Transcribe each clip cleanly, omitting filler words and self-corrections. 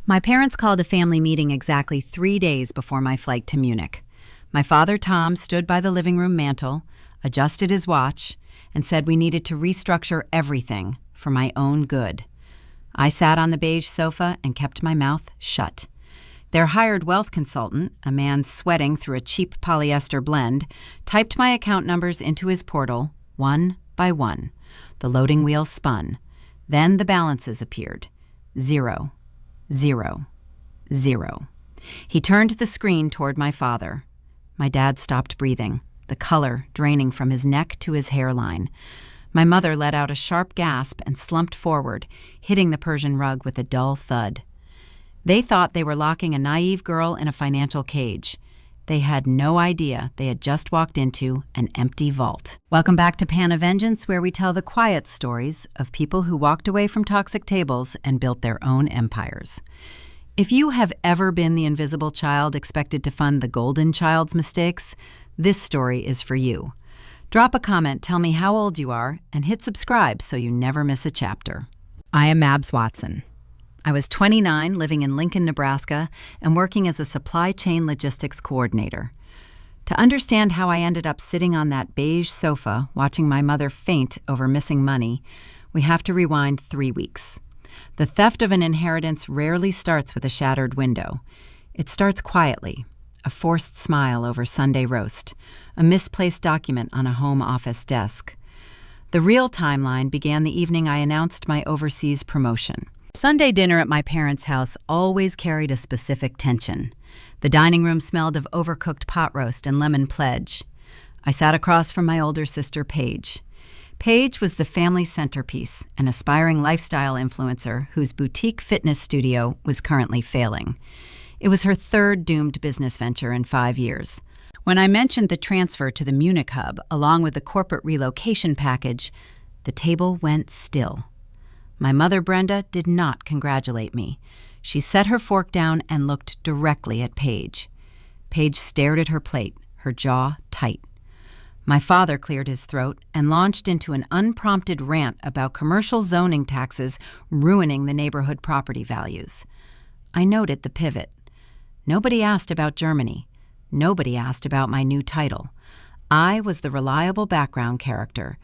My parents called a family meeting exactly 3 days before my flight to Munich. My father, Tom, stood by the living room mantel, adjusted his watch, and said we needed to restructure everything for my own good. I sat on the beige sofa and kept my mouth shut. Their hired wealth consultant, a man sweating through a cheap polyester blend, typed my account numbers into his portal, one by one. The loading wheel spun. Then the balances appeared. 0, 0, 0. He turned the screen toward my father. My dad stopped breathing, the color draining from his neck to his hairline. My mother let out a sharp gasp and slumped forward, hitting the Persian rug with a dull thud. They thought they were locking a naive girl in a financial cage. They had no idea they had just walked into an empty vault. Welcome back to Pan of Vengeance, where we tell the quiet stories of people who walked away from toxic tables and built their own empires. If you have ever been the invisible child expected to fund the golden child's mistakes, this story is for you. Drop a comment, tell me how old you are, and hit subscribe so you never miss a chapter. I am Mabs Watson. I was 29, living in Lincoln, Nebraska, and working as a supply chain logistics coordinator. To understand how I ended up sitting on that beige sofa watching my mother faint over missing money, we have to rewind 3 weeks. The theft of an inheritance rarely starts with a shattered window. It starts quietly, a forced smile over Sunday roast, a misplaced document on a home office desk. The real timeline began the evening I announced my overseas promotion. Sunday dinner at my parents' house always carried a specific tension. The dining room smelled of overcooked pot roast and lemon pledge. I sat across from my older sister, Paige. Paige was the family centerpiece, an aspiring lifestyle influencer whose boutique fitness studio was currently failing. It was her third doomed business venture in 5 years. When I mentioned the transfer to the Munich hub, along with the corporate relocation package, the table went still. My mother, Brenda, did not congratulate me. She set her fork down and looked directly at Paige. Paige stared at her plate, her jaw tight. My father cleared his throat and launched into an unprompted rant about commercial zoning taxes ruining the neighborhood property values. I noted the pivot. Nobody asked about Germany. Nobody asked about my new title. I was the reliable background character,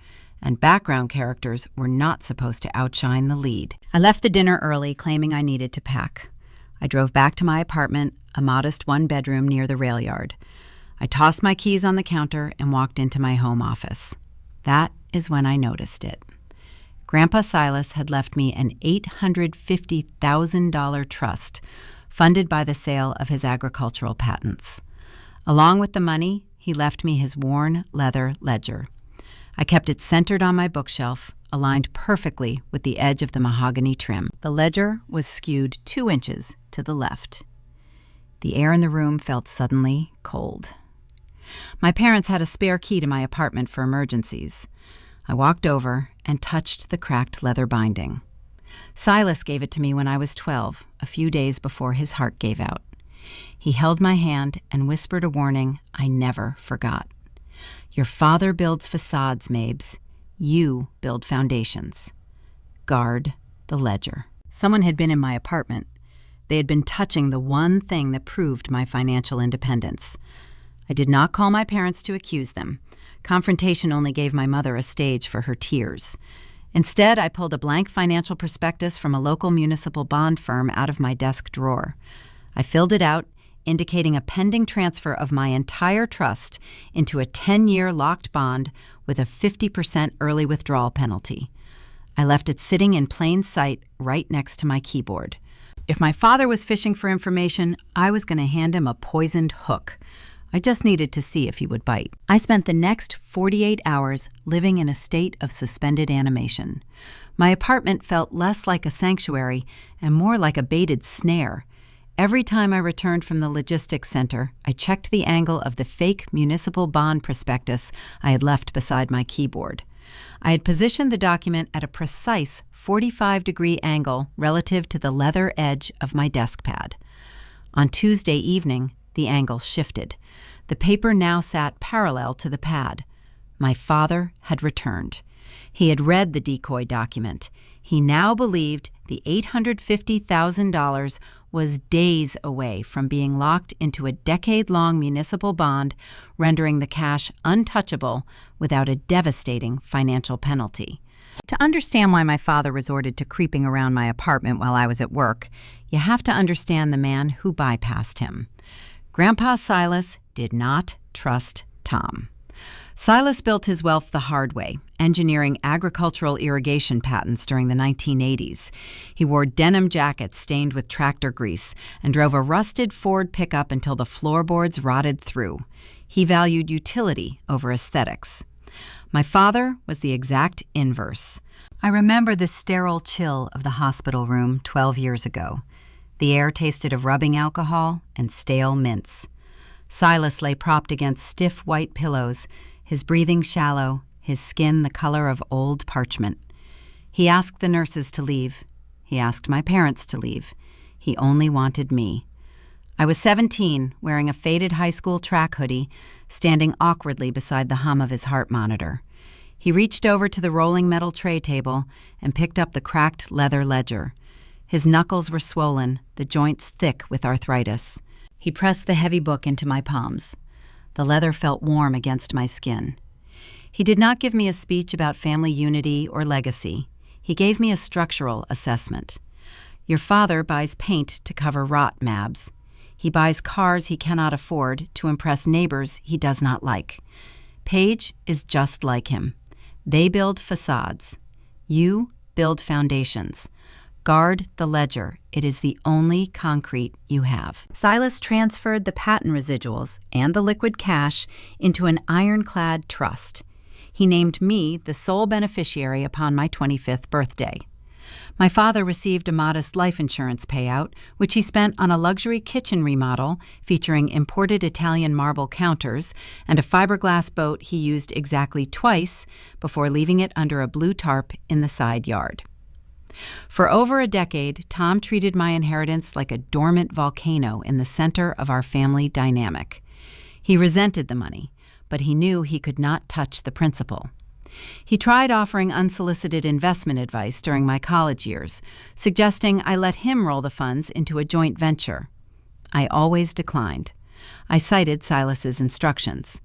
and background characters were not supposed to outshine the lead. I left the dinner early, claiming I needed to pack. I drove back to my apartment, a modest one-bedroom near the rail yard. I tossed my keys on the counter and walked into my home office. That is when I noticed it. Grandpa Silas had left me an $850,000 trust funded by the sale of his agricultural patents. Along with the money, he left me his worn leather ledger. I kept it centered on my bookshelf, aligned perfectly with the edge of the mahogany trim. The ledger was skewed 2 inches to the left. The air in the room felt suddenly cold. My parents had a spare key to my apartment for emergencies. I walked over and touched the cracked leather binding. Silas gave it to me when I was 12, a few days before his heart gave out. He held my hand and whispered a warning I never forgot. Your father builds facades, Mabes. You build foundations. Guard the ledger. Someone had been in my apartment. They had been touching the one thing that proved my financial independence. I did not call my parents to accuse them. Confrontation only gave my mother a stage for her tears. Instead, I pulled a blank financial prospectus from a local municipal bond firm out of my desk drawer. I filled it out, indicating a pending transfer of my entire trust into a 10-year locked bond with a 50% early withdrawal penalty. I left it sitting in plain sight right next to my keyboard. If my father was fishing for information, I was going to hand him a poisoned hook. I just needed to see if he would bite. I spent the next 48 hours living in a state of suspended animation. My apartment felt less like a sanctuary and more like a baited snare. Every time I returned from the logistics center, I checked the angle of the fake municipal bond prospectus I had left beside my keyboard. I had positioned the document at a precise 45-degree angle relative to the leather edge of my desk pad. On Tuesday evening, the angle shifted. The paper now sat parallel to the pad. My father had returned. He had read the decoy document. He now believed the $850,000 was days away from being locked into a decade-long municipal bond, rendering the cash untouchable without a devastating financial penalty. To understand why my father resorted to creeping around my apartment while I was at work, you have to understand the man who bypassed him. Grandpa Silas did not trust Tom. Silas built his wealth the hard way, engineering agricultural irrigation patents during the 1980s. He wore denim jackets stained with tractor grease and drove a rusted Ford pickup until the floorboards rotted through. He valued utility over aesthetics. My father was the exact inverse. I remember the sterile chill of the hospital room 12 years ago. The air tasted of rubbing alcohol and stale mints. Silas lay propped against stiff white pillows, his breathing shallow, his skin the color of old parchment. He asked the nurses to leave. He asked my parents to leave. He only wanted me. I was 17, wearing a faded high school track hoodie, standing awkwardly beside the hum of his heart monitor. He reached over to the rolling metal tray table and picked up the cracked leather ledger. His knuckles were swollen, the joints thick with arthritis. He pressed the heavy book into my palms. The leather felt warm against my skin. He did not give me a speech about family unity or legacy. He gave me a structural assessment. Your father buys paint to cover rot, Mabs. He buys cars he cannot afford to impress neighbors he does not like. Paige is just like him. They build facades. You build foundations. Guard the ledger. It is the only concrete you have. Silas transferred the patent residuals and the liquid cash into an ironclad trust. He named me the sole beneficiary upon my 25th birthday. My father received a modest life insurance payout, which he spent on a luxury kitchen remodel featuring imported Italian marble counters and a fiberglass boat he used exactly twice before leaving it under a blue tarp in the side yard. For over a decade, Tom treated my inheritance like a dormant volcano in the center of our family dynamic. He resented the money, but he knew he could not touch the principal. He tried offering unsolicited investment advice during my college years, suggesting I let him roll the funds into a joint venture. I always declined. I cited Silas's instructions.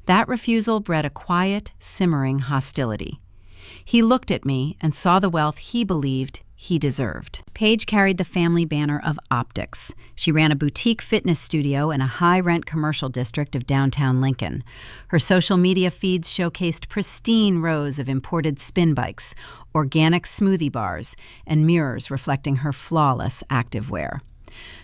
That refusal bred a quiet, simmering hostility. He looked at me and saw the wealth he believed he deserved. Paige carried the family banner of optics. She ran a boutique fitness studio in a high-rent commercial district of downtown Lincoln. Her social media feeds showcased pristine rows of imported spin bikes, organic smoothie bars, and mirrors reflecting her flawless activewear.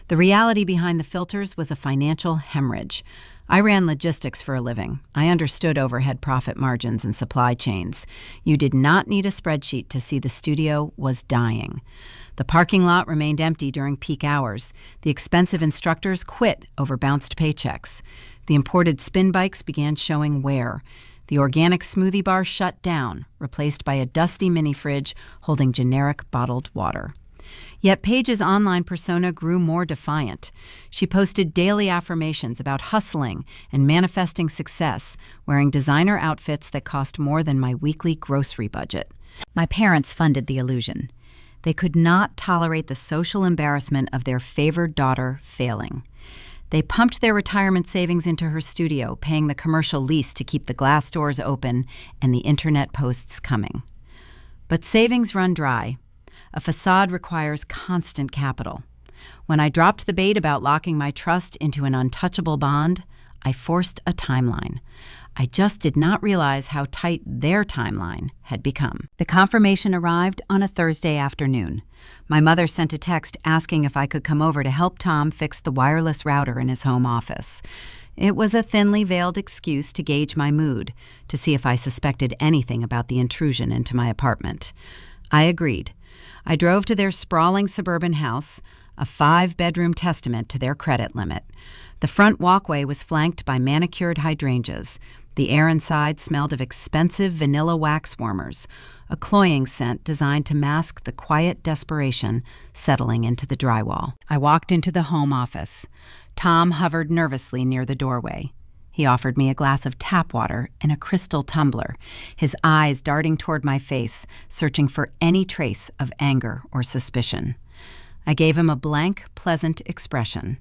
The reality behind the filters was a financial hemorrhage. I ran logistics for a living. I understood overhead profit margins and supply chains. You did not need a spreadsheet to see the studio was dying. The parking lot remained empty during peak hours. The expensive instructors quit over bounced paychecks. The imported spin bikes began showing wear. The organic smoothie bar shut down, replaced by a dusty mini fridge holding generic bottled water. Yet Paige's online persona grew more defiant. She posted daily affirmations about hustling and manifesting success, wearing designer outfits that cost more than my weekly grocery budget. My parents funded the illusion. They could not tolerate the social embarrassment of their favored daughter failing. They pumped their retirement savings into her studio, paying the commercial lease to keep the glass doors open and the internet posts coming. But savings run dry. A facade requires constant capital. When I dropped the bait about locking my trust into an untouchable bond, I forced a timeline. I just did not realize how tight their timeline had become. The confirmation arrived on a Thursday afternoon. My mother sent a text asking if I could come over to help Tom fix the wireless router in his home office. It was a thinly veiled excuse to gauge my mood, to see if I suspected anything about the intrusion into my apartment. I agreed. I drove to their sprawling suburban house, a 5-bedroom testament to their credit limit. The front walkway was flanked by manicured hydrangeas. The air inside smelled of expensive vanilla wax warmers, a cloying scent designed to mask the quiet desperation settling into the drywall. I walked into the home office. Tom hovered nervously near the doorway. He offered me a glass of tap water in a crystal tumbler, his eyes darting toward my face, searching for any trace of anger or suspicion. I gave him a blank, pleasant expression.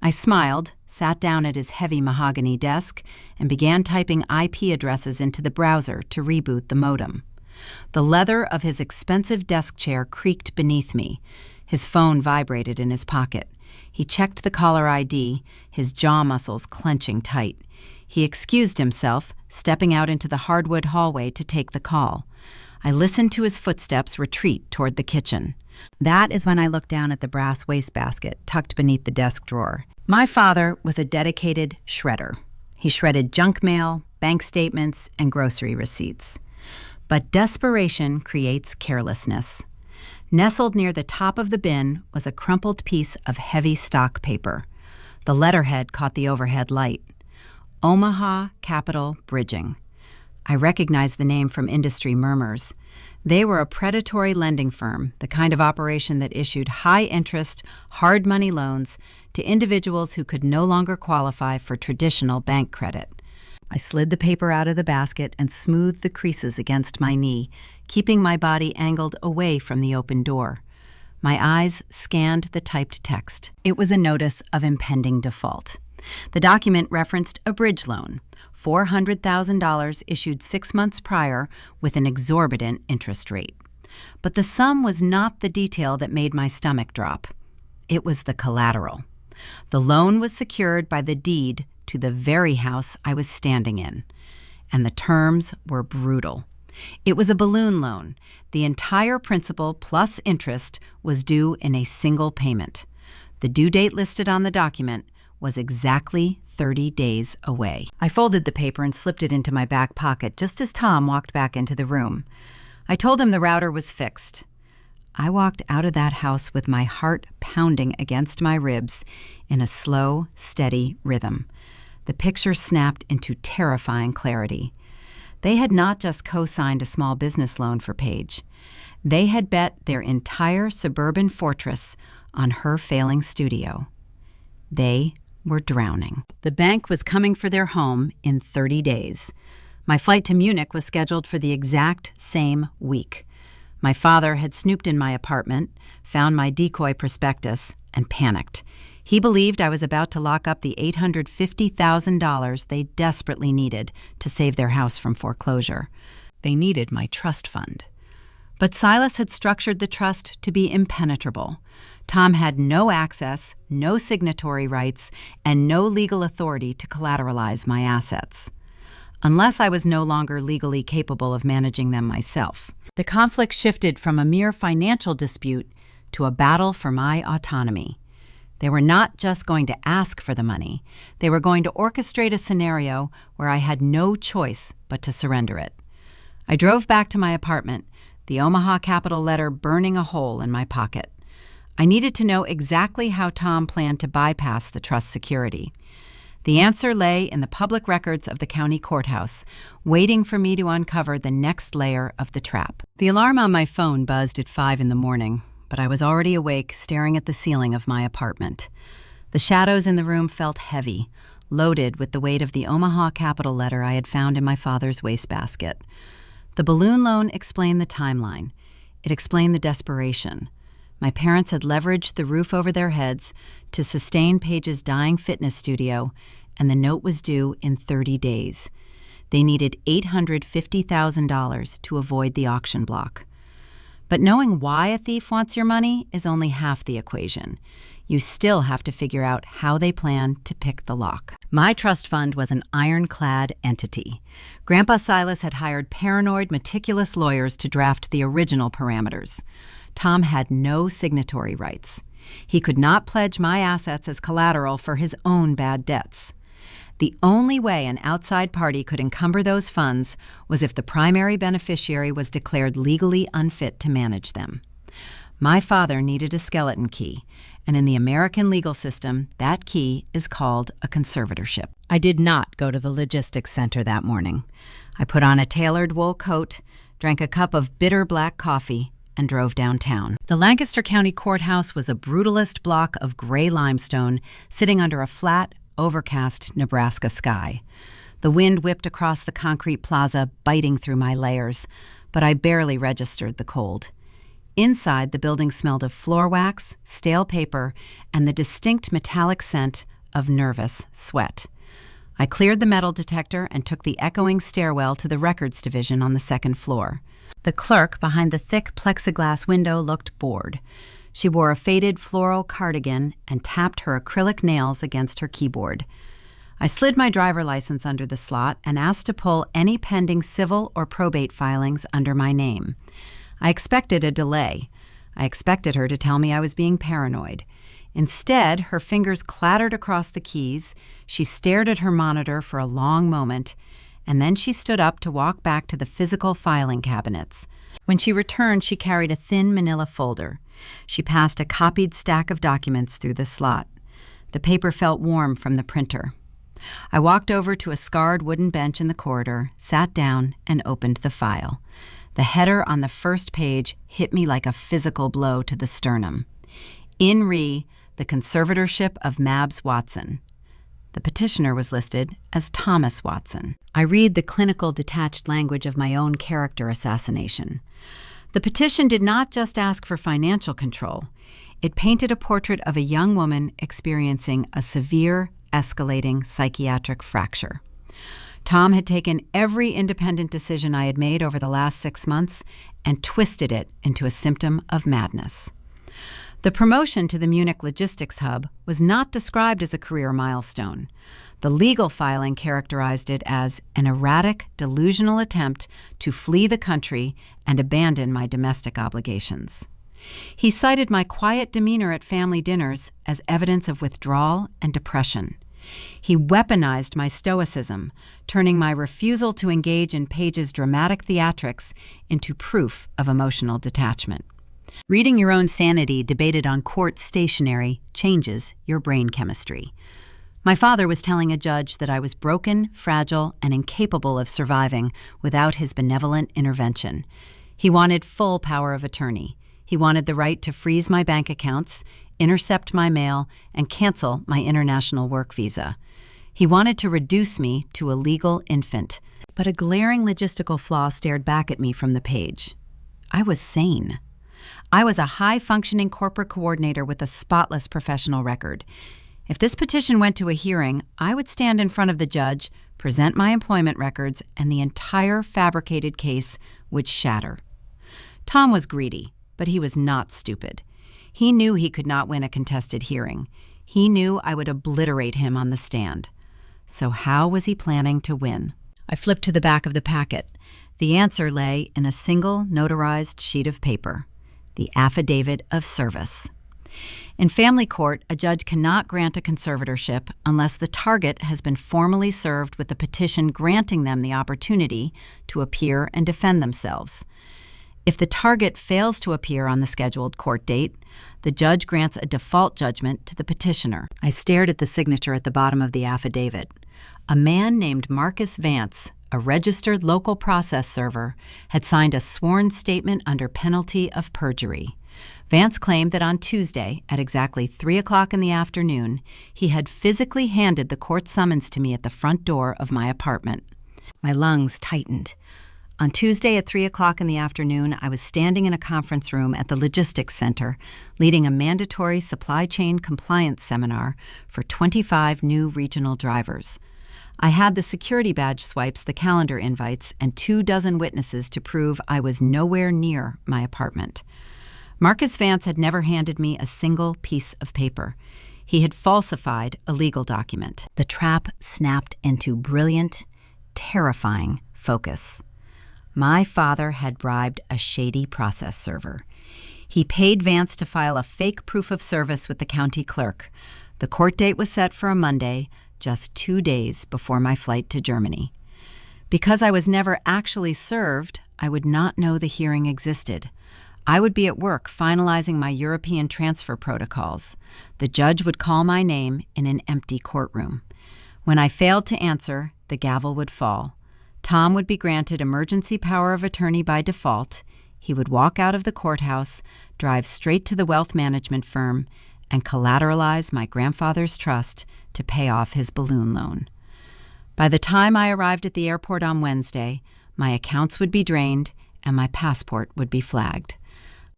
I smiled, sat down at his heavy mahogany desk, and began typing IP addresses into the browser to reboot the modem. The leather of his expensive desk chair creaked beneath me. His phone vibrated in his pocket. He checked the caller ID, his jaw muscles clenching tight. He excused himself, stepping out into the hardwood hallway to take the call. I listened to his footsteps retreat toward the kitchen. That is when I looked down at the brass wastebasket tucked beneath the desk drawer. My father was a dedicated shredder. He shredded junk mail, bank statements, and grocery receipts. But desperation creates carelessness. Nestled near the top of the bin was a crumpled piece of heavy stock paper. The letterhead caught the overhead light. Omaha Capital Bridging. I recognized the name from industry murmurs. They were a predatory lending firm, the kind of operation that issued high-interest, hard-money loans to individuals who could no longer qualify for traditional bank credit. I slid the paper out of the basket and smoothed the creases against my knee, keeping my body angled away from the open door. My eyes scanned the typed text. It was a notice of impending default. The document referenced a bridge loan, $400,000 issued 6 months prior with an exorbitant interest rate. But the sum was not the detail that made my stomach drop. It was the collateral. The loan was secured by the deed to the very house I was standing in, and the terms were brutal. It was a balloon loan. The entire principal plus interest was due in a single payment. The due date listed on the document was exactly 30 days away. I folded the paper and slipped it into my back pocket just as Tom walked back into the room. I told him the router was fixed. I walked out of that house with my heart pounding against my ribs in a slow, steady rhythm. The picture snapped into terrifying clarity. They had not just co-signed a small business loan for Paige. They had bet their entire suburban fortress on her failing studio. They were drowning. The bank was coming for their home in 30 days. My flight to Munich was scheduled for the exact same week. My father had snooped in my apartment, found my decoy prospectus, and panicked. He believed I was about to lock up the $850,000 they desperately needed to save their house from foreclosure. They needed my trust fund. But Silas had structured the trust to be impenetrable. Tom had no access, no signatory rights, and no legal authority to collateralize my assets, unless I was no longer legally capable of managing them myself. The conflict shifted from a mere financial dispute to a battle for my autonomy. They were not just going to ask for the money. They were going to orchestrate a scenario where I had no choice but to surrender it. I drove back to my apartment, the Omaha Capital letter burning a hole in my pocket. I needed to know exactly how Tom planned to bypass the trust security. The answer lay in the public records of the county courthouse, waiting for me to uncover the next layer of the trap. The alarm on my phone buzzed at 5 in the morning, but I was already awake, staring at the ceiling of my apartment. The shadows in the room felt heavy, loaded with the weight of the Omaha Capital letter I had found in my father's wastebasket. The balloon loan explained the timeline. It explained the desperation. My parents had leveraged the roof over their heads to sustain Paige's dying fitness studio, and the note was due in 30 days. They needed $850,000 to avoid the auction block. But knowing why a thief wants your money is only half the equation. You still have to figure out how they plan to pick the lock. My trust fund was an ironclad entity. Grandpa Silas had hired paranoid, meticulous lawyers to draft the original parameters. Tom had no signatory rights. He could not pledge my assets as collateral for his own bad debts. The only way an outside party could encumber those funds was if the primary beneficiary was declared legally unfit to manage them. My father needed a skeleton key, and in the American legal system, that key is called a conservatorship. I did not go to the logistics center that morning. I put on a tailored wool coat, drank a cup of bitter black coffee, and drove downtown. The Lancaster County Courthouse was a brutalist block of gray limestone sitting under a flat, overcast Nebraska sky. The wind whipped across the concrete plaza, biting through my layers, but I barely registered the cold. Inside, the building smelled of floor wax, stale paper, and the distinct metallic scent of nervous sweat. I cleared the metal detector and took the echoing stairwell to the records division on the second floor. The clerk behind the thick plexiglass window looked bored. She wore a faded floral cardigan and tapped her acrylic nails against her keyboard. I slid my driver license under the slot and asked to pull any pending civil or probate filings under my name. I expected a delay. I expected her to tell me I was being paranoid. Instead, her fingers clattered across the keys, she stared at her monitor for a long moment, and then she stood up to walk back to the physical filing cabinets. When she returned, she carried a thin manila folder. She passed a copied stack of documents through the slot. The paper felt warm from the printer. I walked over to a scarred wooden bench in the corridor, sat down, and opened the file. The header on the first page hit me like a physical blow to the sternum. In re, the conservatorship of Mabs Watson. The petitioner was listed as Thomas Watson. I read the clinical detached language of my own character assassination. The petition did not just ask for financial control. It painted a portrait of a young woman experiencing a severe, escalating psychiatric fracture. Tom had taken every independent decision I had made over the last 6 months and twisted it into a symptom of madness. The promotion to the Munich logistics hub was not described as a career milestone. The legal filing characterized it as an erratic, delusional attempt to flee the country and abandon my domestic obligations. He cited my quiet demeanor at family dinners as evidence of withdrawal and depression. He weaponized my stoicism, turning my refusal to engage in Page's dramatic theatrics into proof of emotional detachment. Reading your own sanity debated on court stationery changes your brain chemistry. My father was telling a judge that I was broken, fragile, and incapable of surviving without his benevolent intervention. He wanted full power of attorney. He wanted the right to freeze my bank accounts, intercept my mail, and cancel my international work visa. He wanted to reduce me to a legal infant, but a glaring logistical flaw stared back at me from the page. I was sane. I was a high-functioning corporate coordinator with a spotless professional record. If this petition went to a hearing, I would stand in front of the judge, present my employment records, and the entire fabricated case would shatter. Tom was greedy, but he was not stupid. He knew he could not win a contested hearing. He knew I would obliterate him on the stand. So how was he planning to win? I flipped to the back of the packet. The answer lay in a single notarized sheet of paper. The affidavit of service. In family court, a judge cannot grant a conservatorship unless the target has been formally served with a petition granting them the opportunity to appear and defend themselves. If the target fails to appear on the scheduled court date, the judge grants a default judgment to the petitioner. I stared at the signature at the bottom of the affidavit. A man named Marcus Vance, a registered local process server, had signed a sworn statement under penalty of perjury. Vance claimed that on Tuesday, at exactly 3 o'clock in the afternoon, he had physically handed the court summons to me at the front door of my apartment. My lungs tightened. On Tuesday at 3 o'clock in the afternoon, I was standing in a conference room at the Logistics Center, leading a mandatory supply chain compliance seminar for 25 new regional drivers. I had the security badge swipes, the calendar invites, and 24 witnesses to prove I was nowhere near my apartment. Marcus Vance had never handed me a single piece of paper. He had falsified a legal document. The trap snapped into brilliant, terrifying focus. My father had bribed a shady process server. He paid Vance to file a fake proof of service with the county clerk. The court date was set for a Monday, just 2 days before my flight to Germany. Because I was never actually served, I would not know the hearing existed. I would be at work finalizing my European transfer protocols. The judge would call my name in an empty courtroom. When I failed to answer, the gavel would fall. Tom would be granted emergency power of attorney by default. He would walk out of the courthouse, drive straight to the wealth management firm, and collateralize my grandfather's trust to pay off his balloon loan. By the time I arrived at the airport on Wednesday, my accounts would be drained and my passport would be flagged.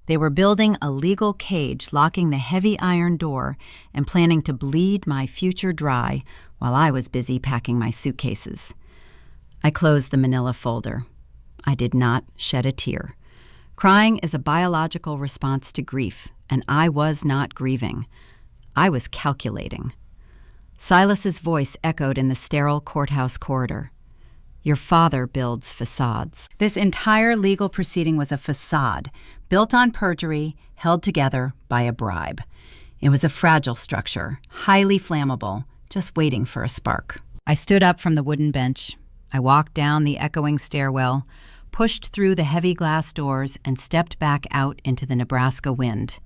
They were building a legal cage, locking the heavy iron door and planning to bleed my future dry while I was busy packing my suitcases. I closed the manila folder. I did not shed a tear. Crying is a biological response to grief, and I was not grieving. I was calculating. Silas's voice echoed in the sterile courthouse corridor. Your father builds facades. This entire legal proceeding was a facade, built on perjury, held together by a bribe. It was a fragile structure, highly flammable, just waiting for a spark. I stood up from the wooden bench. I walked down the echoing stairwell, pushed through the heavy glass doors, and stepped back out into the Nebraska wind.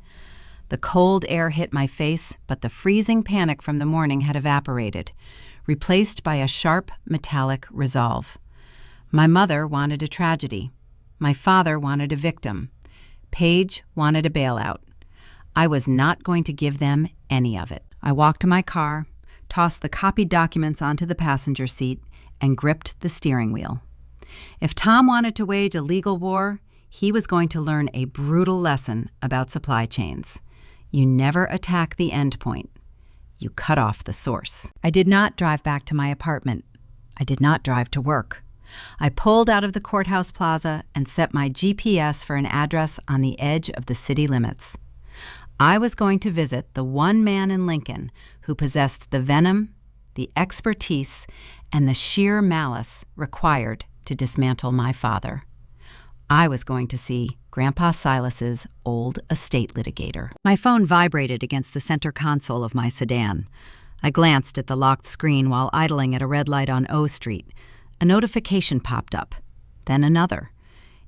The cold air hit my face, but the freezing panic from the morning had evaporated, replaced by a sharp, metallic resolve. My mother wanted a tragedy. My father wanted a victim. Paige wanted a bailout. I was not going to give them any of it. I walked to my car, tossed the copied documents onto the passenger seat, and gripped the steering wheel. If Tom wanted to wage a legal war, he was going to learn a brutal lesson about supply chains. You never attack the end point. You cut off the source. I did not drive back to my apartment. I did not drive to work. I pulled out of the courthouse plaza and set my GPS for an address on the edge of the city limits. I was going to visit the one man in Lincoln who possessed the venom, the expertise, and the sheer malice required to dismantle my father. I was going to see Grandpa Silas's old estate litigator. My phone vibrated against the center console of my sedan. I glanced at the locked screen while idling at a red light on O Street. A notification popped up, then another.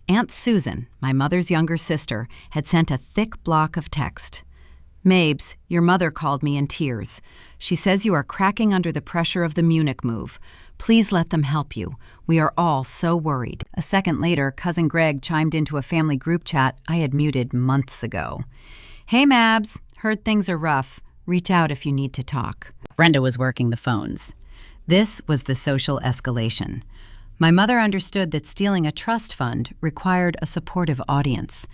Aunt Susan, my mother's younger sister, had sent a thick block of text. Mabes, your mother called me in tears. She says you are cracking under the pressure of the Munich move. Please let them help you. We are all so worried. A second later, Cousin Greg chimed into a family group chat I had muted months ago. Hey, Mabs, heard things are rough. Reach out if you need to talk. Brenda was working the phones. This was the social escalation. My mother understood that stealing a trust fund required a supportive audience.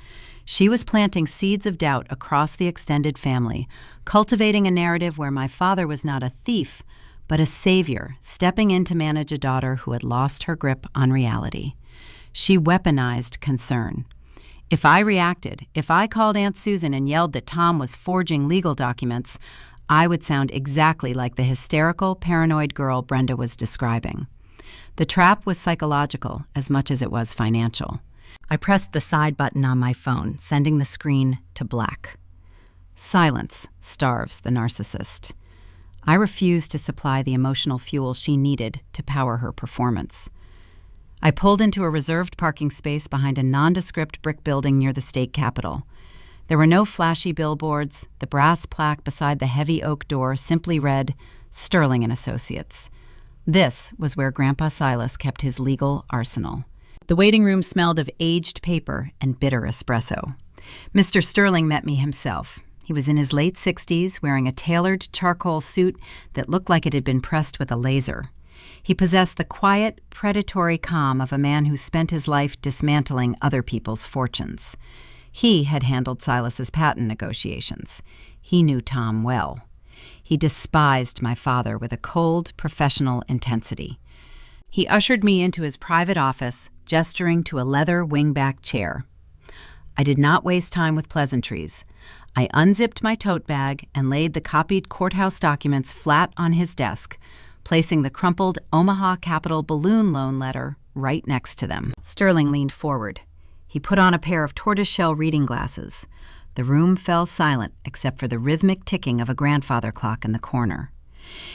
She was planting seeds of doubt across the extended family, cultivating a narrative where my father was not a thief, but a savior stepping in to manage a daughter who had lost her grip on reality. She weaponized concern. If I reacted, if I called Aunt Susan and yelled that Tom was forging legal documents, I would sound exactly like the hysterical, paranoid girl Brenda was describing. The trap was psychological as much as it was financial. I pressed the side button on my phone, sending the screen to black. Silence starves the narcissist. I refused to supply the emotional fuel she needed to power her performance. I pulled into a reserved parking space behind a nondescript brick building near the state capitol. There were no flashy billboards. The brass plaque beside the heavy oak door simply read, Sterling and Associates. This was where Grandpa Silas kept his legal arsenal. The waiting room smelled of aged paper and bitter espresso. Mr. Sterling met me himself. He was in his late 60s, wearing a tailored charcoal suit that looked like it had been pressed with a laser. He possessed the quiet, predatory calm of a man who spent his life dismantling other people's fortunes. He had handled Silas's patent negotiations. He knew Tom well. He despised my father with a cold, professional intensity. He ushered me into his private office, gesturing to a leather wingback chair. I did not waste time with pleasantries. I unzipped my tote bag and laid the copied courthouse documents flat on his desk, placing the crumpled Omaha Capital balloon loan letter right next to them. Sterling leaned forward. He put on a pair of tortoiseshell reading glasses. The room fell silent except for the rhythmic ticking of a grandfather clock in the corner.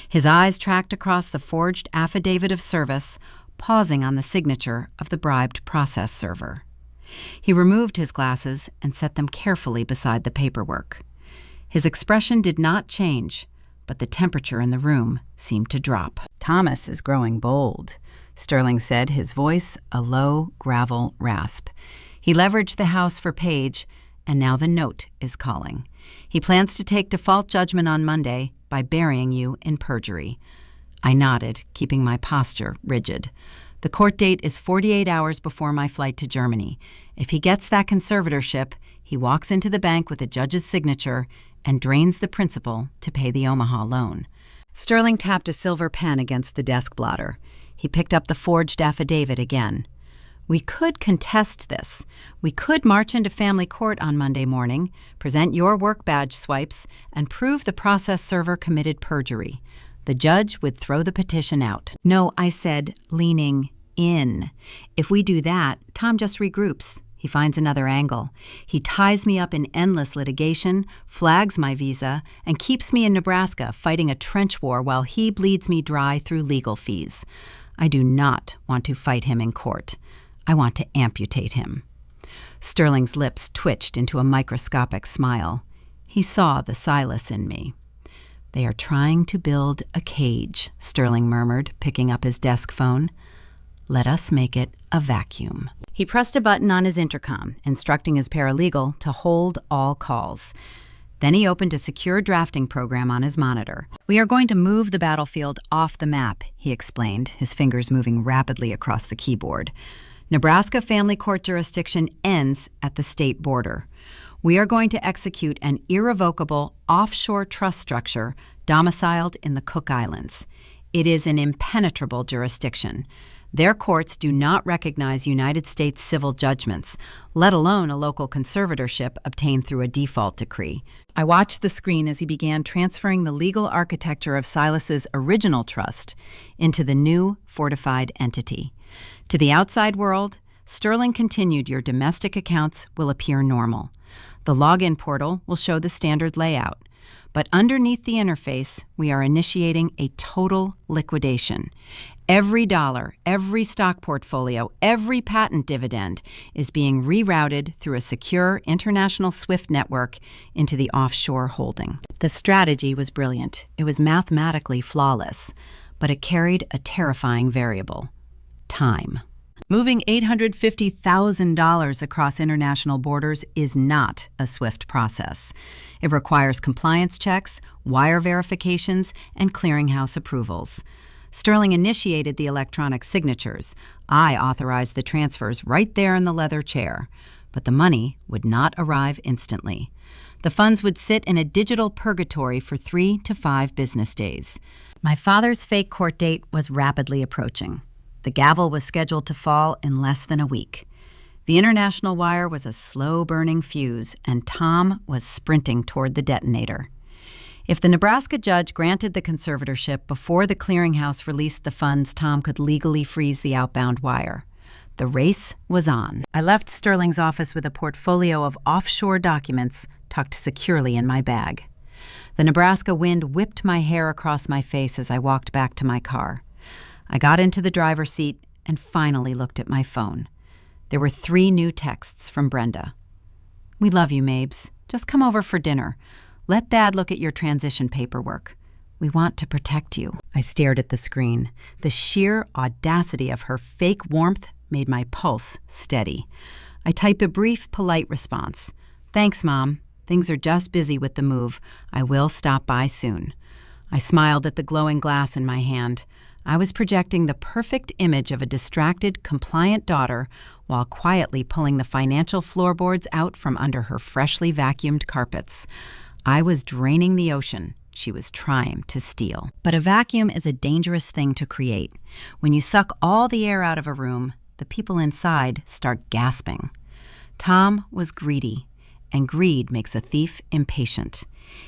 His eyes tracked across the forged affidavit of service, pausing on the signature of the bribed process server. He removed his glasses and set them carefully beside the paperwork. His expression did not change, but the temperature in the room seemed to drop. Thomas is growing bold, Sterling said, his voice a low gravel rasp. He leveraged the house for Paige, and now the note is calling. He plans to take default judgment on Monday by burying you in perjury. I nodded, keeping my posture rigid. The court date is 48 hours before my flight to Germany. If he gets that conservatorship, he walks into the bank with the judge's signature and drains the principal to pay the Omaha loan. Sterling tapped a silver pen against the desk blotter. He picked up the forged affidavit again. We could contest this. We could march into family court on Monday morning, present your work badge swipes, and prove the process server committed perjury. The judge would throw the petition out. No, I said, leaning in. If we do that, Tom just regroups. He finds another angle. He ties me up in endless litigation, flags my visa, and keeps me in Nebraska fighting a trench war while he bleeds me dry through legal fees. I do not want to fight him in court. I want to amputate him. Sterling's lips twitched into a microscopic smile. He saw the Silas in me. They are trying to build a cage, Sterling murmured, picking up his desk phone. Let us make it a vacuum. He pressed a button on his intercom, instructing his paralegal to hold all calls. Then he opened a secure drafting program on his monitor. We are going to move the battlefield off the map, he explained, his fingers moving rapidly across the keyboard. Nebraska family court jurisdiction ends at the state border. We are going to execute an irrevocable offshore trust structure domiciled in the Cook Islands. It is an impenetrable jurisdiction. Their courts do not recognize United States civil judgments, let alone a local conservatorship obtained through a default decree. I watched the screen as he began transferring the legal architecture of Silas's original trust into the new fortified entity. To the outside world, Sterling continued, your domestic accounts will appear normal. The login portal will show the standard layout. But underneath the interface, we are initiating a total liquidation. Every dollar, every stock portfolio, every patent dividend is being rerouted through a secure international SWIFT network into the offshore holding. The strategy was brilliant. It was mathematically flawless, but it carried a terrifying variable: time. Moving $850,000 across international borders is not a swift process. It requires compliance checks, wire verifications, and clearinghouse approvals. Sterling initiated the electronic signatures. I authorized the transfers right there in the leather chair. But the money would not arrive instantly. The funds would sit in a digital purgatory for 3 to 5 business days. My father's fake court date was rapidly approaching. The gavel was scheduled to fall in less than a week. The international wire was a slow-burning fuse, and Tom was sprinting toward the detonator. If the Nebraska judge granted the conservatorship before the clearinghouse released the funds, Tom could legally freeze the outbound wire. The race was on. I left Sterling's office with a portfolio of offshore documents tucked securely in my bag. The Nebraska wind whipped my hair across my face as I walked back to my car. I got into the driver's seat and finally looked at my phone. There were 3 new texts from Brenda. We love you, Mabes. Just come over for dinner. Let Dad look at your transition paperwork. We want to protect you. I stared at the screen. The sheer audacity of her fake warmth made my pulse steady. I typed a brief, polite response. Thanks, Mom. Things are just busy with the move. I will stop by soon. I smiled at the glowing glass in my hand. I was projecting the perfect image of a distracted, compliant daughter while quietly pulling the financial floorboards out from under her freshly vacuumed carpets. I was draining the ocean she was trying to steal. But a vacuum is a dangerous thing to create. When you suck all the air out of a room, the people inside start gasping. Tom was greedy, and greed makes a thief impatient.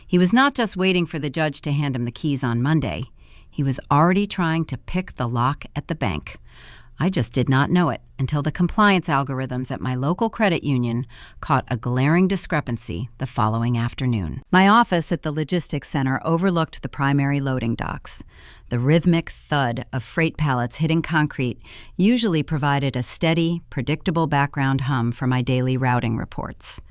He was not just waiting for the judge to hand him the keys on Monday. He was already trying to pick the lock at the bank. I just did not know it until the compliance algorithms at my local credit union caught a glaring discrepancy the following afternoon. My office at the logistics center overlooked the primary loading docks. The rhythmic thud of freight pallets hitting concrete usually provided a steady, predictable background hum for my daily routing reports.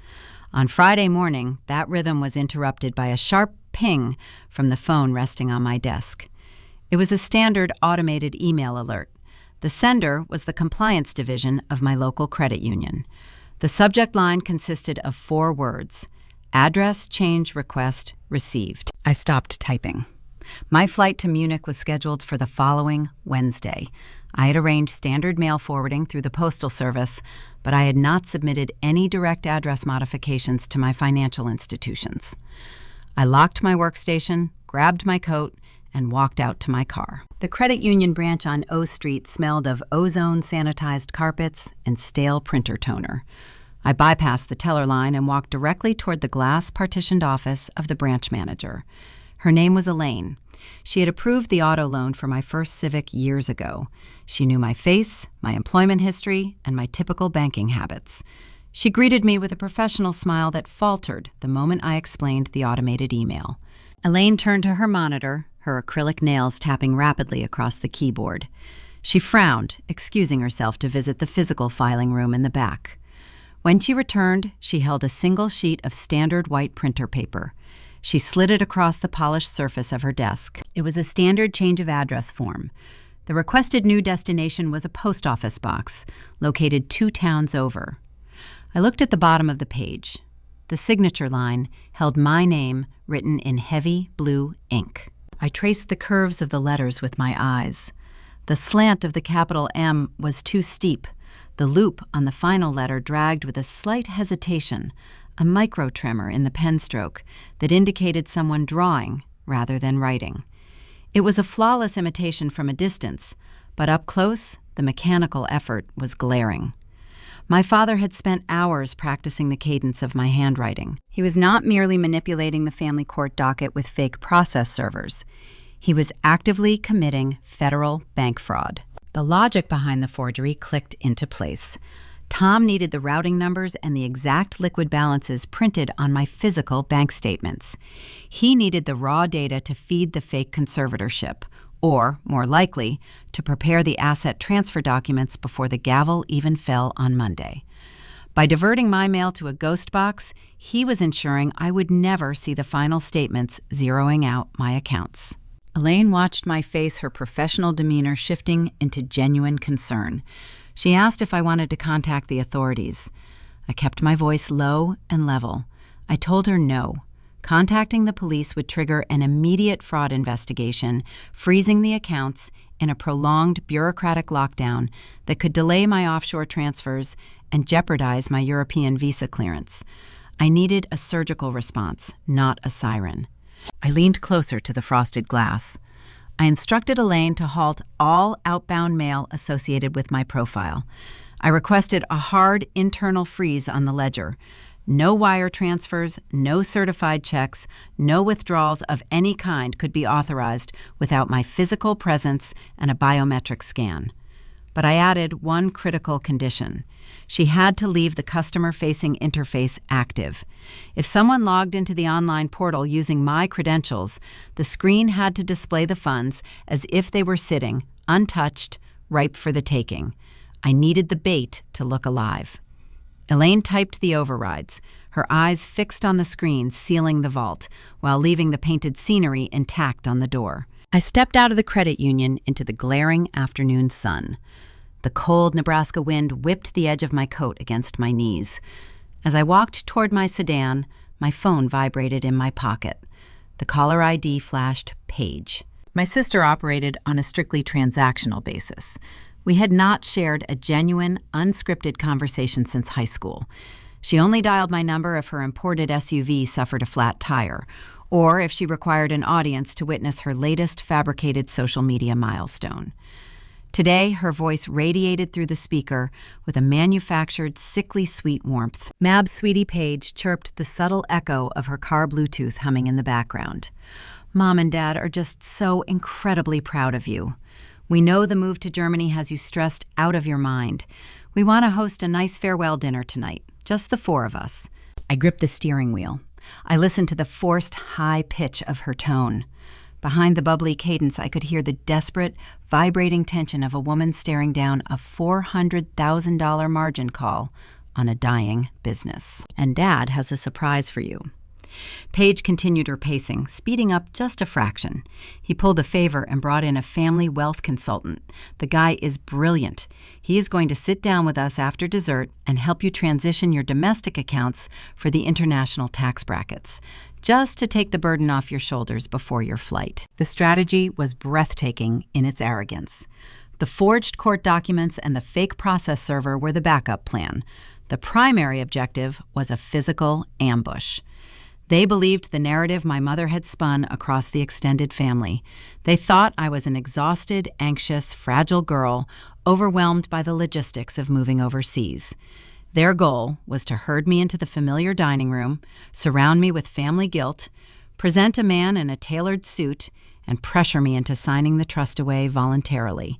On Friday morning, that rhythm was interrupted by a sharp ping from the phone resting on my desk. It was a standard automated email alert. The sender was the compliance division of my local credit union. The subject line consisted of 4 words: address change request received. I stopped typing. My flight to Munich was scheduled for the following Wednesday. I had arranged standard mail forwarding through the Postal Service, but I had not submitted any direct address modifications to my financial institutions. I locked my workstation, grabbed my coat, and walked out to my car. The credit union branch on O Street smelled of ozone sanitized carpets and stale printer toner. I bypassed the teller line and walked directly toward the glass-partitioned office of the branch manager. Her name was Elaine. She had approved the auto loan for my first Civic years ago. She knew my face, my employment history, and my typical banking habits. She greeted me with a professional smile that faltered the moment I explained the automated email. Elaine turned to her monitor, her acrylic nails tapping rapidly across the keyboard. She frowned, excusing herself to visit the physical filing room in the back. When she returned, she held a single sheet of standard white printer paper. She slid it across the polished surface of her desk. It was a standard change of address form. The requested new destination was a post office box, located 2 towns over. I looked at the bottom of the page. The signature line held my name written in heavy blue ink. I traced the curves of the letters with my eyes. The slant of the capital M was too steep. The loop on the final letter dragged with a slight hesitation, a micro-tremor in the pen stroke that indicated someone drawing rather than writing. It was a flawless imitation from a distance, but up close, the mechanical effort was glaring. My father had spent hours practicing the cadence of my handwriting. He was not merely manipulating the family court docket with fake process servers. He was actively committing federal bank fraud. The logic behind the forgery clicked into place. Tom needed the routing numbers and the exact liquid balances printed on my physical bank statements. He needed the raw data to feed the fake conservatorship, or, more likely, to prepare the asset transfer documents before the gavel even fell on Monday. By diverting my mail to a ghost box, he was ensuring I would never see the final statements zeroing out my accounts. Elaine watched my face, her professional demeanor shifting into genuine concern. She asked if I wanted to contact the authorities. I kept my voice low and level. I told her no. Contacting the police would trigger an immediate fraud investigation, freezing the accounts in a prolonged bureaucratic lockdown that could delay my offshore transfers and jeopardize my European visa clearance. I needed a surgical response, not a siren. I leaned closer to the frosted glass. I instructed Elaine to halt all outbound mail associated with my profile. I requested a hard internal freeze on the ledger. No wire transfers, no certified checks, no withdrawals of any kind could be authorized without my physical presence and a biometric scan. But I added one critical condition. She had to leave the customer-facing interface active. If someone logged into the online portal using my credentials, the screen had to display the funds as if they were sitting, untouched, ripe for the taking. I needed the bait to look alive. Elaine typed the overrides, her eyes fixed on the screen, sealing the vault, while leaving the painted scenery intact on the door. I stepped out of the credit union into the glaring afternoon sun. The cold Nebraska wind whipped the edge of my coat against my knees. As I walked toward my sedan, my phone vibrated in my pocket. The caller ID flashed Paige. My sister operated on a strictly transactional basis. We had not shared a genuine, unscripted conversation since high school. She only dialed my number if her imported SUV suffered a flat tire, or if she required an audience to witness her latest fabricated social media milestone. Today, her voice radiated through the speaker with a manufactured, sickly sweet warmth. Mab's sweetie Paige chirped the subtle echo of her car Bluetooth humming in the background. Mom and Dad are just so incredibly proud of you. We know the move to Germany has you stressed out of your mind. We want to host a nice farewell dinner tonight, just the 4 of us. I gripped the steering wheel. I listened to the forced high pitch of her tone. Behind the bubbly cadence, I could hear the desperate, vibrating tension of a woman staring down a $400,000 margin call on a dying business. And Dad has a surprise for you. Paige continued her pacing, speeding up just a fraction. He pulled a favor and brought in a family wealth consultant. The guy is brilliant. He is going to sit down with us after dessert and help you transition your domestic accounts for the international tax brackets, just to take the burden off your shoulders before your flight. The strategy was breathtaking in its arrogance. The forged court documents and the fake process server were the backup plan. The primary objective was a physical ambush. They believed the narrative my mother had spun across the extended family. They thought I was an exhausted, anxious, fragile girl, overwhelmed by the logistics of moving overseas. Their goal was to herd me into the familiar dining room, surround me with family guilt, present a man in a tailored suit, and pressure me into signing the trust away voluntarily.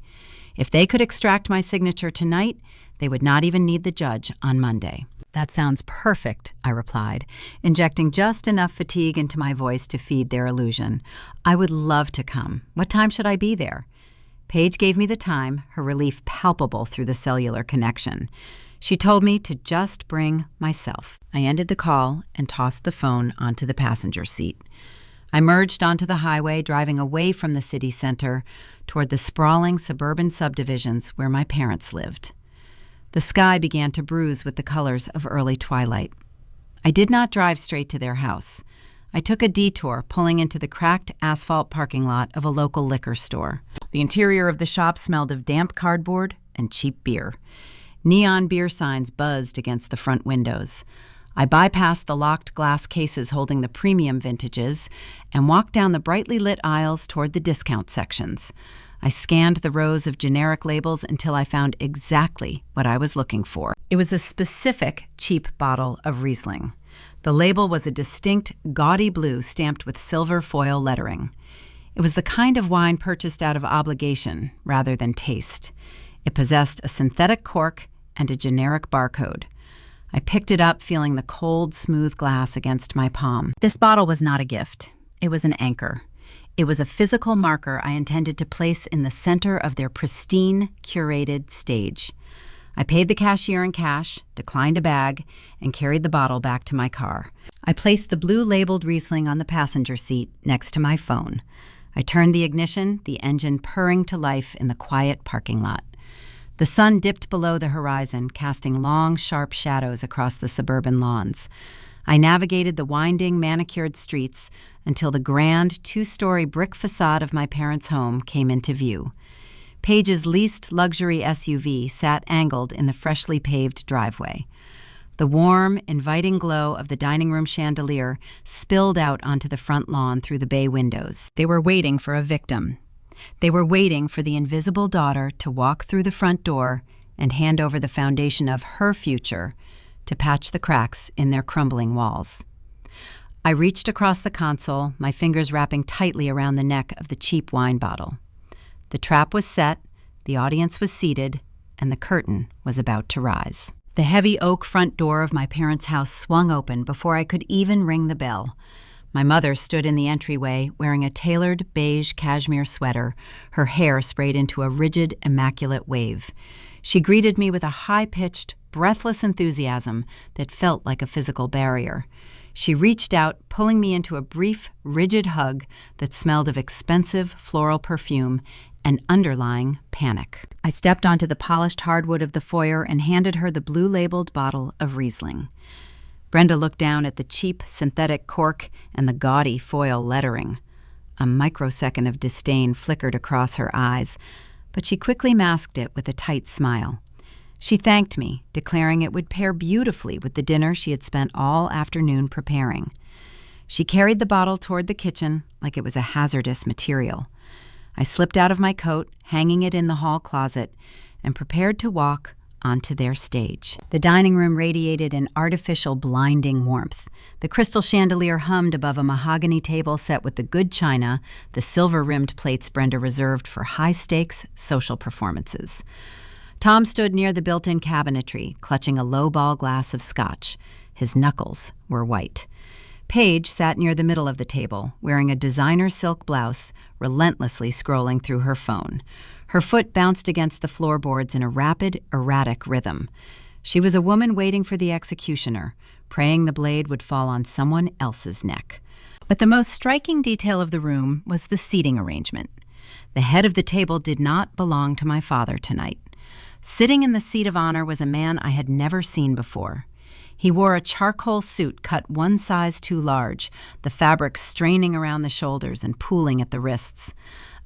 If they could extract my signature tonight, they would not even need the judge on Monday. "That sounds perfect," I replied, injecting just enough fatigue into my voice to feed their illusion. "I would love to come. What time should I be there?" Paige gave me the time, her relief palpable through the cellular connection. She told me to just bring myself. I ended the call and tossed the phone onto the passenger seat. I merged onto the highway, driving away from the city center toward the sprawling suburban subdivisions where my parents lived. The sky began to bruise with the colors of early twilight. I did not drive straight to their house. I took a detour, pulling into the cracked asphalt parking lot of a local liquor store. The interior of the shop smelled of damp cardboard and cheap beer. Neon beer signs buzzed against the front windows. I bypassed the locked glass cases holding the premium vintages and walked down the brightly lit aisles toward the discount sections. I scanned the rows of generic labels until I found exactly what I was looking for. It was a specific cheap bottle of Riesling. The label was a distinct, gaudy blue stamped with silver foil lettering. It was the kind of wine purchased out of obligation rather than taste. It possessed a synthetic cork and a generic barcode. I picked it up, feeling the cold, smooth glass against my palm. This bottle was not a gift. It was an anchor. It was a physical marker I intended to place in the center of their pristine, curated stage. I paid the cashier in cash, declined a bag, and carried the bottle back to my car. I placed the blue-labeled Riesling on the passenger seat next to my phone. I turned the ignition, the engine purring to life in the quiet parking lot. The sun dipped below the horizon, casting long, sharp shadows across the suburban lawns. I navigated the winding, manicured streets until the grand, two-story brick facade of my parents' home came into view. Paige's leased luxury SUV sat angled in the freshly paved driveway. The warm, inviting glow of the dining room chandelier spilled out onto the front lawn through the bay windows. They were waiting for a victim. They were waiting for the invisible daughter to walk through the front door and hand over the foundation of her future to patch the cracks in their crumbling walls. I reached across the console, my fingers wrapping tightly around the neck of the cheap wine bottle. The trap was set, the audience was seated, and the curtain was about to rise. The heavy oak front door of my parents' house swung open before I could even ring the bell. My mother stood in the entryway wearing a tailored beige cashmere sweater, her hair sprayed into a rigid, immaculate wave. She greeted me with a high-pitched, breathless enthusiasm that felt like a physical barrier. She reached out, pulling me into a brief, rigid hug that smelled of expensive floral perfume and underlying panic. I stepped onto the polished hardwood of the foyer and handed her the blue-labeled bottle of Riesling. Brenda looked down at the cheap synthetic cork and the gaudy foil lettering. A microsecond of disdain flickered across her eyes, but she quickly masked it with a tight smile. She thanked me, declaring it would pair beautifully with the dinner she had spent all afternoon preparing. She carried the bottle toward the kitchen like it was a hazardous material. I slipped out of my coat, hanging it in the hall closet, and prepared to walk onto their stage. The dining room radiated an artificial, blinding warmth. The crystal chandelier hummed above a mahogany table set with the good china, the silver-rimmed plates Brenda reserved for high-stakes social performances. Tom stood near the built-in cabinetry, clutching a low-ball glass of scotch. His knuckles were white. Paige sat near the middle of the table, wearing a designer silk blouse, relentlessly scrolling through her phone. Her foot bounced against the floorboards in a rapid, erratic rhythm. She was a woman waiting for the executioner, praying the blade would fall on someone else's neck. But the most striking detail of the room was the seating arrangement. The head of the table did not belong to my father tonight. Sitting in the seat of honor was a man I had never seen before. He wore a charcoal suit cut one size too large, the fabric straining around the shoulders and pooling at the wrists.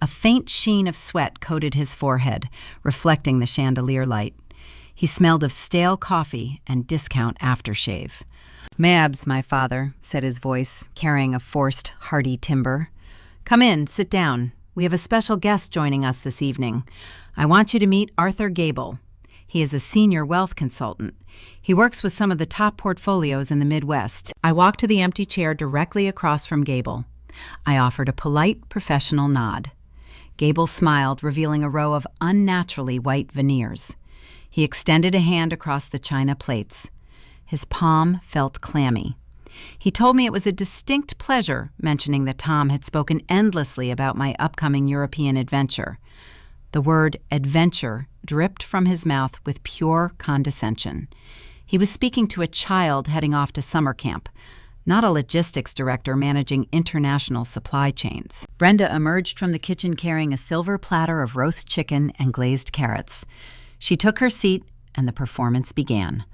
A faint sheen of sweat coated his forehead, reflecting the chandelier light. He smelled of stale coffee and discount aftershave. "Mabs, my father," said his voice, carrying a forced, hearty timbre. "Come in, sit down. We have a special guest joining us this evening. I want you to meet Arthur Gable. He is a senior wealth consultant. He works with some of the top portfolios in the Midwest." I walked to the empty chair directly across from Gable. I offered a polite, professional nod. Gable smiled, revealing a row of unnaturally white veneers. He extended a hand across the china plates. His palm felt clammy. He told me it was a distinct pleasure, mentioning that Tom had spoken endlessly about my upcoming European adventure. The word adventure dripped from his mouth with pure condescension. He was speaking to a child heading off to summer camp, not a logistics director managing international supply chains. Brenda emerged from the kitchen carrying a silver platter of roast chicken and glazed carrots. She took her seat, and the performance began.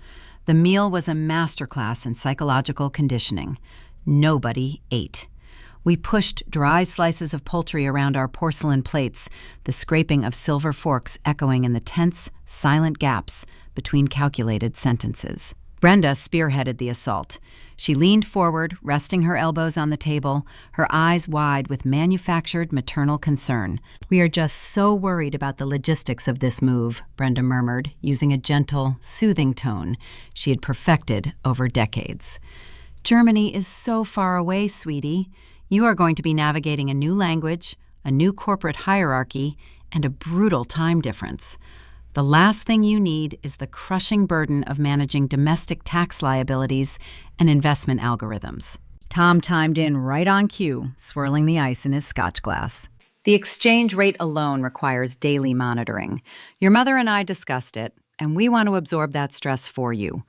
The meal was a masterclass in psychological conditioning. Nobody ate. We pushed dry slices of poultry around our porcelain plates, the scraping of silver forks echoing in the tense, silent gaps between calculated sentences. Brenda spearheaded the assault. She leaned forward, resting her elbows on the table, her eyes wide with manufactured maternal concern. "We are just so worried about the logistics of this move," Brenda murmured, using a gentle, soothing tone she had perfected over decades. "Germany is so far away, sweetie. You are going to be navigating a new language, a new corporate hierarchy, and a brutal time difference. The last thing you need is the crushing burden of managing domestic tax liabilities and investment algorithms." Tom chimed in right on cue, swirling the ice in his scotch glass. "The exchange rate alone requires daily monitoring. Your mother and I discussed it, and we want to absorb that stress for you.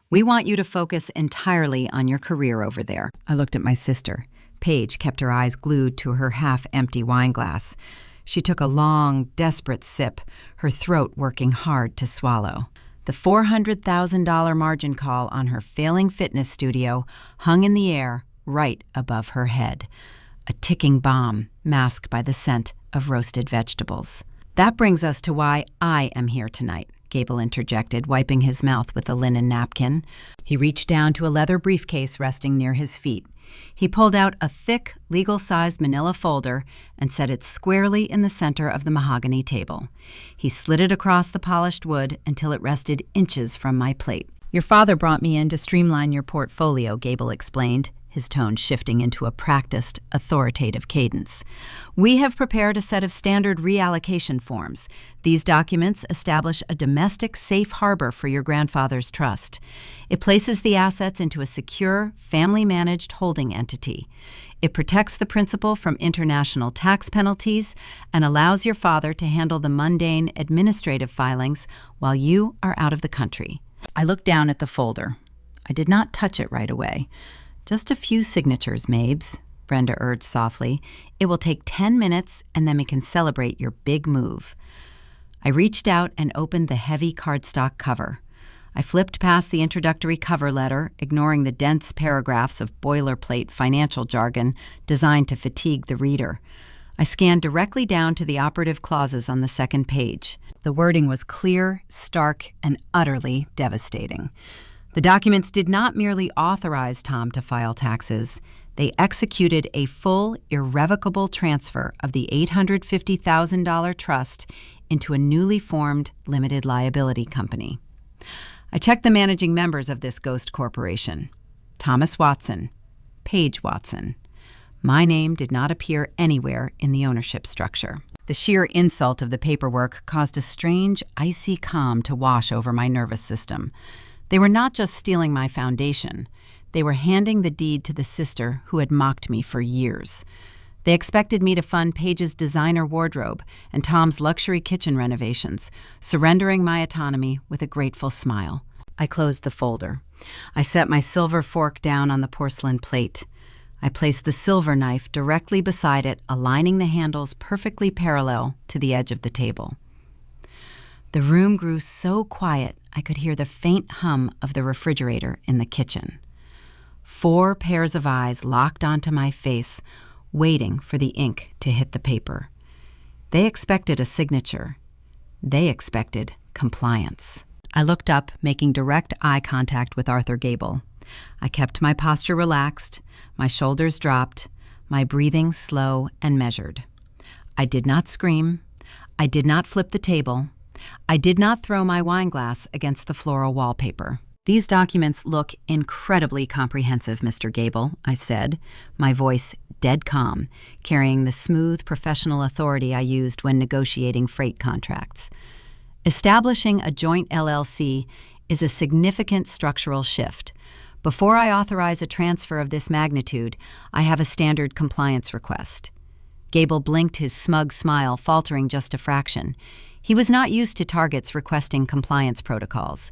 We want you to focus entirely on your career over there." I looked at my sister. Paige kept her eyes glued to her half-empty wine glass. She took a long, desperate sip, her throat working hard to swallow. The $400,000 margin call on her failing fitness studio hung in the air right above her head, a ticking bomb masked by the scent of roasted vegetables. "That brings us to why I am here tonight," Gable interjected, wiping his mouth with a linen napkin. He reached down to a leather briefcase resting near his feet. He pulled out a thick, legal-sized manila folder and set it squarely in the center of the mahogany table. He slid it across the polished wood until it rested inches from my plate. "Your father brought me in to streamline your portfolio," Gable explained, his tone shifting into a practiced, authoritative cadence. "We have prepared a set of standard reallocation forms. These documents establish a domestic safe harbor for your grandfather's trust. It places the assets into a secure, family-managed holding entity. It protects the principal from international tax penalties and allows your father to handle the mundane administrative filings while you are out of the country." I looked down at the folder. I did not touch it right away. "Just a few signatures, Mabes," Brenda urged softly. "It will take 10 minutes, and then we can celebrate your big move." I reached out and opened the heavy cardstock cover. I flipped past the introductory cover letter, ignoring the dense paragraphs of boilerplate financial jargon designed to fatigue the reader. I scanned directly down to the operative clauses on the second page. The wording was clear, stark, and utterly devastating. The documents did not merely authorize Tom to file taxes. They executed a full, irrevocable transfer of the $850,000 trust into a newly formed limited liability company. I checked the managing members of this ghost corporation. Thomas Watson, Paige Watson. My name did not appear anywhere in the ownership structure. The sheer insult of the paperwork caused a strange, icy calm to wash over my nervous system. They were not just stealing my foundation. They were handing the deed to the sister who had mocked me for years. They expected me to fund Paige's designer wardrobe and Tom's luxury kitchen renovations, surrendering my autonomy with a grateful smile. I closed the folder. I set my silver fork down on the porcelain plate. I placed the silver knife directly beside it, aligning the handles perfectly parallel to the edge of the table. The room grew so quiet I could hear the faint hum of the refrigerator in the kitchen. 4 pairs of eyes locked onto my face, waiting for the ink to hit the paper. They expected a signature. They expected compliance. I looked up, making direct eye contact with Arthur Gable. I kept my posture relaxed, my shoulders dropped, my breathing slow and measured. I did not scream. I did not flip the table. I did not throw my wine glass against the floral wallpaper. "These documents look incredibly comprehensive, Mr. Gable," I said, my voice dead calm, carrying the smooth professional authority I used when negotiating freight contracts. "Establishing a joint LLC is a significant structural shift. Before I authorize a transfer of this magnitude, I have a standard compliance request." Gable blinked, his smug smile faltering just a fraction. He was not used to targets requesting compliance protocols.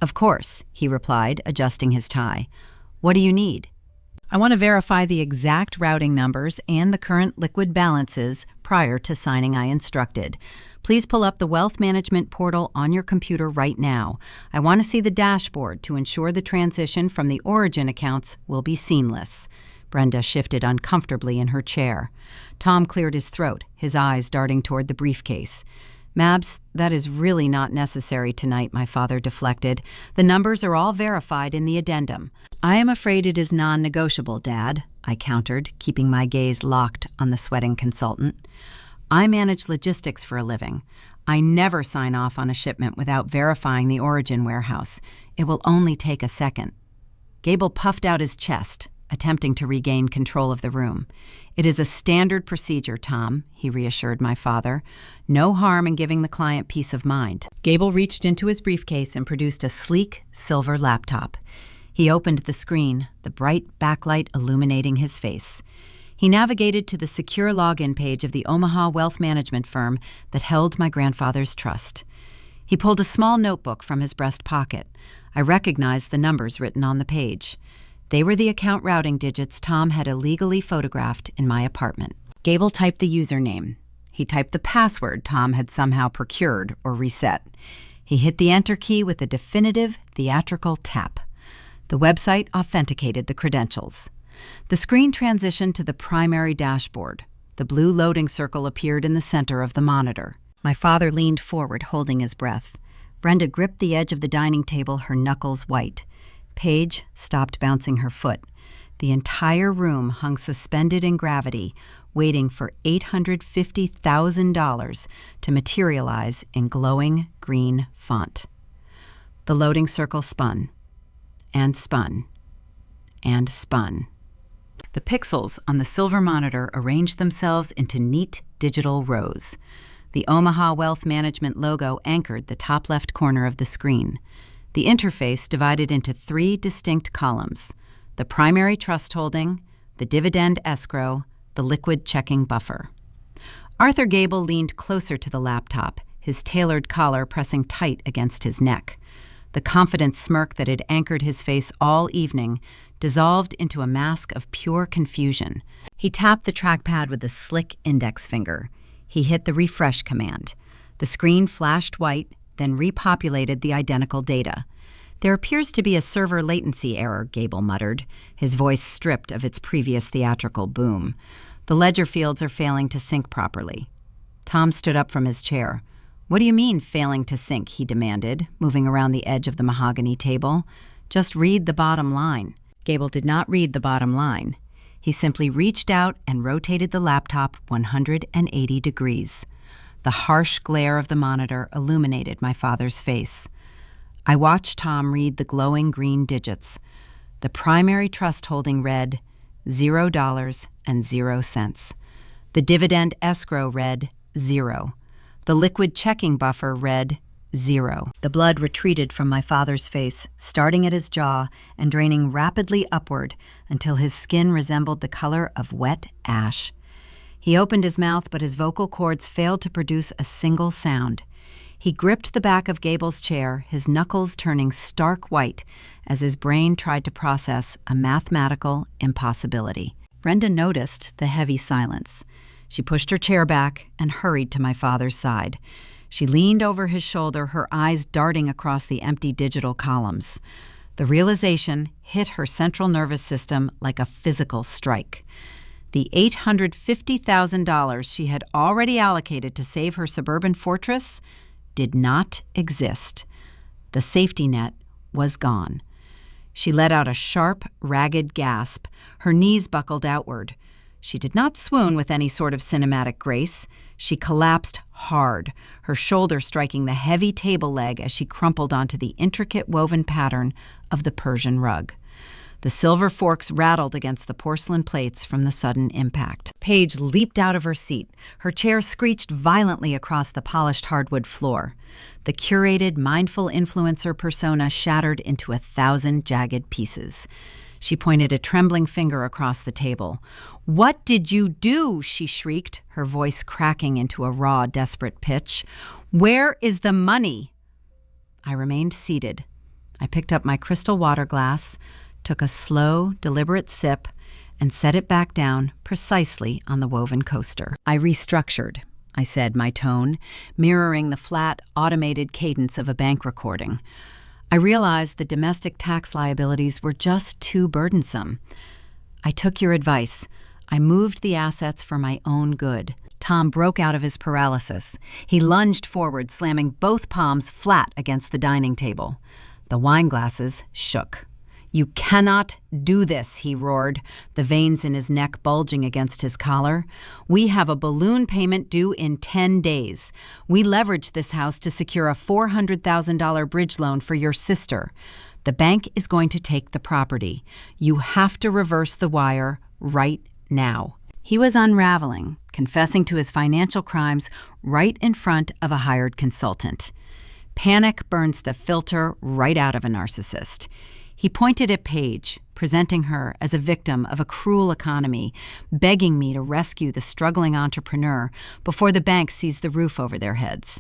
"Of course," he replied, adjusting his tie. "What do you need?" "I want to verify the exact routing numbers and the current liquid balances prior to signing," I instructed. "Please pull up the wealth management portal on your computer right now. I want to see the dashboard to ensure the transition from the origin accounts will be seamless." Brenda shifted uncomfortably in her chair. Tom cleared his throat, his eyes darting toward the briefcase. "Mabs, that is really not necessary tonight," my father deflected. "The numbers are all verified in the addendum." "I am afraid it is non-negotiable, Dad," I countered, keeping my gaze locked on the sweating consultant. "I manage logistics for a living. I never sign off on a shipment without verifying the origin warehouse. It will only take a second." Gable puffed out his chest, attempting to regain control of the room. "It is a standard procedure, Tom," he reassured my father. "No harm in giving the client peace of mind." Gable reached into his briefcase and produced a sleek silver laptop. He opened the screen, the bright backlight illuminating his face. He navigated to the secure login page of the Omaha wealth management firm that held my grandfather's trust. He pulled a small notebook from his breast pocket. I recognized the numbers written on the page. They were the account routing digits Tom had illegally photographed in my apartment. Gable typed the username. He typed the password Tom had somehow procured or reset. He hit the enter key with a definitive, theatrical tap. The website authenticated the credentials. The screen transitioned to the primary dashboard. The blue loading circle appeared in the center of the monitor. My father leaned forward, holding his breath. Brenda gripped the edge of the dining table, her knuckles white. Paige stopped bouncing her foot. The entire room hung suspended in gravity, waiting for $850,000 to materialize in glowing green font. The loading circle spun, and spun, and spun. The pixels on the silver monitor arranged themselves into neat digital rows. The Omaha Wealth Management logo anchored the top left corner of the screen. The interface divided into 3 distinct columns: the primary trust holding, the dividend escrow, the liquid checking buffer. Arthur Gable leaned closer to the laptop, his tailored collar pressing tight against his neck. The confident smirk that had anchored his face all evening dissolved into a mask of pure confusion. He tapped the trackpad with a slick index finger. He hit the refresh command. The screen flashed white, then repopulated the identical data. "There appears to be a server latency error," Gable muttered, his voice stripped of its previous theatrical boom. "The ledger fields are failing to sync properly." Tom stood up from his chair. "What do you mean, failing to sync?" he demanded, moving around the edge of the mahogany table. "Just read the bottom line." Gable did not read the bottom line. He simply reached out and rotated the laptop 180 degrees. The harsh glare of the monitor illuminated my father's face. I watched Tom read the glowing green digits. The primary trust holding read $0.00. The dividend escrow read 0. The liquid checking buffer read 0. The blood retreated from my father's face, starting at his jaw and draining rapidly upward until his skin resembled the color of wet ash. He opened his mouth, but his vocal cords failed to produce a single sound. He gripped the back of Gable's chair, his knuckles turning stark white as his brain tried to process a mathematical impossibility. Brenda noticed the heavy silence. She pushed her chair back and hurried to my father's side. She leaned over his shoulder, her eyes darting across the empty digital columns. The realization hit her central nervous system like a physical strike. The $850,000 she had already allocated to save her suburban fortress did not exist. The safety net was gone. She let out a sharp, ragged gasp. Her knees buckled outward. She did not swoon with any sort of cinematic grace. She collapsed hard, her shoulder striking the heavy table leg as she crumpled onto the intricate woven pattern of the Persian rug. The silver forks rattled against the porcelain plates from the sudden impact. Paige leaped out of her seat. Her chair screeched violently across the polished hardwood floor. The curated, mindful influencer persona shattered into 1,000 jagged pieces. She pointed a trembling finger across the table. "What did you do?" she shrieked, her voice cracking into a raw, desperate pitch. "Where is the money?" I remained seated. I picked up my crystal water glass, took a slow, deliberate sip, and set it back down precisely on the woven coaster. "I restructured," I said, my tone mirroring the flat, automated cadence of a bank recording. "I realized the domestic tax liabilities were just too burdensome. I took your advice. I moved the assets for my own good." Tom broke out of his paralysis. He lunged forward, slamming both palms flat against the dining table. The wine glasses shook. "You cannot do this," he roared, the veins in his neck bulging against his collar. "We have a balloon payment due in 10 days. We leveraged this house to secure a $400,000 bridge loan for your sister. The bank is going to take the property. You have to reverse the wire right now." He was unraveling, confessing to his financial crimes right in front of a hired consultant. Panic burns the filter right out of a narcissist. He pointed at Paige, presenting her as a victim of a cruel economy, begging me to rescue the struggling entrepreneur before the bank seized the roof over their heads.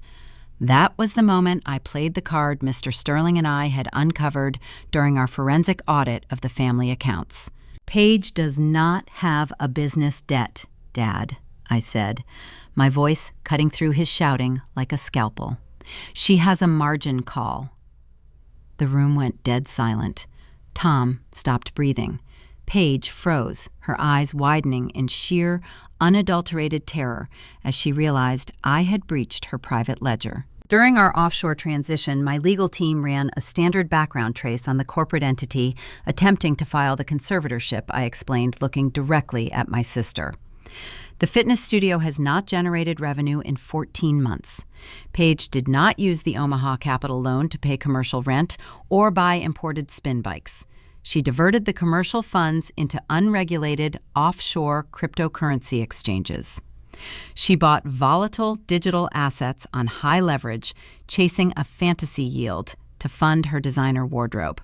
That was the moment I played the card Mr. Sterling and I had uncovered during our forensic audit of the family accounts. "Paige does not have a business debt, Dad," I said, my voice cutting through his shouting like a scalpel. "She has a margin call." The room went dead silent. Tom stopped breathing. Paige froze, her eyes widening in sheer, unadulterated terror as she realized I had breached her private ledger. During our offshore transition, my legal team ran a standard background trace on the corporate entity attempting to file the conservatorship, I explained, looking directly at my sister. "The fitness studio has not generated revenue in 14 months. Paige did not use the Omaha Capital loan to pay commercial rent or buy imported spin bikes. She diverted the commercial funds into unregulated offshore cryptocurrency exchanges. She bought volatile digital assets on high leverage, chasing a fantasy yield to fund her designer wardrobe.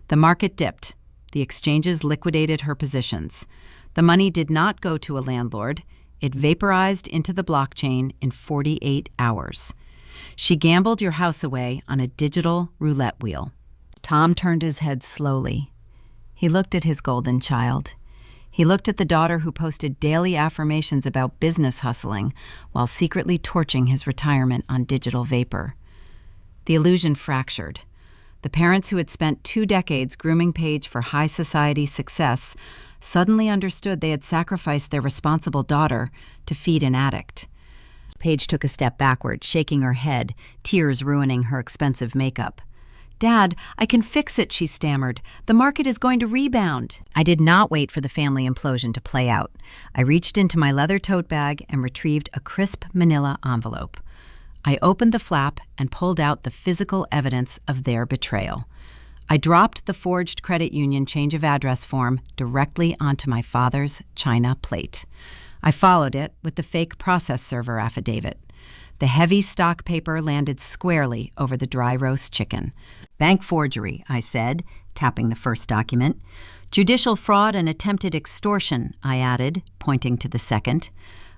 The market dipped. The exchanges liquidated her positions. The money did not go to a landlord. It vaporized into the blockchain in 48 hours. She gambled your house away on a digital roulette wheel." Tom turned his head slowly. He looked at his golden child. He looked at the daughter who posted daily affirmations about business hustling while secretly torching his retirement on digital vapor. The illusion fractured. The parents who had spent 2 decades grooming Paige for high society success suddenly understood they had sacrificed their responsible daughter to feed an addict. Paige took a step backward, shaking her head, tears ruining her expensive makeup. "Dad, I can fix it," she stammered. "The market is going to rebound." I did not wait for the family implosion to play out. I reached into my leather tote bag and retrieved a crisp manila envelope. I opened the flap and pulled out the physical evidence of their betrayal. I dropped the forged credit union change of address form directly onto my father's china plate. I followed it with the fake process server affidavit. The heavy stock paper landed squarely over the dry roast chicken. "Bank forgery," I said, tapping the first document. "Judicial fraud and attempted extortion," I added, pointing to the second.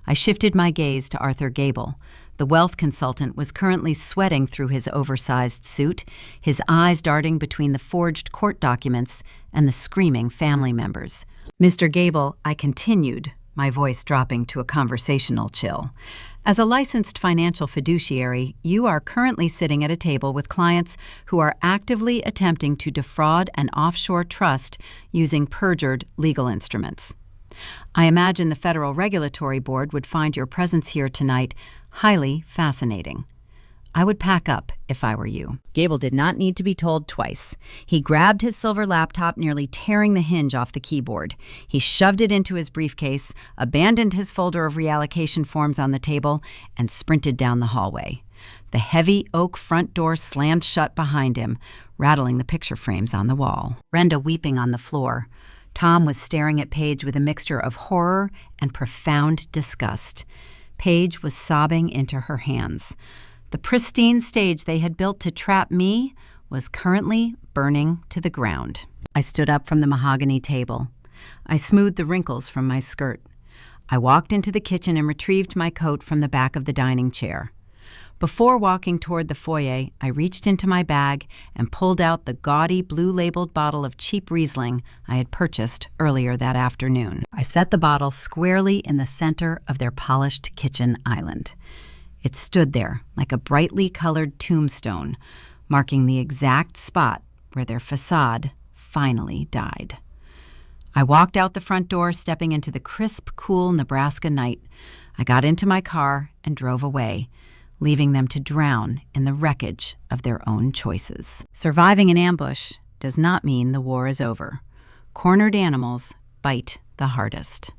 I shifted my gaze to Arthur Gable. The wealth consultant was currently sweating through his oversized suit, his eyes darting between the forged court documents and the screaming family members. "Mr. Gable," I continued, my voice dropping to a conversational chill. "As a licensed financial fiduciary, you are currently sitting at a table with clients who are actively attempting to defraud an offshore trust using perjured legal instruments. I imagine the Federal Regulatory Board would find your presence here tonight highly fascinating. I would pack up if I were you." Gable did not need to be told twice. He grabbed his silver laptop, nearly tearing the hinge off the keyboard. He shoved it into his briefcase, abandoned his folder of reallocation forms on the table, and sprinted down the hallway. The heavy oak front door slammed shut behind him, rattling the picture frames on the wall. Brenda weeping on the floor. Tom was staring at Paige with a mixture of horror and profound disgust. Paige was sobbing into her hands. The pristine stage they had built to trap me was currently burning to the ground. I stood up from the mahogany table. I smoothed the wrinkles from my skirt. I walked into the kitchen and retrieved my coat from the back of the dining chair. Before walking toward the foyer, I reached into my bag and pulled out the gaudy blue-labeled bottle of cheap Riesling I had purchased earlier that afternoon. I set the bottle squarely in the center of their polished kitchen island. It stood there like a brightly colored tombstone, marking the exact spot where their facade finally died. I walked out the front door, stepping into the crisp, cool Nebraska night. I got into my car and drove away, leaving them to drown in the wreckage of their own choices. Surviving an ambush does not mean the war is over. Cornered animals bite the hardest.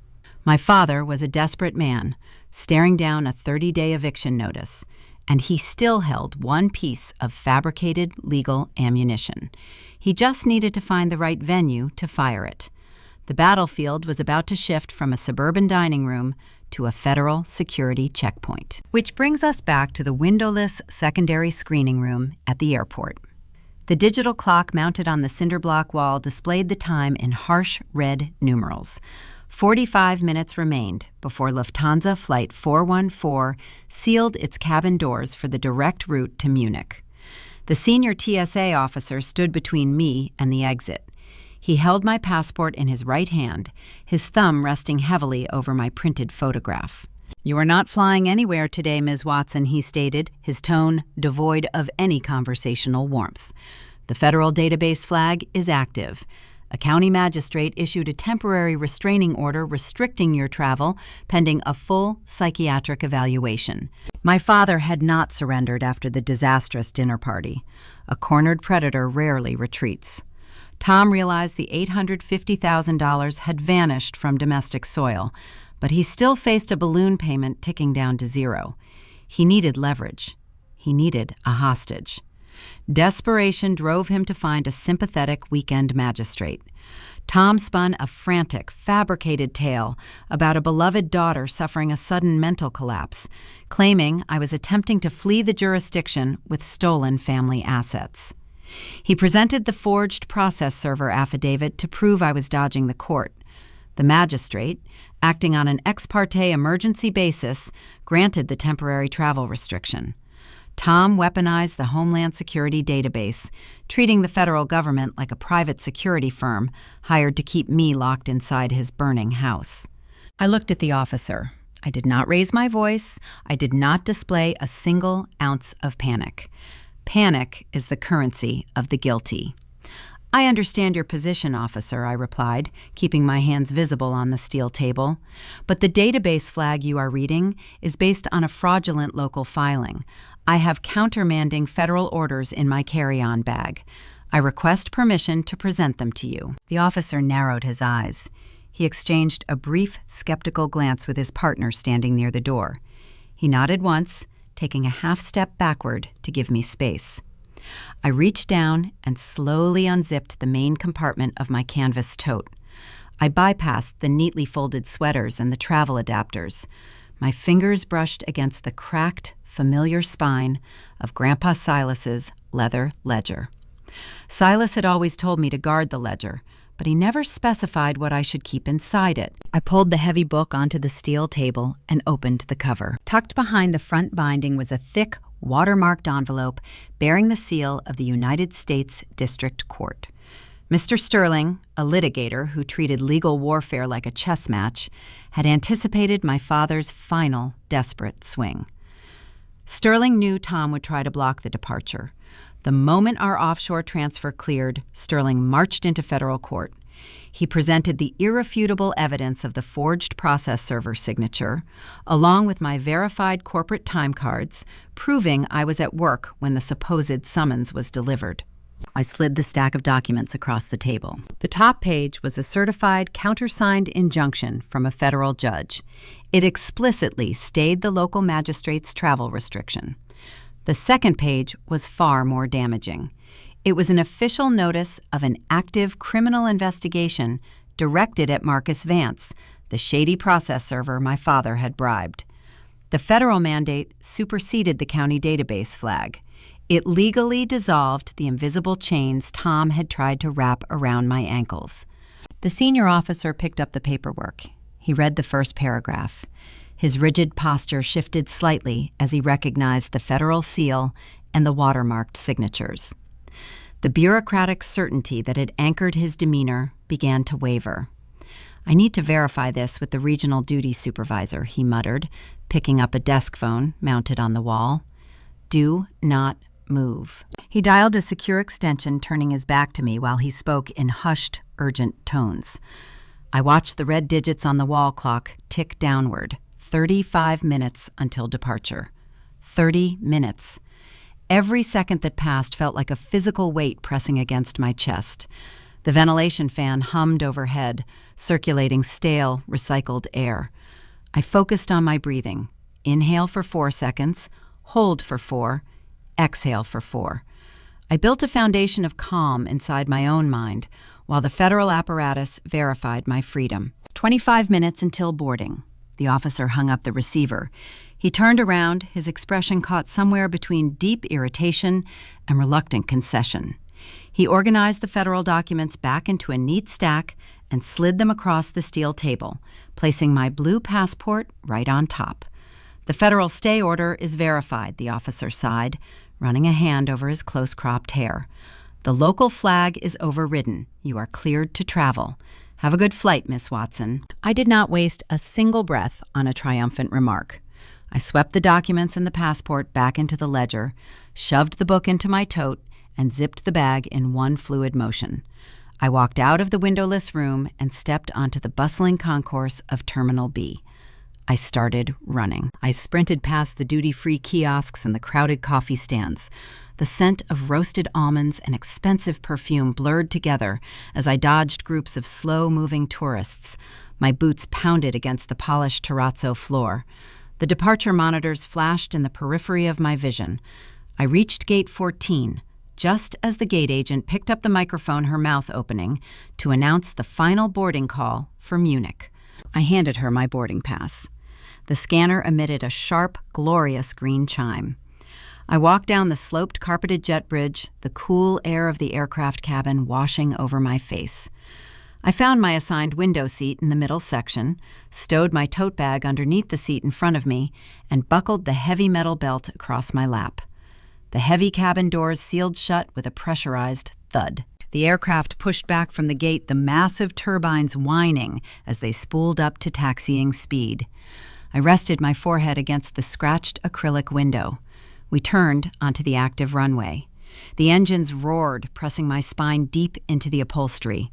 My father was a desperate man, staring down a 30-day eviction notice, and he still held one piece of fabricated legal ammunition. He just needed to find the right venue to fire it. The battlefield was about to shift from a suburban dining room to a federal security checkpoint. Which brings us back to the windowless secondary screening room at the airport. The digital clock mounted on the cinder block wall displayed the time in harsh red numerals. 45 minutes remained before Lufthansa Flight 414 sealed its cabin doors for the direct route to Munich. The senior TSA officer stood between me and the exit. He held my passport in his right hand, his thumb resting heavily over my printed photograph. "You are not flying anywhere today, Ms. Watson," he stated, his tone devoid of any conversational warmth. "The federal database flag is active. A county magistrate issued a temporary restraining order restricting your travel pending a full psychiatric evaluation." My father had not surrendered after the disastrous dinner party. A cornered predator rarely retreats. Tom realized the $850,000 had vanished from domestic soil, but he still faced a balloon payment ticking down to zero. He needed leverage. He needed a hostage. Desperation drove him to find a sympathetic weekend magistrate. Tom spun a frantic, fabricated tale about a beloved daughter suffering a sudden mental collapse, claiming I was attempting to flee the jurisdiction with stolen family assets. He presented the forged process server affidavit to prove I was dodging the court. The magistrate, acting on an ex parte emergency basis, granted the temporary travel restriction. Tom weaponized the Homeland Security database, treating the federal government like a private security firm hired to keep me locked inside his burning house. I looked at the officer. I did not raise my voice. I did not display a single ounce of panic. Panic is the currency of the guilty. "I understand your position, officer," I replied, keeping my hands visible on the steel table. "But the database flag you are reading is based on a fraudulent local filing. I have countermanding federal orders in my carry-on bag. I request permission to present them to you." The officer narrowed his eyes. He exchanged a brief, skeptical glance with his partner standing near the door. He nodded once, taking a half-step backward to give me space. I reached down and slowly unzipped the main compartment of my canvas tote. I bypassed the neatly folded sweaters and the travel adapters. My fingers brushed against the cracked, familiar spine of Grandpa Silas's leather ledger. Silas had always told me to guard the ledger, but he never specified what I should keep inside it. I pulled the heavy book onto the steel table and opened the cover. Tucked behind the front binding was a thick, watermarked envelope bearing the seal of the United States District Court. Mr. Sterling, a litigator who treated legal warfare like a chess match, had anticipated my father's final desperate swing. Sterling knew Tom would try to block the departure. The moment our offshore transfer cleared, Sterling marched into federal court. He presented the irrefutable evidence of the forged process server signature, along with my verified corporate time cards, proving I was at work when the supposed summons was delivered. I slid the stack of documents across the table. The top page was a certified, countersigned injunction from a federal judge. It explicitly stayed the local magistrate's travel restriction. The second page was far more damaging. It was an official notice of an active criminal investigation directed at Marcus Vance, the shady process server my father had bribed. The federal mandate superseded the county database flag. It legally dissolved the invisible chains Tom had tried to wrap around my ankles. The senior officer picked up the paperwork. He read the first paragraph. His rigid posture shifted slightly as he recognized the federal seal and the watermarked signatures. The bureaucratic certainty that had anchored his demeanor began to waver. "I need to verify this with the regional duty supervisor," he muttered, picking up a desk phone mounted on the wall. "Do not move." He dialed a secure extension, turning his back to me while he spoke in hushed, urgent tones. I watched the red digits on the wall clock tick downward. 35 minutes until departure. 30 minutes. Every second that passed felt like a physical weight pressing against my chest. The ventilation fan hummed overhead, circulating stale, recycled air. I focused on my breathing. Inhale for 4 seconds, hold for 4, exhale for 4. I built a foundation of calm inside my own mind, while the federal apparatus verified my freedom. 25 minutes until boarding. The officer hung up the receiver. He turned around, his expression caught somewhere between deep irritation and reluctant concession. He organized the federal documents back into a neat stack and slid them across the steel table, placing my blue passport right on top. "The federal stay order is verified," the officer sighed, running a hand over his close-cropped hair. "The local flag is overridden. You are cleared to travel. Have a good flight, Miss Watson." I did not waste a single breath on a triumphant remark. I swept the documents and the passport back into the ledger, shoved the book into my tote, and zipped the bag in one fluid motion. I walked out of the windowless room and stepped onto the bustling concourse of Terminal B. I started running. I sprinted past the duty-free kiosks and the crowded coffee stands. The scent of roasted almonds and expensive perfume blurred together as I dodged groups of slow-moving tourists. My boots pounded against the polished terrazzo floor. The departure monitors flashed in the periphery of my vision. I reached Gate 14, just as the gate agent picked up the microphone, her mouth opening, to announce the final boarding call for Munich. I handed her my boarding pass. The scanner emitted a sharp, glorious green chime. I walked down the sloped, carpeted jet bridge, the cool air of the aircraft cabin washing over my face. I found my assigned window seat in the middle section, stowed my tote bag underneath the seat in front of me, and buckled the heavy metal belt across my lap. The heavy cabin doors sealed shut with a pressurized thud. The aircraft pushed back from the gate, the massive turbines whining as they spooled up to taxiing speed. I rested my forehead against the scratched acrylic window. We turned onto the active runway. The engines roared, pressing my spine deep into the upholstery.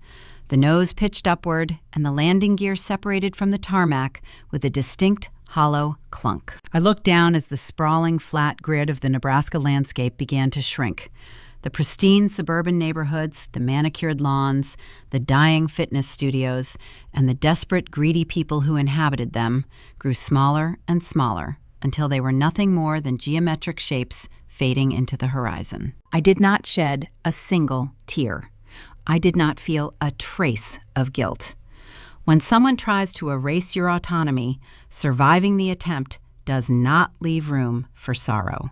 The nose pitched upward, and the landing gear separated from the tarmac with a distinct, hollow clunk. I looked down as the sprawling, flat grid of the Nebraska landscape began to shrink. The pristine suburban neighborhoods, the manicured lawns, the dying fitness studios, and the desperate, greedy people who inhabited them grew smaller and smaller until they were nothing more than geometric shapes fading into the horizon. I did not shed a single tear. I did not feel a trace of guilt. When someone tries to erase your autonomy, surviving the attempt does not leave room for sorrow.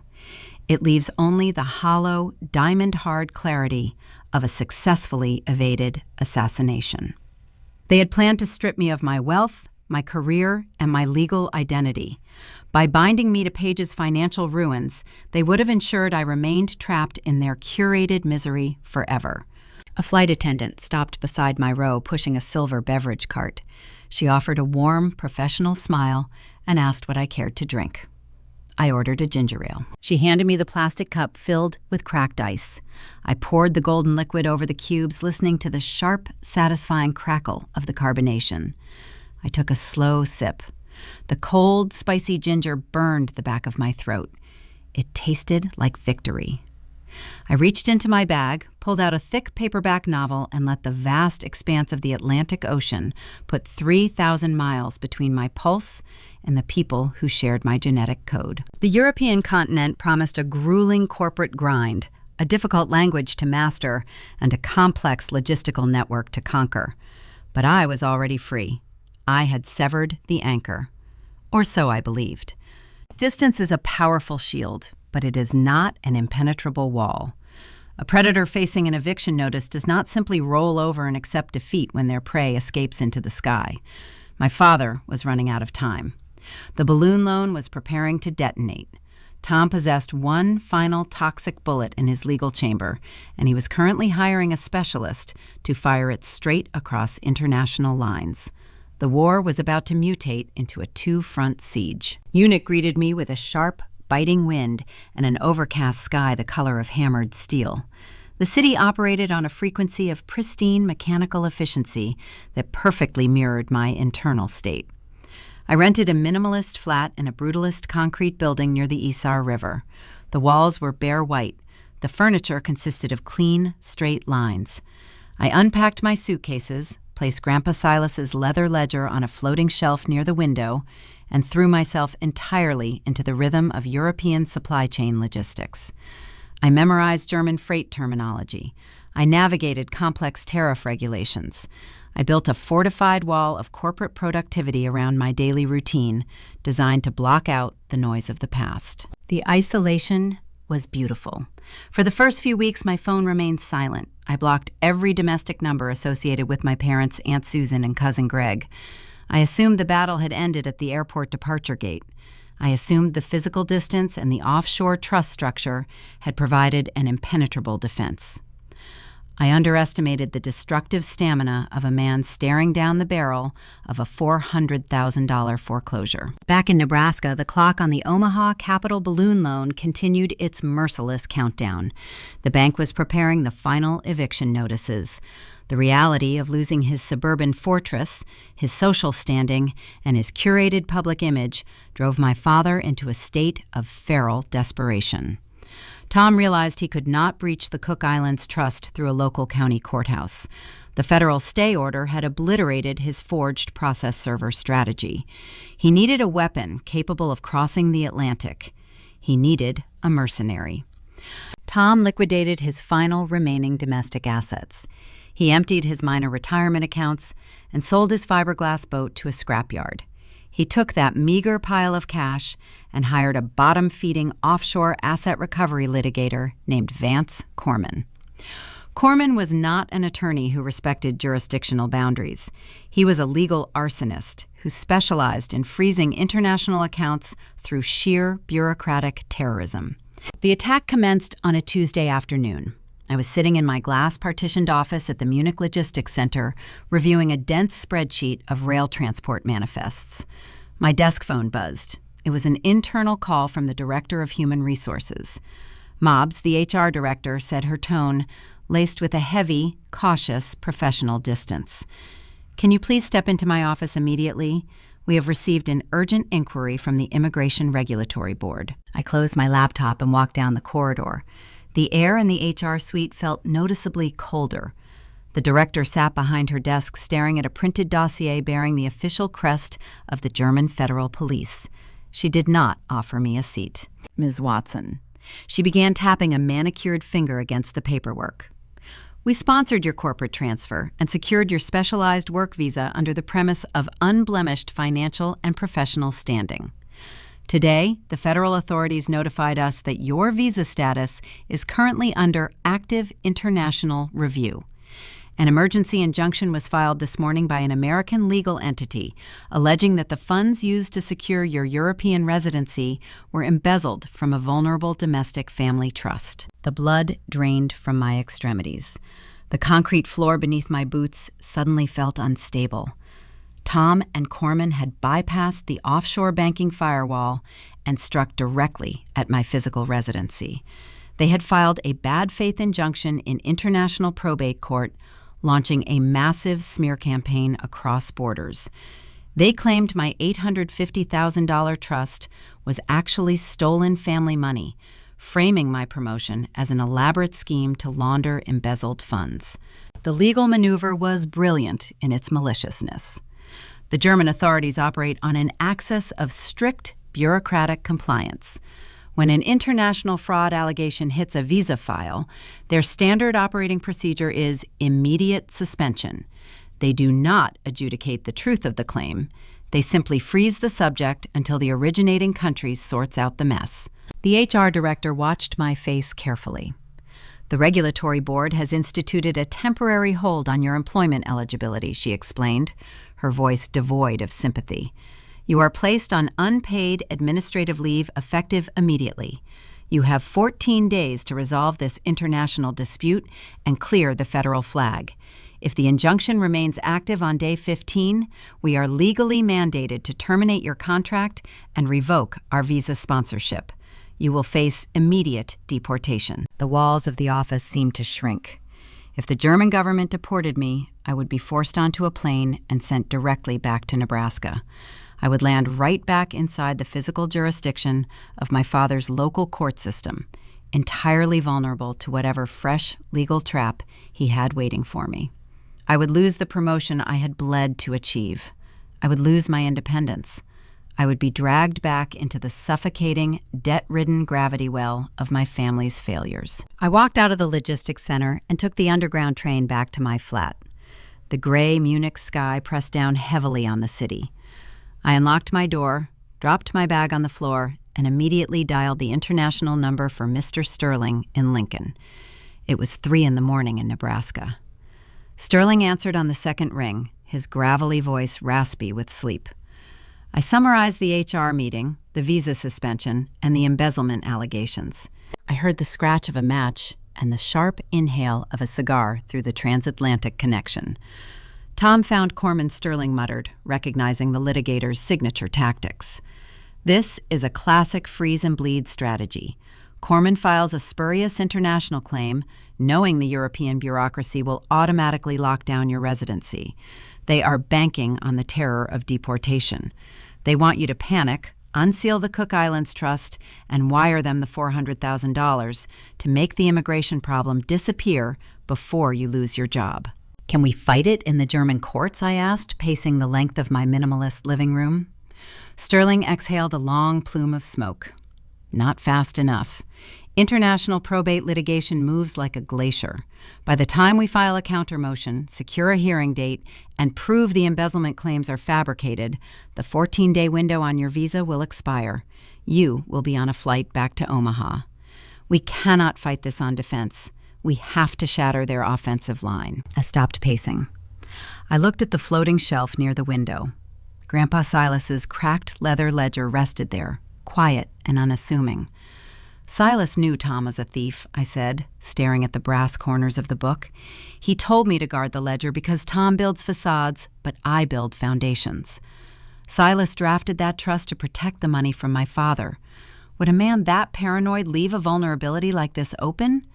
It leaves only the hollow, diamond-hard clarity of a successfully evaded assassination. They had planned to strip me of my wealth, my career, and my legal identity. By binding me to Page's financial ruins, they would have ensured I remained trapped in their curated misery forever. A flight attendant stopped beside my row, pushing a silver beverage cart. She offered a warm, professional smile and asked what I cared to drink. I ordered a ginger ale. She handed me the plastic cup filled with cracked ice. I poured the golden liquid over the cubes, listening to the sharp, satisfying crackle of the carbonation. I took a slow sip. The cold, spicy ginger burned the back of my throat. It tasted like victory. I reached into my bag, pulled out a thick paperback novel, and let the vast expanse of the Atlantic Ocean put 3,000 miles between my pulse and the people who shared my genetic code. The European continent promised a grueling corporate grind, a difficult language to master, and a complex logistical network to conquer. But I was already free. I had severed the anchor. Or so I believed. Distance is a powerful shield, but it is not an impenetrable wall. A predator facing an eviction notice does not simply roll over and accept defeat when their prey escapes into the sky. My father was running out of time. The balloon loan was preparing to detonate. Tom possessed one final toxic bullet in his legal chamber, and he was currently hiring a specialist to fire it straight across international lines. The war was about to mutate into a two-front siege. Munich greeted me with a sharp, biting wind and an overcast sky the color of hammered steel. The city operated on a frequency of pristine mechanical efficiency that perfectly mirrored my internal state. I rented a minimalist flat in a brutalist concrete building near the Isar River. The walls were bare white. The furniture consisted of clean, straight lines. I unpacked my suitcases, placed Grandpa Silas's leather ledger on a floating shelf near the window, and threw myself entirely into the rhythm of European supply chain logistics. I memorized German freight terminology. I navigated complex tariff regulations. I built a fortified wall of corporate productivity around my daily routine, designed to block out the noise of the past. The isolation was beautiful. For the first few weeks, my phone remained silent. I blocked every domestic number associated with my parents, Aunt Susan, and Cousin Greg. I assumed the battle had ended at the airport departure gate. I assumed the physical distance and the offshore trust structure had provided an impenetrable defense. I underestimated the destructive stamina of a man staring down the barrel of a $400,000 foreclosure. Back in Nebraska, the clock on the Omaha Capital balloon loan continued its merciless countdown. The bank was preparing the final eviction notices. The reality of losing his suburban fortress, his social standing, and his curated public image drove my father into a state of feral desperation. Tom realized he could not breach the Cook Islands Trust through a local county courthouse. The federal stay order had obliterated his forged process server strategy. He needed a weapon capable of crossing the Atlantic. He needed a mercenary. Tom liquidated his final remaining domestic assets. He emptied his minor retirement accounts and sold his fiberglass boat to a scrapyard. He took that meager pile of cash and hired a bottom-feeding offshore asset recovery litigator named Vance Corman. Corman was not an attorney who respected jurisdictional boundaries. He was a legal arsonist who specialized in freezing international accounts through sheer bureaucratic terrorism. The attack commenced on a Tuesday afternoon. I was sitting in my glass-partitioned office at the Munich Logistics Center, reviewing a dense spreadsheet of rail transport manifests. My desk phone buzzed. It was an internal call from the Director of Human Resources. Mobbs, the HR director, said, her tone laced with a heavy, cautious, professional distance. "Can you please step into my office immediately? We have received an urgent inquiry from the Immigration Regulatory Board." I closed my laptop and walked down the corridor. The air in the HR suite felt noticeably colder. The director sat behind her desk staring at a printed dossier bearing the official crest of the German Federal Police. She did not offer me a seat. "Ms. Watson." She began tapping a manicured finger against the paperwork. "We sponsored your corporate transfer and secured your specialized work visa under the premise of unblemished financial and professional standing. Today, the federal authorities notified us that your visa status is currently under active international review. An emergency injunction was filed this morning by an American legal entity, alleging that the funds used to secure your European residency were embezzled from a vulnerable domestic family trust. The blood drained from my extremities. The concrete floor beneath my boots suddenly felt unstable. Tom and Corman had bypassed the offshore banking firewall and struck directly at my physical residency. They had filed a bad faith injunction in international probate court, launching a massive smear campaign across borders. They claimed my $850,000 trust was actually stolen family money, framing my promotion as an elaborate scheme to launder embezzled funds. The legal maneuver was brilliant in its maliciousness. The German authorities operate on an axis of strict bureaucratic compliance. When an international fraud allegation hits a visa file, their standard operating procedure is immediate suspension. They do not adjudicate the truth of the claim. They simply freeze the subject until the originating country sorts out the mess. The HR director watched my face carefully. The regulatory board has instituted a temporary hold on your employment eligibility, she explained, her voice devoid of sympathy. You are placed on unpaid administrative leave effective immediately. You have 14 days to resolve this international dispute and clear the federal flag. If the injunction remains active on day 15, we are legally mandated to terminate your contract and revoke our visa sponsorship. You will face immediate deportation. The walls of the office seemed to shrink. If the German government deported me, I would be forced onto a plane and sent directly back to Nebraska. I would land right back inside the physical jurisdiction of my father's local court system, entirely vulnerable to whatever fresh legal trap he had waiting for me. I would lose the promotion I had bled to achieve. I would lose my independence. I would be dragged back into the suffocating, debt-ridden gravity well of my family's failures. I walked out of the logistics center and took the underground train back to my flat. The gray Munich sky pressed down heavily on the city. I unlocked my door, dropped my bag on the floor, and immediately dialed the international number for Mr. Sterling in Lincoln. It was 3 a.m. in Nebraska. Sterling answered on the second ring, his gravelly voice raspy with sleep. I summarized the HR meeting, the visa suspension, and the embezzlement allegations. I heard the scratch of a match and the sharp inhale of a cigar through the transatlantic connection. Tom found Corman, Sterling muttered, recognizing the litigator's signature tactics. This is a classic freeze and bleed strategy. Corman files a spurious international claim, knowing the European bureaucracy will automatically lock down your residency. They are banking on the terror of deportation. They want you to panic, unseal the Cook Islands Trust, and wire them the $400,000 to make the immigration problem disappear before you lose your job. Can we fight it in the German courts? I asked, pacing the length of my minimalist living room. Sterling exhaled a long plume of smoke. Not fast enough. International probate litigation moves like a glacier. By the time we file a countermotion, secure a hearing date, and prove the embezzlement claims are fabricated, the 14-day window on your visa will expire. You will be on a flight back to Omaha. We cannot fight this on defense. We have to shatter their offensive line. I stopped pacing. I looked at the floating shelf near the window. Grandpa Silas's cracked leather ledger rested there, quiet and unassuming. Silas knew Tom was a thief, I said, staring at the brass corners of the book. He told me to guard the ledger because Tom builds facades, but I build foundations. Silas drafted that trust to protect the money from my father. Would a man that paranoid leave a vulnerability like this open?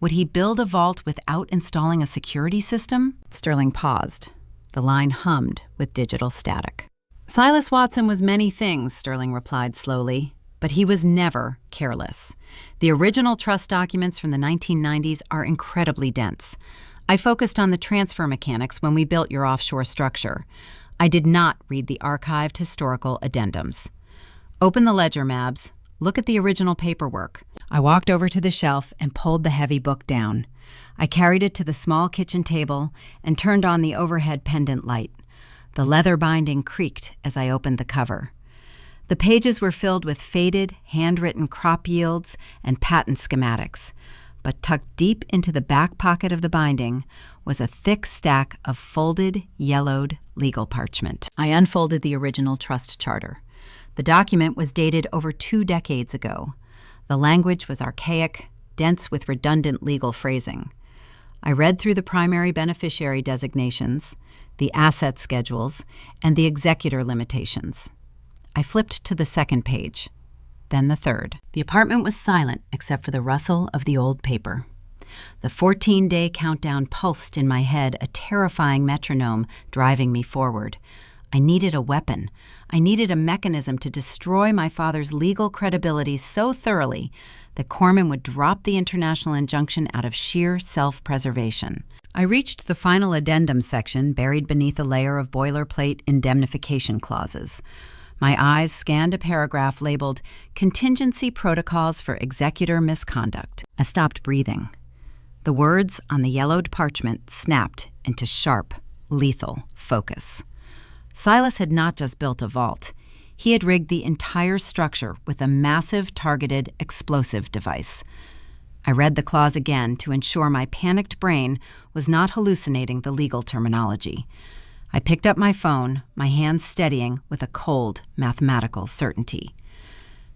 Would he build a vault without installing a security system? Sterling paused. The line hummed with digital static. Silas Watson was many things, Sterling replied slowly. But he was never careless. The original trust documents from the 1990s are incredibly dense. I focused on the transfer mechanics when we built your offshore structure. I did not read the archived historical addendums. Open the ledger, Mabs. Look at the original paperwork. I walked over to the shelf and pulled the heavy book down. I carried it to the small kitchen table and turned on the overhead pendant light. The leather binding creaked as I opened the cover. The pages were filled with faded, handwritten crop yields and patent schematics, but tucked deep into the back pocket of the binding was a thick stack of folded, yellowed legal parchment. I unfolded the original trust charter. The document was dated over 2 decades ago. The language was archaic, dense with redundant legal phrasing. I read through the primary beneficiary designations, the asset schedules, and the executor limitations. I flipped to the second page, then the third. The apartment was silent except for the rustle of the old paper. The 14-day countdown pulsed in my head, a terrifying metronome driving me forward. I needed a weapon. I needed a mechanism to destroy my father's legal credibility so thoroughly that Corman would drop the international injunction out of sheer self-preservation. I reached the final addendum section buried beneath a layer of boilerplate indemnification clauses. My eyes scanned a paragraph labeled Contingency Protocols for Executor Misconduct. I stopped breathing. The words on the yellowed parchment snapped into sharp, lethal focus. Silas had not just built a vault. He had rigged the entire structure with a massive targeted explosive device. I read the clause again to ensure my panicked brain was not hallucinating the legal terminology. I picked up my phone, my hands steadying with a cold, mathematical certainty.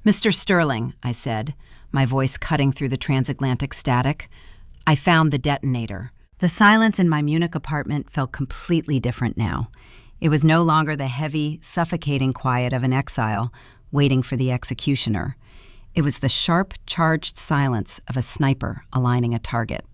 "Mr. Sterling," I said, my voice cutting through the transatlantic static, "I found the detonator." The silence in my Munich apartment felt completely different now. It was no longer the heavy, suffocating quiet of an exile waiting for the executioner. It was the sharp, charged silence of a sniper aligning a target.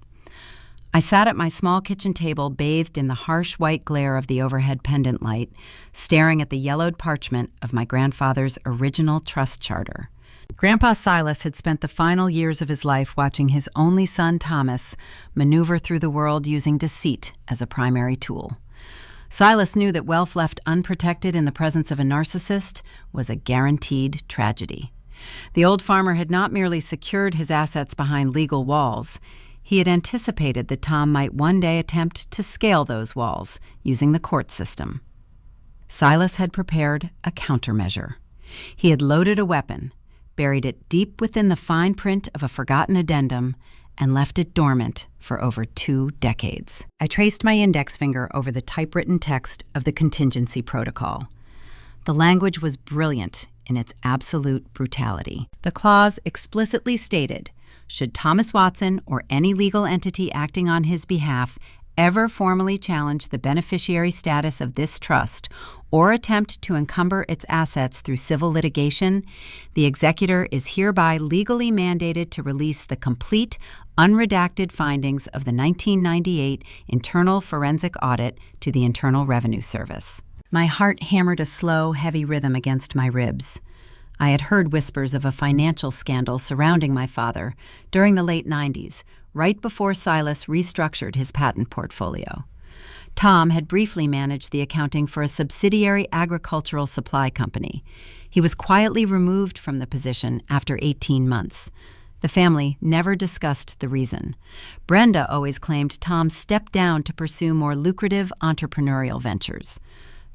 I sat at my small kitchen table, bathed in the harsh white glare of the overhead pendant light, staring at the yellowed parchment of my grandfather's original trust charter. Grandpa Silas had spent the final years of his life watching his only son, Thomas, maneuver through the world using deceit as a primary tool. Silas knew that wealth left unprotected in the presence of a narcissist was a guaranteed tragedy. The old farmer had not merely secured his assets behind legal walls. He had anticipated that Tom might one day attempt to scale those walls using the court system. Silas had prepared a countermeasure. He had loaded a weapon, buried it deep within the fine print of a forgotten addendum, and left it dormant for over 2 decades. I traced my index finger over the typewritten text of the contingency protocol. The language was brilliant in its absolute brutality. The clause explicitly stated, should Thomas Watson or any legal entity acting on his behalf ever formally challenge the beneficiary status of this trust or attempt to encumber its assets through civil litigation, the executor is hereby legally mandated to release the complete, unredacted findings of the 1998 internal forensic audit to the Internal Revenue Service. My heart hammered a slow, heavy rhythm against my ribs. I had heard whispers of a financial scandal surrounding my father during the late 90s, right before Silas restructured his patent portfolio. Tom had briefly managed the accounting for a subsidiary agricultural supply company. He was quietly removed from the position after 18 months. The family never discussed the reason. Brenda always claimed Tom stepped down to pursue more lucrative entrepreneurial ventures.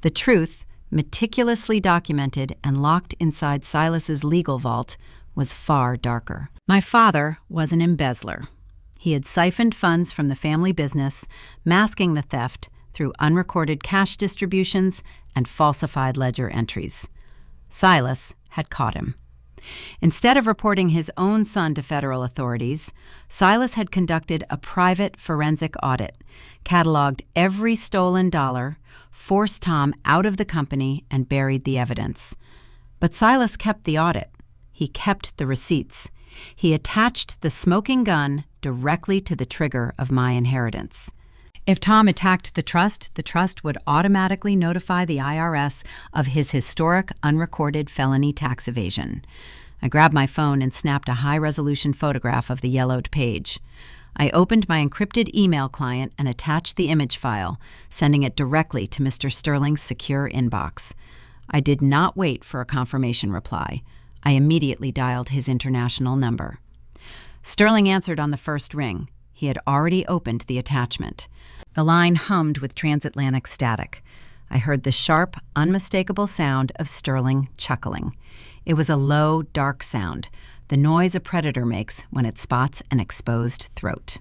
The truth, meticulously documented and locked inside Silas's legal vault, was far darker. My father was an embezzler. He had siphoned funds from the family business, masking the theft through unrecorded cash distributions and falsified ledger entries. Silas had caught him. Instead of reporting his own son to federal authorities, Silas had conducted a private forensic audit, cataloged every stolen dollar, forced Tom out of the company, and buried the evidence. But Silas kept the audit. He kept the receipts. He attached the smoking gun directly to the trigger of my inheritance. If Tom attacked the trust would automatically notify the IRS of his historic unrecorded felony tax evasion. I grabbed my phone and snapped a high-resolution photograph of the yellowed page. I opened my encrypted email client and attached the image file, sending it directly to Mr. Sterling's secure inbox. I did not wait for a confirmation reply. I immediately dialed his international number. Sterling answered on the first ring. He had already opened the attachment. The line hummed with transatlantic static. I heard the sharp, unmistakable sound of Sterling chuckling. It was a low, dark sound, the noise a predator makes when it spots an exposed throat.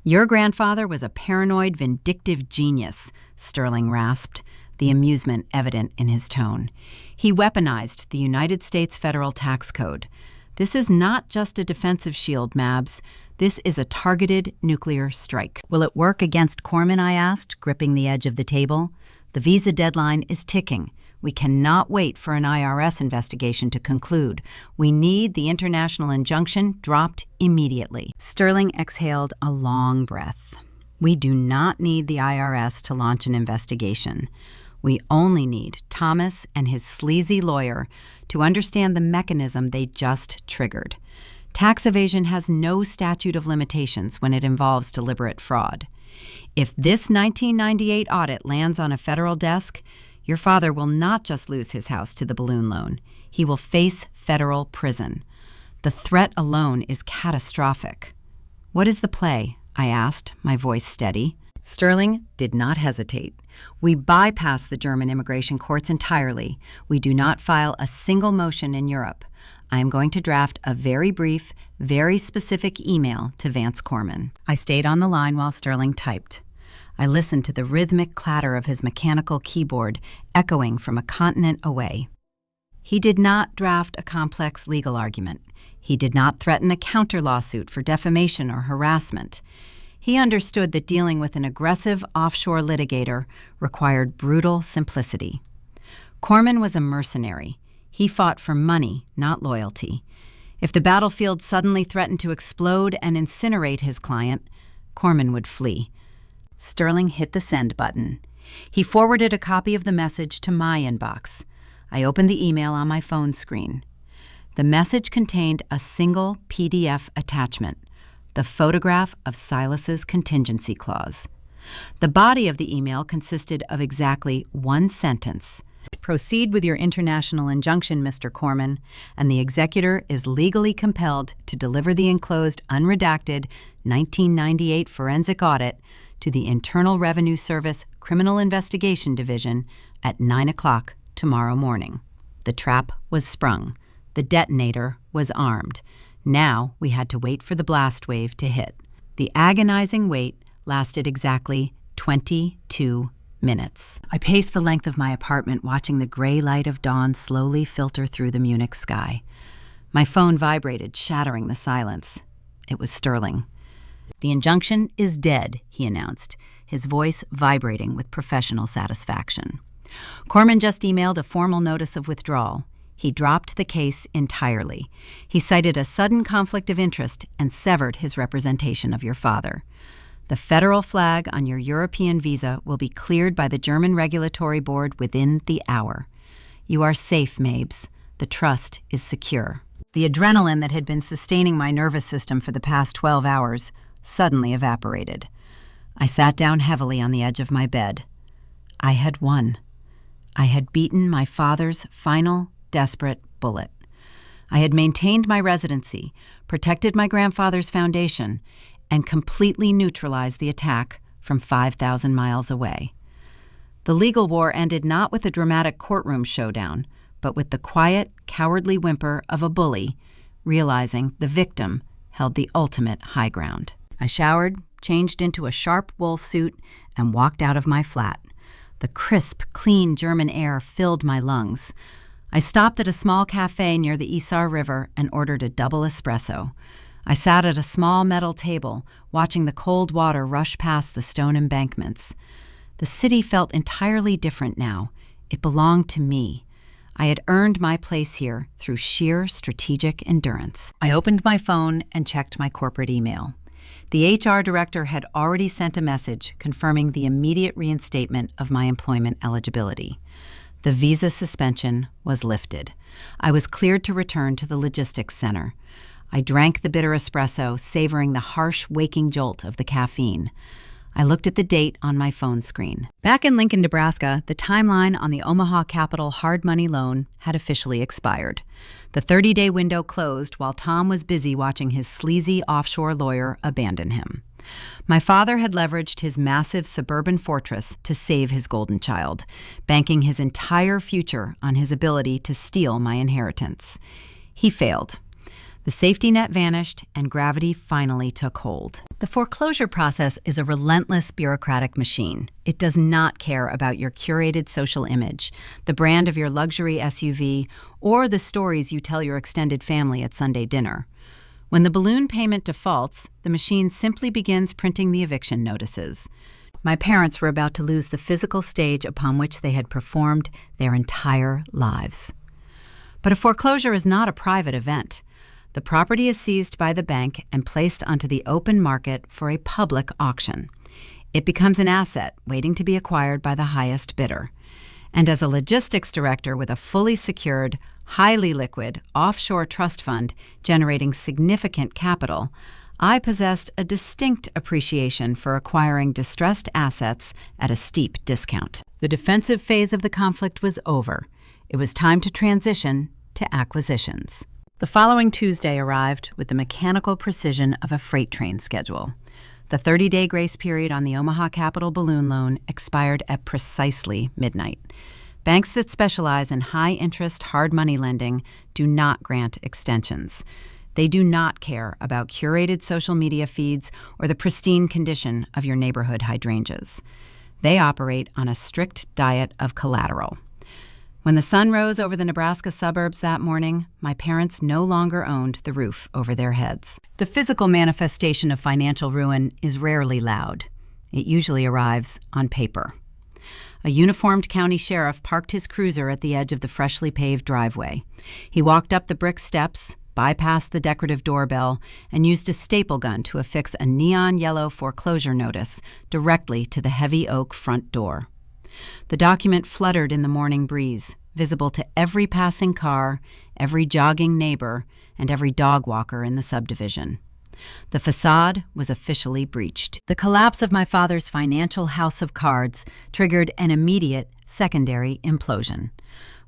"Your grandfather was a paranoid, vindictive genius," Sterling rasped, the amusement evident in his tone. "He weaponized the United States federal tax code. This is not just a defensive shield, Mabs. This is a targeted nuclear strike." "Will it work against Corman?" I asked, gripping the edge of the table. "The visa deadline is ticking. We cannot wait for an IRS investigation to conclude. We need the international injunction dropped immediately." Sterling exhaled a long breath. "We do not need the IRS to launch an investigation. We only need Thomas and his sleazy lawyer to understand the mechanism they just triggered. Tax evasion has no statute of limitations when it involves deliberate fraud. If this 1998 audit lands on a federal desk, your father will not just lose his house to the balloon loan. He will face federal prison. The threat alone is catastrophic." "What is the play?" I asked, my voice steady. Sterling did not hesitate. "We bypass the German immigration courts entirely. We do not file a single motion in Europe. I am going to draft a very brief, very specific email to Vance Corman." I stayed on the line while Sterling typed. I listened to the rhythmic clatter of his mechanical keyboard echoing from a continent away. He did not draft a complex legal argument. He did not threaten a counter lawsuit for defamation or harassment. He understood that dealing with an aggressive offshore litigator required brutal simplicity. Corman was a mercenary. He fought for money, not loyalty. If the battlefield suddenly threatened to explode and incinerate his client, Corman would flee. Sterling hit the send button. He forwarded a copy of the message to my inbox. I opened the email on my phone screen. The message contained a single PDF attachment, the photograph of Silas's contingency clause. The body of the email consisted of exactly one sentence. "Proceed with your international injunction, Mr. Corman, and the executor is legally compelled to deliver the enclosed unredacted 1998 forensic audit to the Internal Revenue Service Criminal Investigation Division at 9 o'clock tomorrow morning." The trap was sprung. The detonator was armed. Now we had to wait for the blast wave to hit. The agonizing wait lasted exactly 22 minutes. I paced the length of my apartment, watching the gray light of dawn slowly filter through the Munich sky. My phone vibrated, shattering the silence. It was Sterling. "The injunction is dead," he announced, his voice vibrating with professional satisfaction. "Corman just emailed a formal notice of withdrawal. He dropped the case entirely. He cited a sudden conflict of interest and severed his representation of your father. The federal flag on your European visa will be cleared by the German Regulatory Board within the hour. You are safe, Mabes. The trust is secure." The adrenaline that had been sustaining my nervous system for the past 12 hours suddenly evaporated. I sat down heavily on the edge of my bed. I had won. I had beaten my father's final, desperate bullet. I had maintained my residency, protected my grandfather's foundation, and completely neutralized the attack from 5,000 miles away. The legal war ended not with a dramatic courtroom showdown, but with the quiet, cowardly whimper of a bully, realizing the victim held the ultimate high ground. I showered, changed into a sharp wool suit, and walked out of my flat. The crisp, clean German air filled my lungs. I stopped at a small cafe near the Isar River and ordered a double espresso. I sat at a small metal table, watching the cold water rush past the stone embankments. The city felt entirely different now. It belonged to me. I had earned my place here through sheer strategic endurance. I opened my phone and checked my corporate email. The HR director had already sent a message confirming the immediate reinstatement of my employment eligibility. The visa suspension was lifted. I was cleared to return to the logistics center. I drank the bitter espresso, savoring the harsh waking jolt of the caffeine. I looked at the date on my phone screen. Back in Lincoln, Nebraska, the timeline on the Omaha Capital hard money loan had officially expired. The 30-day window closed while Tom was busy watching his sleazy offshore lawyer abandon him. My father had leveraged his massive suburban fortress to save his golden child, banking his entire future on his ability to steal my inheritance. He failed. The safety net vanished, and gravity finally took hold. The foreclosure process is a relentless bureaucratic machine. It does not care about your curated social image, the brand of your luxury SUV, or the stories you tell your extended family at Sunday dinner. When the balloon payment defaults, the machine simply begins printing the eviction notices. My parents were about to lose the physical stage upon which they had performed their entire lives. But a foreclosure is not a private event. The property is seized by the bank and placed onto the open market for a public auction. It becomes an asset waiting to be acquired by the highest bidder. And as a logistics director with a fully secured, highly liquid, offshore trust fund generating significant capital, I possessed a distinct appreciation for acquiring distressed assets at a steep discount. The defensive phase of the conflict was over. It was time to transition to acquisitions. The following Tuesday arrived with the mechanical precision of a freight train schedule. The 30-day grace period on the Omaha Capital balloon loan expired at precisely midnight. Banks that specialize in high-interest, hard money lending do not grant extensions. They do not care about curated social media feeds or the pristine condition of your neighborhood hydrangeas. They operate on a strict diet of collateral. When the sun rose over the Nebraska suburbs that morning, my parents no longer owned the roof over their heads. The physical manifestation of financial ruin is rarely loud. It usually arrives on paper. A uniformed county sheriff parked his cruiser at the edge of the freshly paved driveway. He walked up the brick steps, bypassed the decorative doorbell, and used a staple gun to affix a neon yellow foreclosure notice directly to the heavy oak front door. The document fluttered in the morning breeze, visible to every passing car, every jogging neighbor, and every dog walker in the subdivision. The facade was officially breached. The collapse of my father's financial house of cards triggered an immediate secondary implosion.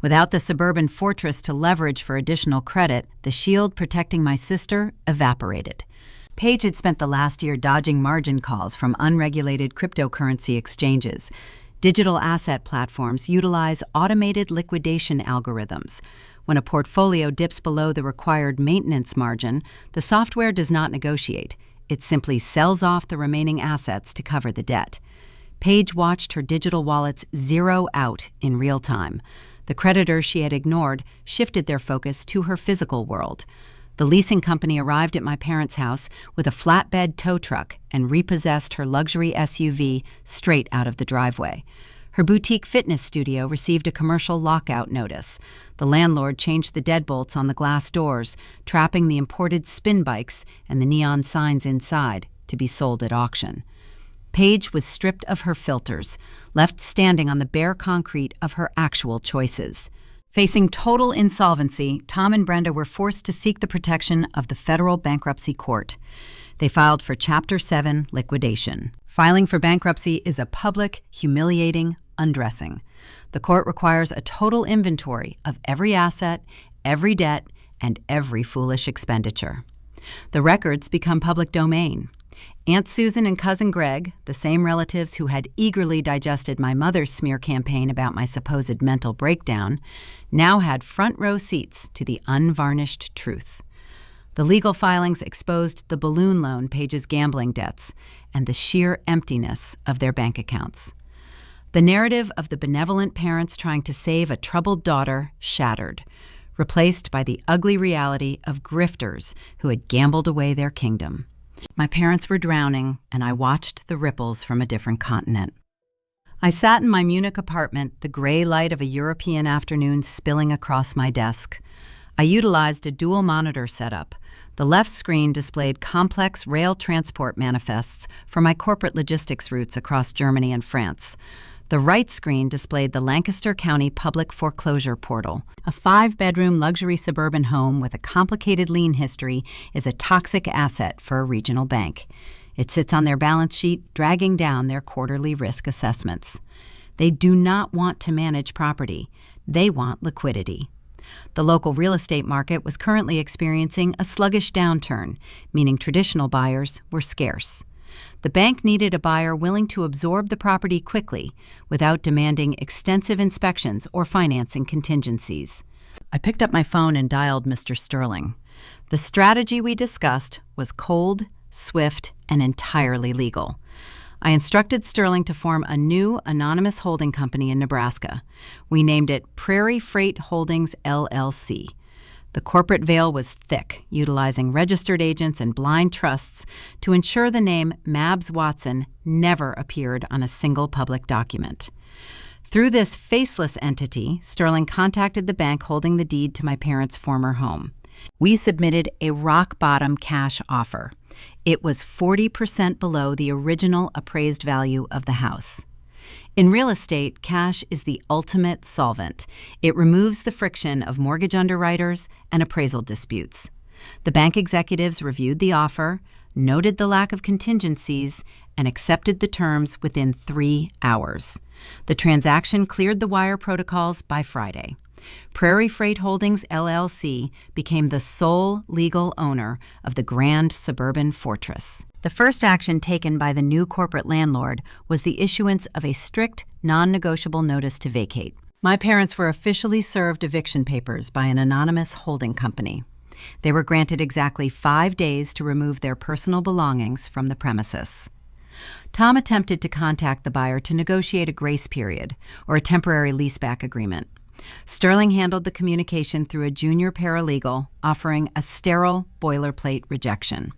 Without the suburban fortress to leverage for additional credit, the shield protecting my sister evaporated. Paige had spent the last year dodging margin calls from unregulated cryptocurrency exchanges. Digital asset platforms utilize automated liquidation algorithms. When a portfolio dips below the required maintenance margin, the software does not negotiate. It simply sells off the remaining assets to cover the debt. Paige watched her digital wallets zero out in real time. The creditors she had ignored shifted their focus to her physical world. The leasing company arrived at my parents' house with a flatbed tow truck and repossessed her luxury SUV straight out of the driveway. Her boutique fitness studio received a commercial lockout notice. The landlord changed the deadbolts on the glass doors, trapping the imported spin bikes and the neon signs inside to be sold at auction. Paige was stripped of her filters, left standing on the bare concrete of her actual choices. Facing total insolvency, Tom and Brenda were forced to seek the protection of the federal bankruptcy court. They filed for Chapter 7 liquidation. Filing for bankruptcy is a public, humiliating undressing. The court requires a total inventory of every asset, every debt, and every foolish expenditure. The records become public domain. Aunt Susan and Cousin Greg, the same relatives who had eagerly digested my mother's smear campaign about my supposed mental breakdown, now had front row seats to the unvarnished truth. The legal filings exposed the balloon loan Paige's gambling debts and the sheer emptiness of their bank accounts. The narrative of the benevolent parents trying to save a troubled daughter shattered, replaced by the ugly reality of grifters who had gambled away their kingdom. My parents were drowning, and I watched the ripples from a different continent. I sat in my Munich apartment, the gray light of a European afternoon spilling across my desk. I utilized a dual monitor setup. The left screen displayed complex rail transport manifests for my corporate logistics routes across Germany and France. The right screen displayed the Lancaster County Public Foreclosure Portal. A 5-bedroom luxury suburban home with a complicated lien history is a toxic asset for a regional bank. It sits on their balance sheet, dragging down their quarterly risk assessments. They do not want to manage property. They want liquidity. The local real estate market was currently experiencing a sluggish downturn, meaning traditional buyers were scarce. The bank needed a buyer willing to absorb the property quickly without demanding extensive inspections or financing contingencies. I picked up my phone and dialed Mr. Sterling. The strategy we discussed was cold, swift, and entirely legal. I instructed Sterling to form a new anonymous holding company in Nebraska. We named it Prairie Freight Holdings, LLC. The corporate veil was thick, utilizing registered agents and blind trusts to ensure the name Mabs Watson never appeared on a single public document. Through this faceless entity, Sterling contacted the bank holding the deed to my parents' former home. We submitted a rock-bottom cash offer. It was 40% below the original appraised value of the house. In real estate, cash is the ultimate solvent. It removes the friction of mortgage underwriters and appraisal disputes. The bank executives reviewed the offer, noted the lack of contingencies, and accepted the terms within 3 hours. The transaction cleared the wire protocols by Friday. Prairie Freight Holdings, LLC became the sole legal owner of the grand suburban fortress. The first action taken by the new corporate landlord was the issuance of a strict, non-negotiable notice to vacate. My parents were officially served eviction papers by an anonymous holding company. They were granted exactly 5 days to remove their personal belongings from the premises. Tom attempted to contact the buyer to negotiate a grace period or a temporary leaseback agreement. Sterling handled the communication through a junior paralegal, offering a sterile boilerplate rejection.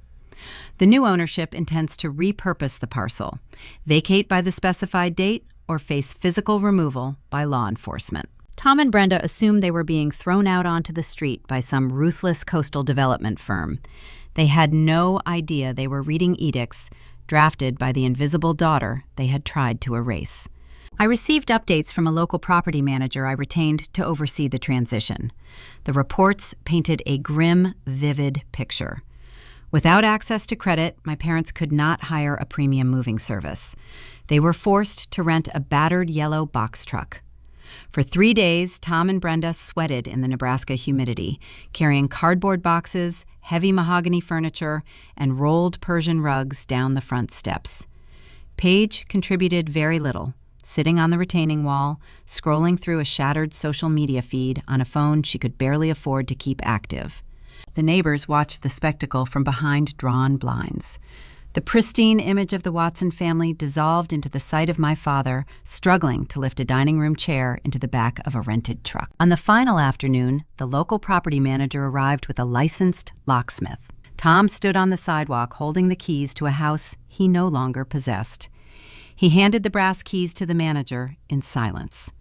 The new ownership intends to repurpose the parcel, vacate by the specified date, or face physical removal by law enforcement. Tom and Brenda assumed they were being thrown out onto the street by some ruthless coastal development firm. They had no idea they were reading edicts drafted by the invisible daughter they had tried to erase. I received updates from a local property manager I retained to oversee the transition. The reports painted a grim, vivid picture. Without access to credit, my parents could not hire a premium moving service. They were forced to rent a battered yellow box truck. For 3 days, Tom and Brenda sweated in the Nebraska humidity, carrying cardboard boxes, heavy mahogany furniture, and rolled Persian rugs down the front steps. Paige contributed very little, sitting on the retaining wall, scrolling through a shattered social media feed on a phone she could barely afford to keep active. The neighbors watched the spectacle from behind drawn blinds. The pristine image of the Watson family dissolved into the sight of my father, struggling to lift a dining room chair into the back of a rented truck. On the final afternoon, the local property manager arrived with a licensed locksmith. Tom stood on the sidewalk holding the keys to a house he no longer possessed. He handed the brass keys to the manager in silence.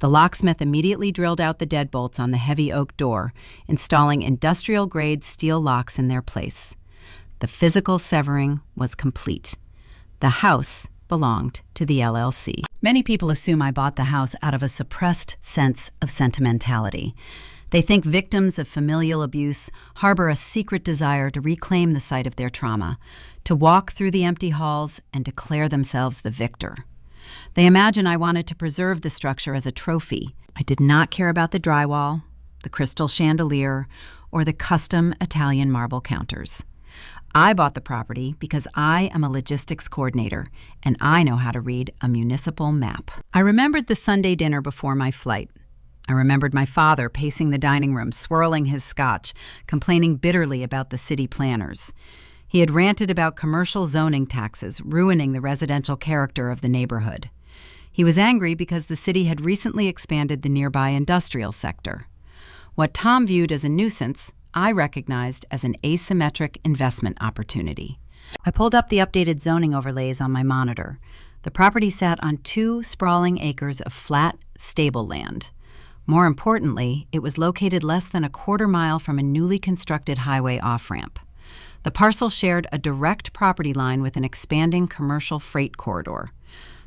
The locksmith immediately drilled out the deadbolts on the heavy oak door, installing industrial-grade steel locks in their place. The physical severing was complete. The house belonged to the LLC. Many people assume I bought the house out of a suppressed sense of sentimentality. They think victims of familial abuse harbor a secret desire to reclaim the site of their trauma, to walk through the empty halls and declare themselves the victor. They imagine I wanted to preserve the structure as a trophy. I did not care about the drywall, the crystal chandelier, or the custom Italian marble counters. I bought the property because I am a logistics coordinator, and I know how to read a municipal map. I remembered the Sunday dinner before my flight. I remembered my father pacing the dining room, swirling his scotch, complaining bitterly about the city planners. He had ranted about commercial zoning taxes ruining the residential character of the neighborhood. He was angry because the city had recently expanded the nearby industrial sector. What Tom viewed as a nuisance, I recognized as an asymmetric investment opportunity. I pulled up the updated zoning overlays on my monitor. The property sat on 2 sprawling acres of flat, stable land. More importantly, it was located less than a quarter mile from a newly constructed highway off-ramp. The parcel shared a direct property line with an expanding commercial freight corridor.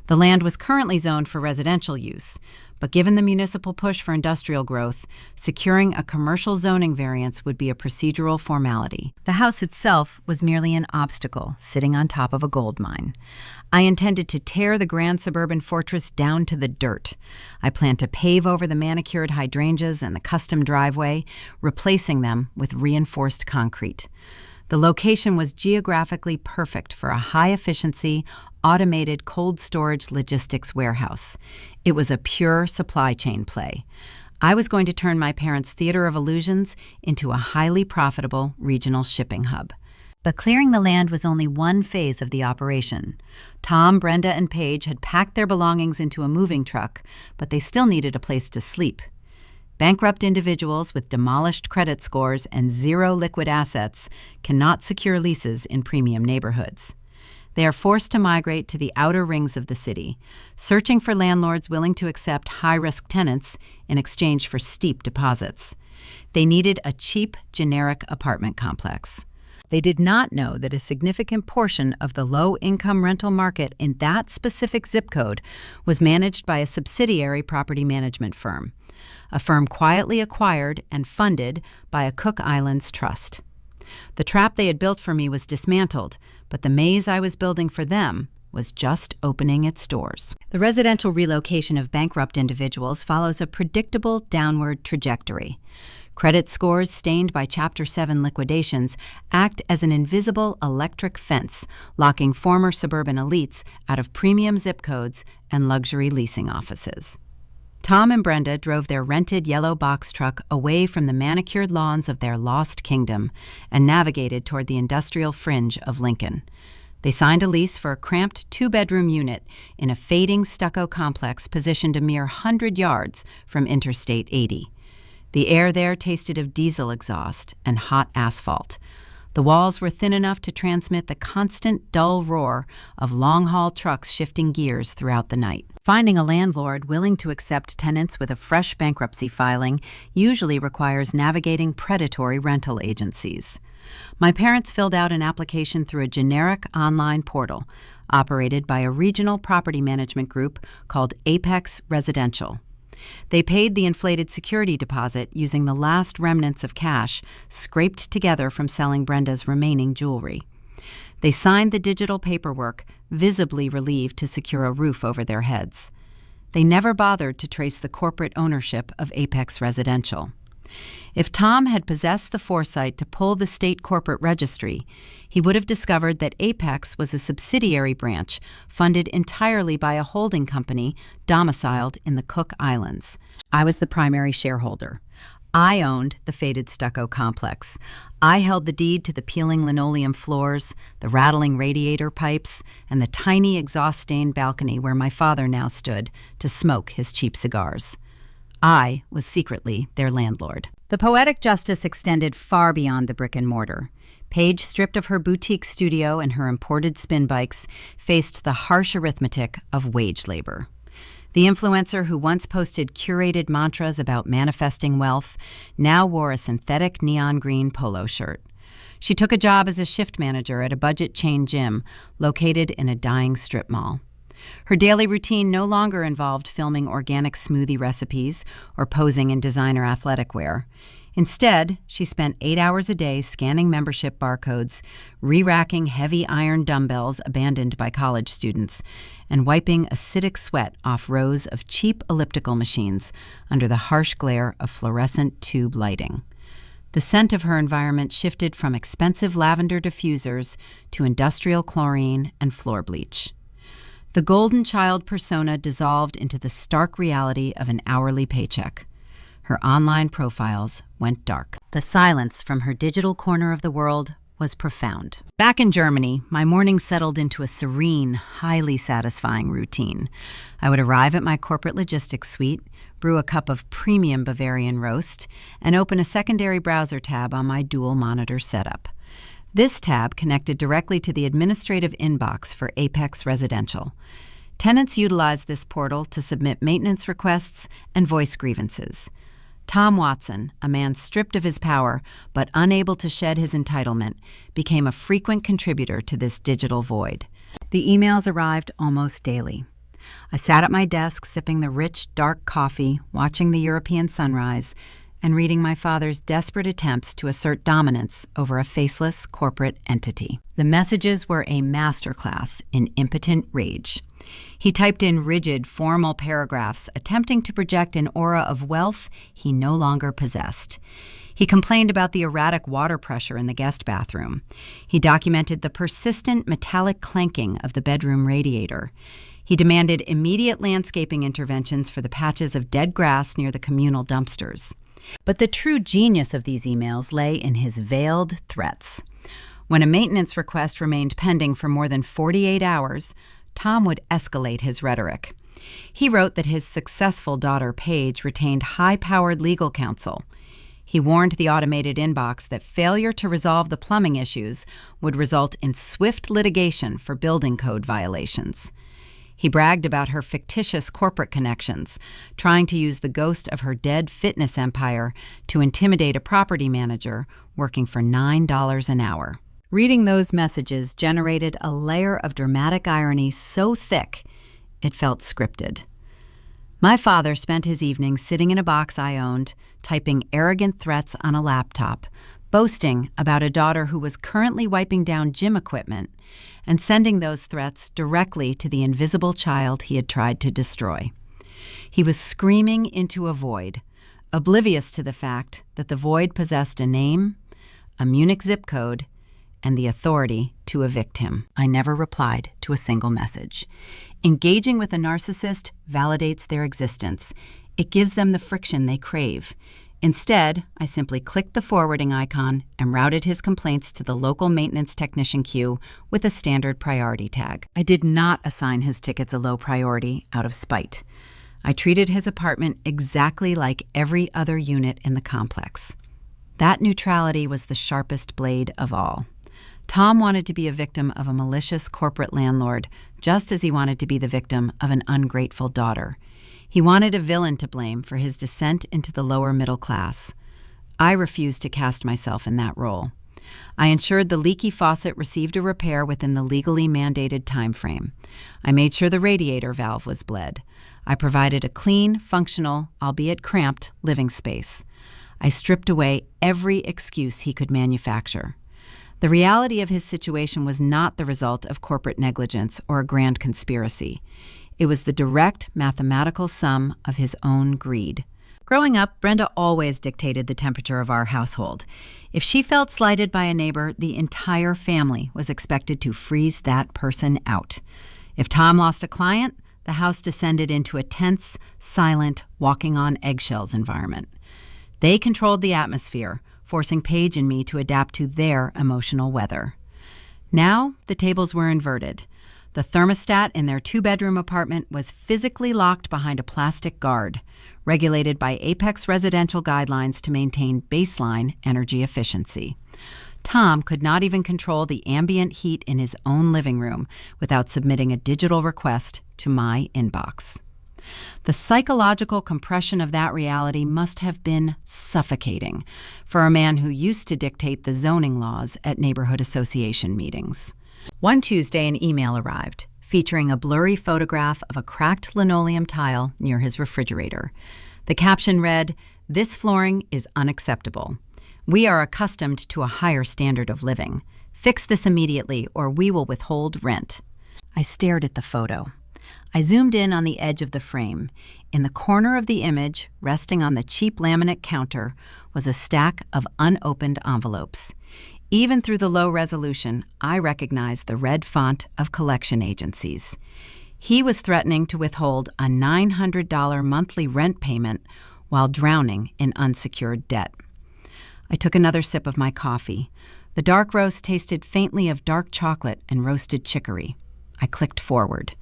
The land was currently zoned for residential use, but given the municipal push for industrial growth, securing a commercial zoning variance would be a procedural formality. The house itself was merely an obstacle sitting on top of a gold mine. I intended to tear the grand suburban fortress down to the dirt. I planned to pave over the manicured hydrangeas and the custom driveway, replacing them with reinforced concrete. The location was geographically perfect for a high-efficiency, automated cold storage logistics warehouse. It was a pure supply chain play. I was going to turn my parents' Theater of Illusions into a highly profitable regional shipping hub. But clearing the land was only one phase of the operation. Tom, Brenda, and Paige had packed their belongings into a moving truck, but they still needed a place to sleep. Bankrupt individuals with demolished credit scores and zero liquid assets cannot secure leases in premium neighborhoods. They are forced to migrate to the outer rings of the city, searching for landlords willing to accept high-risk tenants in exchange for steep deposits. They needed a cheap, generic apartment complex. They did not know that a significant portion of the low-income rental market in that specific zip code was managed by a subsidiary property management firm, a firm quietly acquired and funded by a Cook Islands trust. The trap they had built for me was dismantled, but the maze I was building for them was just opening its doors. The residential relocation of bankrupt individuals follows a predictable downward trajectory. Credit scores stained by Chapter 7 liquidations act as an invisible electric fence, locking former suburban elites out of premium zip codes and luxury leasing offices. Tom and Brenda drove their rented yellow box truck away from the manicured lawns of their lost kingdom and navigated toward the industrial fringe of Lincoln. They signed a lease for a cramped two-bedroom unit in a fading stucco complex positioned a mere 100 yards from Interstate 80. The air there tasted of diesel exhaust and hot asphalt. The walls were thin enough to transmit the constant dull roar of long-haul trucks shifting gears throughout the night. Finding a landlord willing to accept tenants with a fresh bankruptcy filing usually requires navigating predatory rental agencies. My parents filled out an application through a generic online portal operated by a regional property management group called Apex Residential. They paid the inflated security deposit using the last remnants of cash scraped together from selling Brenda's remaining jewelry. They signed the digital paperwork, visibly relieved to secure a roof over their heads. They never bothered to trace the corporate ownership of Apex Residential. If Tom had possessed the foresight to pull the state corporate registry, he would have discovered that Apex was a subsidiary branch funded entirely by a holding company domiciled in the Cook Islands. I was the primary shareholder. I owned the faded stucco complex. I held the deed to the peeling linoleum floors, the rattling radiator pipes, and the tiny exhaust-stained balcony where my father now stood to smoke his cheap cigars. I was secretly their landlord. The poetic justice extended far beyond the brick and mortar. Paige, stripped of her boutique studio and her imported spin bikes, faced the harsh arithmetic of wage labor. The influencer who once posted curated mantras about manifesting wealth now wore a synthetic neon green polo shirt. She took a job as a shift manager at a budget chain gym located in a dying strip mall. Her daily routine no longer involved filming organic smoothie recipes or posing in designer athletic wear. Instead, she spent 8 hours a day scanning membership barcodes, re-racking heavy iron dumbbells abandoned by college students, and wiping acidic sweat off rows of cheap elliptical machines under the harsh glare of fluorescent tube lighting. The scent of her environment shifted from expensive lavender diffusers to industrial chlorine and floor bleach. The golden child persona dissolved into the stark reality of an hourly paycheck. Her online profiles went dark. The silence from her digital corner of the world was profound. Back in Germany, my mornings settled into a serene, highly satisfying routine. I would arrive at my corporate logistics suite, brew a cup of premium Bavarian roast, and open a secondary browser tab on my dual monitor setup. This tab connected directly to the administrative inbox for Apex Residential. Tenants utilized this portal to submit maintenance requests and voice grievances. Tom Watson, a man stripped of his power but unable to shed his entitlement, became a frequent contributor to this digital void. The emails arrived almost daily. I sat at my desk sipping the rich, dark coffee, watching the European sunrise, and reading my father's desperate attempts to assert dominance over a faceless corporate entity. The messages were a masterclass in impotent rage. He typed in rigid, formal paragraphs attempting to project an aura of wealth he no longer possessed. He complained about the erratic water pressure in the guest bathroom. He documented the persistent metallic clanking of the bedroom radiator. He demanded immediate landscaping interventions for the patches of dead grass near the communal dumpsters. But the true genius of these emails lay in his veiled threats. When a maintenance request remained pending for more than 48 hours, Tom would escalate his rhetoric. He wrote that his successful daughter, Paige, retained high-powered legal counsel. He warned the automated inbox that failure to resolve the plumbing issues would result in swift litigation for building code violations. He bragged about her fictitious corporate connections, trying to use the ghost of her dead fitness empire to intimidate a property manager working for $9 an hour. Reading those messages generated a layer of dramatic irony so thick it felt scripted. My father spent his evenings sitting in a box I owned, typing arrogant threats on a laptop, boasting about a daughter who was currently wiping down gym equipment, and sending those threats directly to the invisible child he had tried to destroy. He was screaming into a void, oblivious to the fact that the void possessed a name, a Munich zip code, and the authority to evict him. I never replied to a single message. Engaging with a narcissist validates their existence. It gives them the friction they crave. Instead, I simply clicked the forwarding icon and routed his complaints to the local maintenance technician queue with a standard priority tag. I did not assign his tickets a low priority out of spite. I treated his apartment exactly like every other unit in the complex. That neutrality was the sharpest blade of all. Tom wanted to be a victim of a malicious corporate landlord, just as he wanted to be the victim of an ungrateful daughter. He wanted a villain to blame for his descent into the lower middle class. I refused to cast myself in that role. I ensured the leaky faucet received a repair within the legally mandated time frame. I made sure the radiator valve was bled. I provided a clean, functional, albeit cramped, living space. I stripped away every excuse he could manufacture. The reality of his situation was not the result of corporate negligence or a grand conspiracy. It was the direct mathematical sum of his own greed. Growing up, Brenda always dictated the temperature of our household. If she felt slighted by a neighbor, the entire family was expected to freeze that person out. If Tom lost a client, the house descended into a tense, silent, walking on eggshells environment. They controlled the atmosphere, forcing Paige and me to adapt to their emotional weather. Now, the tables were inverted. The thermostat in their two-bedroom apartment was physically locked behind a plastic guard, regulated by Apex residential guidelines to maintain baseline energy efficiency. Tom could not even control the ambient heat in his own living room without submitting a digital request to my inbox. The psychological compression of that reality must have been suffocating for a man who used to dictate the zoning laws at neighborhood association meetings. One Tuesday, an email arrived featuring a blurry photograph of a cracked linoleum tile near his refrigerator. The caption read, "This flooring is unacceptable. We are accustomed to a higher standard of living. Fix this immediately or we will withhold rent." I stared at the photo. I zoomed in on the edge of the frame. In the corner of the image, resting on the cheap laminate counter, was a stack of unopened envelopes. Even through the low resolution, I recognized the red font of collection agencies. He was threatening to withhold a $900 monthly rent payment while drowning in unsecured debt. I took another sip of my coffee. The dark roast tasted faintly of dark chocolate and roasted chicory. I clicked forward.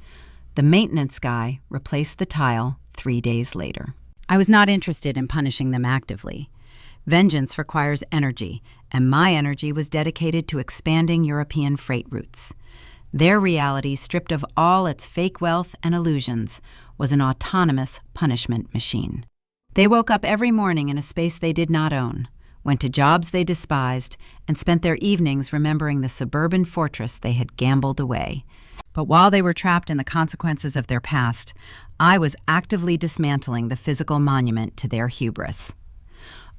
The maintenance guy replaced the tile 3 days later. I was not interested in punishing them actively. Vengeance requires energy, and my energy was dedicated to expanding European freight routes. Their reality, stripped of all its fake wealth and illusions, was an autonomous punishment machine. They woke up every morning in a space they did not own, went to jobs they despised, and spent their evenings remembering the suburban fortress they had gambled away. But while they were trapped in the consequences of their past, I was actively dismantling the physical monument to their hubris.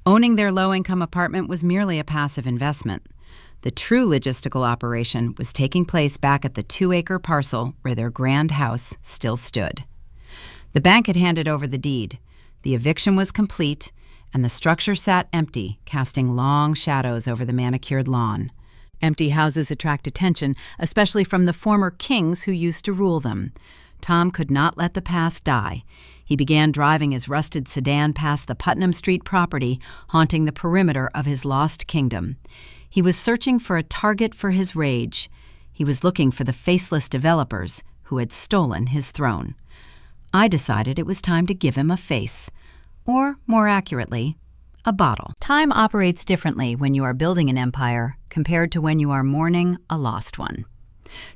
Owning their low-income apartment was merely a passive investment. The true logistical operation was taking place back at the 2-acre parcel where their grand house still stood. The bank had handed over the deed. The eviction was complete, and the structure sat empty, casting long shadows over the manicured lawn. Empty houses attract attention, especially from the former kings who used to rule them. Tom could not let the past die. He began driving his rusted sedan past the Putnam Street property, haunting the perimeter of his lost kingdom. He was searching for a target for his rage. He was looking for the faceless developers who had stolen his throne. I decided it was time to give him a face. Or, more accurately, a bottle. Time operates differently when you are building an empire compared to when you are mourning a lost one.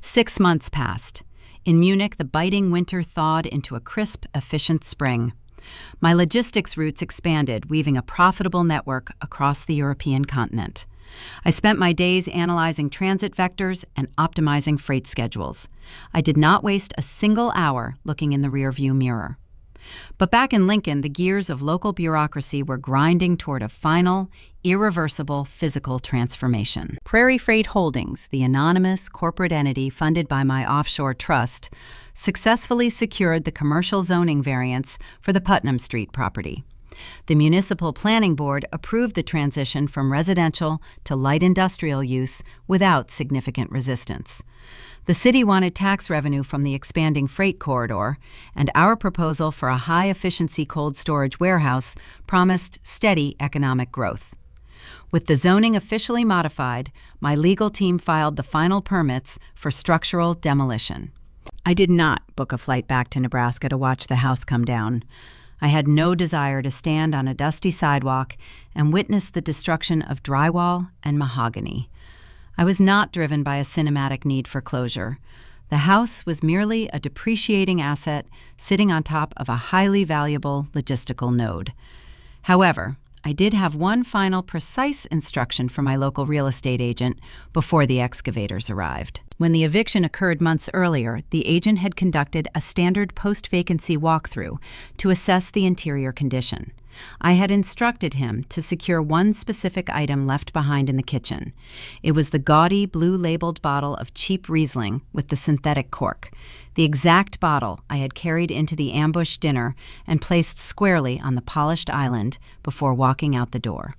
6 months passed. In Munich, the biting winter thawed into a crisp, efficient spring. My logistics routes expanded, weaving a profitable network across the European continent. I spent my days analyzing transit vectors and optimizing freight schedules. I did not waste a single hour looking in the rearview mirror. But back in Lincoln, the gears of local bureaucracy were grinding toward a final, irreversible physical transformation. Prairie Freight Holdings, the anonymous corporate entity funded by my offshore trust, successfully secured the commercial zoning variance for the Putnam Street property. The Municipal Planning Board approved the transition from residential to light industrial use without significant resistance. The city wanted tax revenue from the expanding freight corridor, and our proposal for a high-efficiency cold storage warehouse promised steady economic growth. With the zoning officially modified, my legal team filed the final permits for structural demolition. I did not book a flight back to Nebraska to watch the house come down. I had no desire to stand on a dusty sidewalk and witness the destruction of drywall and mahogany. I was not driven by a cinematic need for closure. The house was merely a depreciating asset sitting on top of a highly valuable logistical node. However, I did have one final precise instruction from my local real estate agent before the excavators arrived. When the eviction occurred months earlier, the agent had conducted a standard post-vacancy walkthrough to assess the interior condition. I had instructed him to secure one specific item left behind in the kitchen. It was the gaudy blue-labeled bottle of cheap Riesling with the synthetic cork, the exact bottle I had carried into the ambush dinner and placed squarely on the polished island before walking out the door.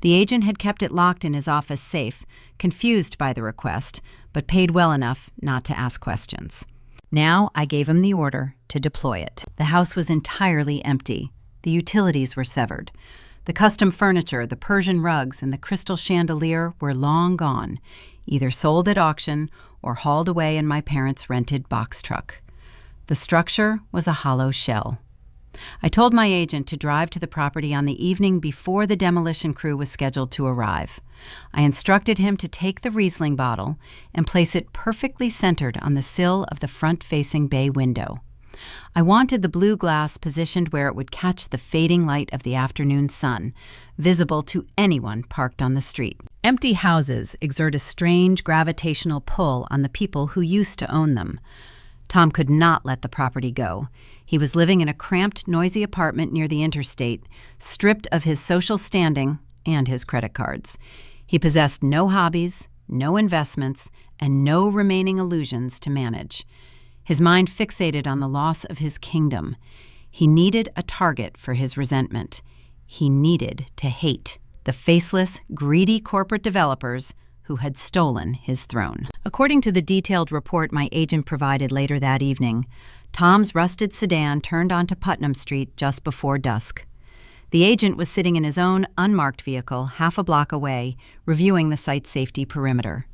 The agent had kept it locked in his office safe, confused by the request, but paid well enough not to ask questions. Now I gave him the order to deploy it. The house was entirely empty. The utilities were severed. The custom furniture, the Persian rugs, and the crystal chandelier were long gone, either sold at auction or hauled away in my parents' rented box truck. The structure was a hollow shell. I told my agent to drive to the property on the evening before the demolition crew was scheduled to arrive. I instructed him to take the Riesling bottle and place it perfectly centered on the sill of the front-facing bay window. I wanted the blue glass positioned where it would catch the fading light of the afternoon sun, visible to anyone parked on the street. Empty houses exert a strange gravitational pull on the people who used to own them. Tom could not let the property go. He was living in a cramped, noisy apartment near the interstate, stripped of his social standing and his credit cards. He possessed no hobbies, no investments, and no remaining illusions to manage. His mind fixated on the loss of his kingdom. He needed a target for his resentment. He needed to hate the faceless, greedy corporate developers who had stolen his throne. According to the detailed report my agent provided later that evening, Tom's rusted sedan turned onto Putnam Street just before dusk. The agent was sitting in his own unmarked vehicle half a block away, reviewing the site safety perimeter.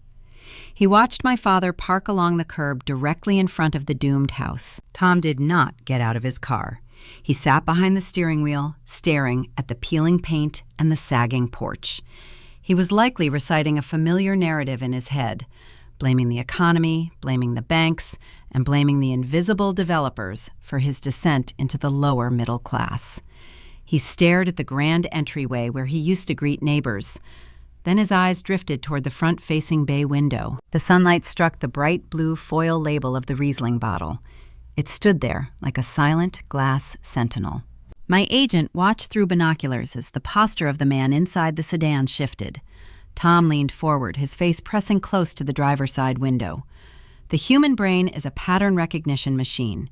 He watched my father park along the curb directly in front of the doomed house. Tom did not get out of his car. He sat behind the steering wheel, staring at the peeling paint and the sagging porch. He was likely reciting a familiar narrative in his head, blaming the economy, blaming the banks, and blaming the invisible developers for his descent into the lower middle class. He stared at the grand entryway where he used to greet neighbors. Then his eyes drifted toward the front-facing bay window. The sunlight struck the bright blue foil label of the Riesling bottle. It stood there like a silent glass sentinel. My agent watched through binoculars as the posture of the man inside the sedan shifted. Tom leaned forward, his face pressing close to the driver's side window. The human brain is a pattern recognition machine.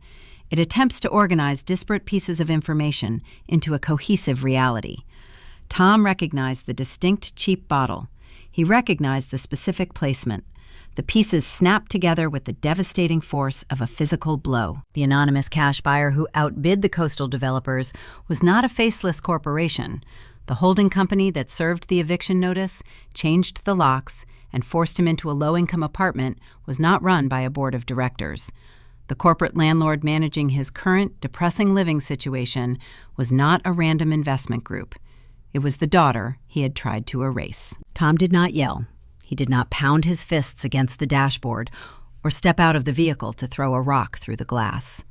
It attempts to organize disparate pieces of information into a cohesive reality. Tom recognized the distinct cheap bottle. He recognized the specific placement. The pieces snapped together with the devastating force of a physical blow. The anonymous cash buyer who outbid the coastal developers was not a faceless corporation. The holding company that served the eviction notice, changed the locks, and forced him into a low-income apartment was not run by a board of directors. The corporate landlord managing his current, depressing living situation was not a random investment group. It was the daughter he had tried to erase. Tom did not yell. He did not pound his fists against the dashboard or step out of the vehicle to throw a rock through the glass.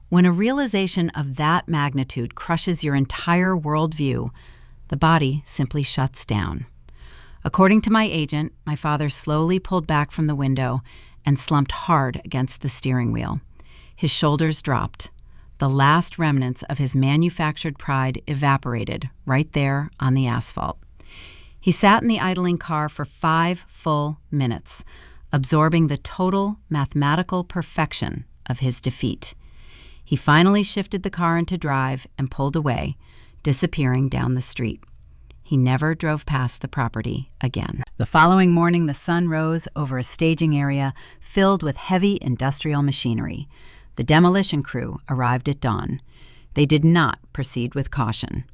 When a realization of that magnitude crushes your entire worldview, the body simply shuts down. According to my agent, my father slowly pulled back from the window and slumped hard against the steering wheel. His shoulders dropped. The last remnants of his manufactured pride evaporated right there on the asphalt. He sat in the idling car for 5 full minutes, absorbing the total mathematical perfection of his defeat. He finally shifted the car into drive and pulled away, disappearing down the street. He never drove past the property again. The following morning, the sun rose over a staging area filled with heavy industrial machinery. The demolition crew arrived at dawn. They did not proceed with caution.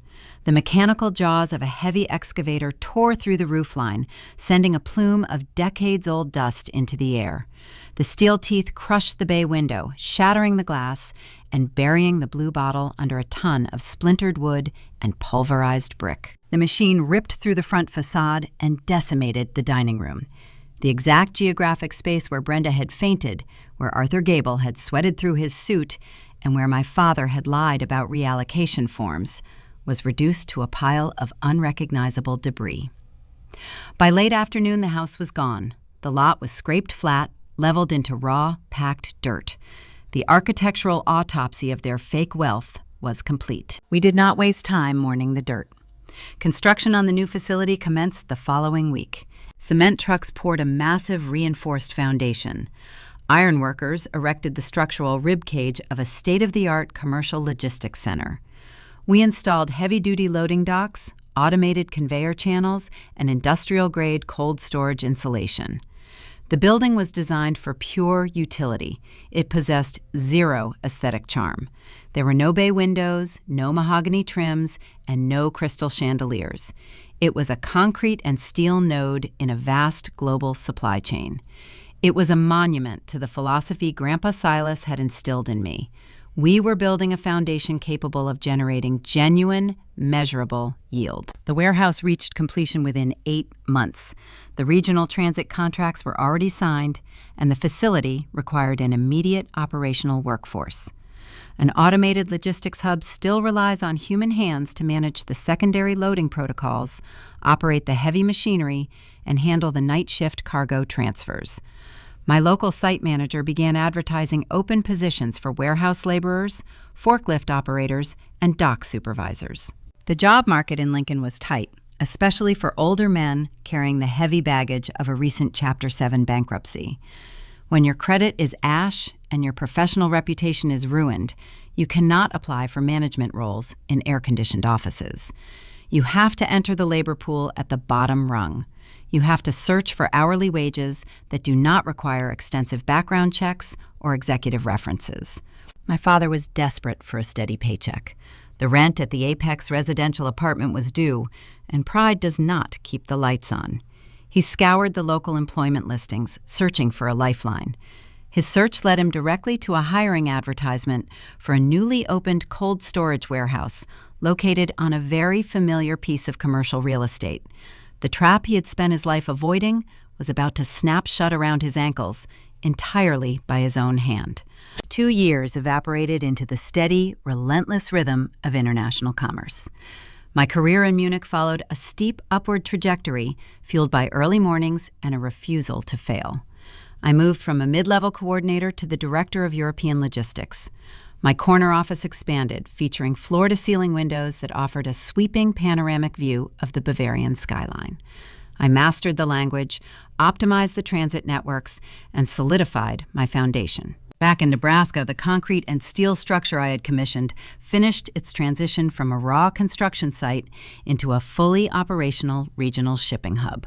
The mechanical jaws of a heavy excavator tore through the roofline, sending a plume of decades-old dust into the air. The steel teeth crushed the bay window, shattering the glass and burying the blue bottle under a ton of splintered wood and pulverized brick. The machine ripped through the front facade and decimated the dining room. The exact geographic space where Brenda had fainted, where Arthur Gable had sweated through his suit, and where my father had lied about reallocation forms, was reduced to a pile of unrecognizable debris. By late afternoon, the house was gone. The lot was scraped flat, leveled into raw, packed dirt. The architectural autopsy of their fake wealth was complete. We did not waste time mourning the dirt. Construction on the new facility commenced the following week. Cement trucks poured a massive reinforced foundation. Ironworkers erected the structural rib cage of a state-of-the-art commercial logistics center. We installed heavy-duty loading docks, automated conveyor channels, and industrial-grade cold storage insulation. The building was designed for pure utility. It possessed zero aesthetic charm. There were no bay windows, no mahogany trims, and no crystal chandeliers. It was a concrete and steel node in a vast global supply chain. It was a monument to the philosophy Grandpa Silas had instilled in me. We were building a foundation capable of generating genuine, measurable yield. The warehouse reached completion within 8 months. The regional transit contracts were already signed, and the facility required an immediate operational workforce. An automated logistics hub still relies on human hands to manage the secondary loading protocols, operate the heavy machinery, and handle the night shift cargo transfers. My local site manager began advertising open positions for warehouse laborers, forklift operators, and dock supervisors. The job market in Lincoln was tight, especially for older men carrying the heavy baggage of a recent Chapter 7 bankruptcy. When your credit is ash and your professional reputation is ruined, you cannot apply for management roles in air-conditioned offices. You have to enter the labor pool at the bottom rung. You have to search for hourly wages that do not require extensive background checks or executive references. My father was desperate for a steady paycheck. The rent at the Apex residential apartment was due, and pride does not keep the lights on. He scoured the local employment listings, searching for a lifeline. His search led him directly to a hiring advertisement for a newly opened cold storage warehouse located on a very familiar piece of commercial real estate. The trap he had spent his life avoiding was about to snap shut around his ankles, entirely by his own hand. 2 years evaporated into the steady, relentless rhythm of international commerce. My career in Munich followed a steep upward trajectory fueled by early mornings and a refusal to fail. I moved from a mid-level coordinator to the director of European logistics. My corner office expanded, featuring floor-to-ceiling windows that offered a sweeping panoramic view of the Bavarian skyline. I mastered the language, optimized the transit networks, and solidified my foundation. Back in Nebraska, the concrete and steel structure I had commissioned finished its transition from a raw construction site into a fully operational regional shipping hub.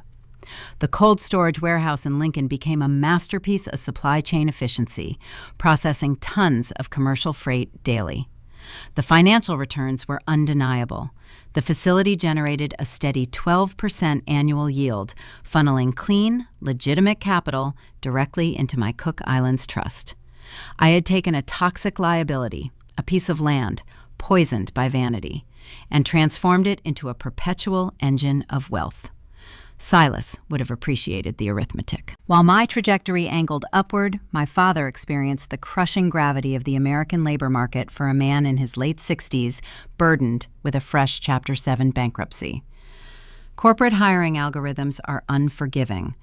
The cold storage warehouse in Lincoln became a masterpiece of supply chain efficiency, processing tons of commercial freight daily. The financial returns were undeniable. The facility generated a steady 12% annual yield, funneling clean, legitimate capital directly into my Cook Islands Trust. I had taken a toxic liability, a piece of land, poisoned by vanity, and transformed it into a perpetual engine of wealth. Silas would have appreciated the arithmetic. While my trajectory angled upward, my father experienced the crushing gravity of the American labor market for a man in his late 60s, burdened with a fresh Chapter 7 bankruptcy. Corporate hiring algorithms are unforgiving.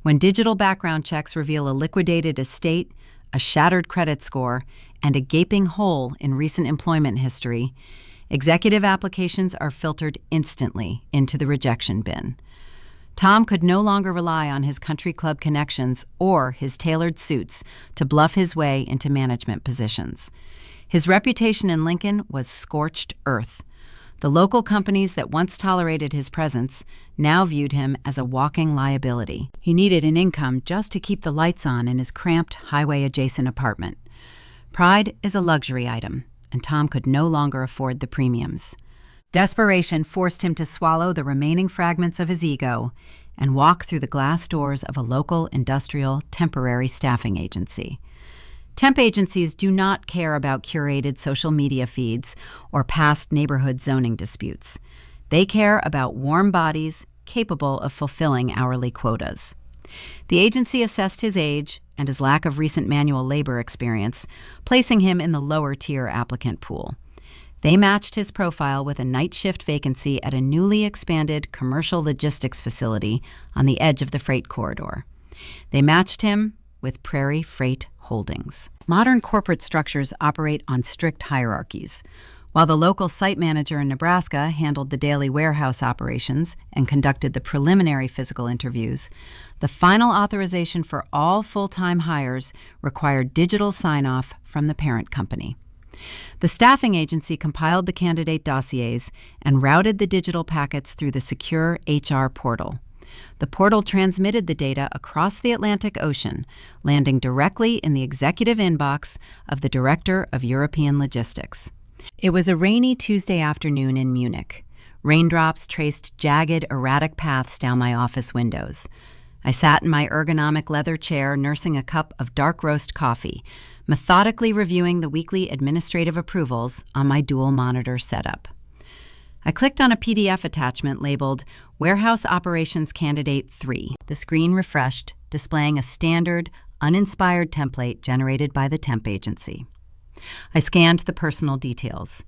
When digital background checks reveal a liquidated estate, a shattered credit score, and a gaping hole in recent employment history, executive applications are filtered instantly into the rejection bin. Tom could no longer rely on his country club connections or his tailored suits to bluff his way into management positions. His reputation in Lincoln was scorched earth. The local companies that once tolerated his presence now viewed him as a walking liability. He needed an income just to keep the lights on in his cramped, highway-adjacent apartment. Pride is a luxury item, and Tom could no longer afford the premiums. Desperation forced him to swallow the remaining fragments of his ego and walk through the glass doors of a local industrial temporary staffing agency. Temp agencies do not care about curated social media feeds or past neighborhood zoning disputes. They care about warm bodies capable of fulfilling hourly quotas. The agency assessed his age and his lack of recent manual labor experience, placing him in the lower-tier applicant pool. They matched his profile with a night shift vacancy at a newly expanded commercial logistics facility on the edge of the freight corridor. They matched him with Prairie Freight Holdings. Modern corporate structures operate on strict hierarchies. While the local site manager in Nebraska handled the daily warehouse operations and conducted the preliminary physical interviews, the final authorization for all full-time hires required digital sign-off from the parent company. The staffing agency compiled the candidate dossiers and routed the digital packets through the secure HR portal. The portal transmitted the data across the Atlantic Ocean, landing directly in the executive inbox of the Director of European Logistics. It was a rainy Tuesday afternoon in Munich. Raindrops traced jagged, erratic paths down my office windows. I sat in my ergonomic leather chair nursing a cup of dark roast coffee, methodically reviewing the weekly administrative approvals on my dual monitor setup. I clicked on a PDF attachment labeled Warehouse Operations Candidate 3. The screen refreshed, displaying a standard, uninspired template generated by the temp agency. I scanned the personal details.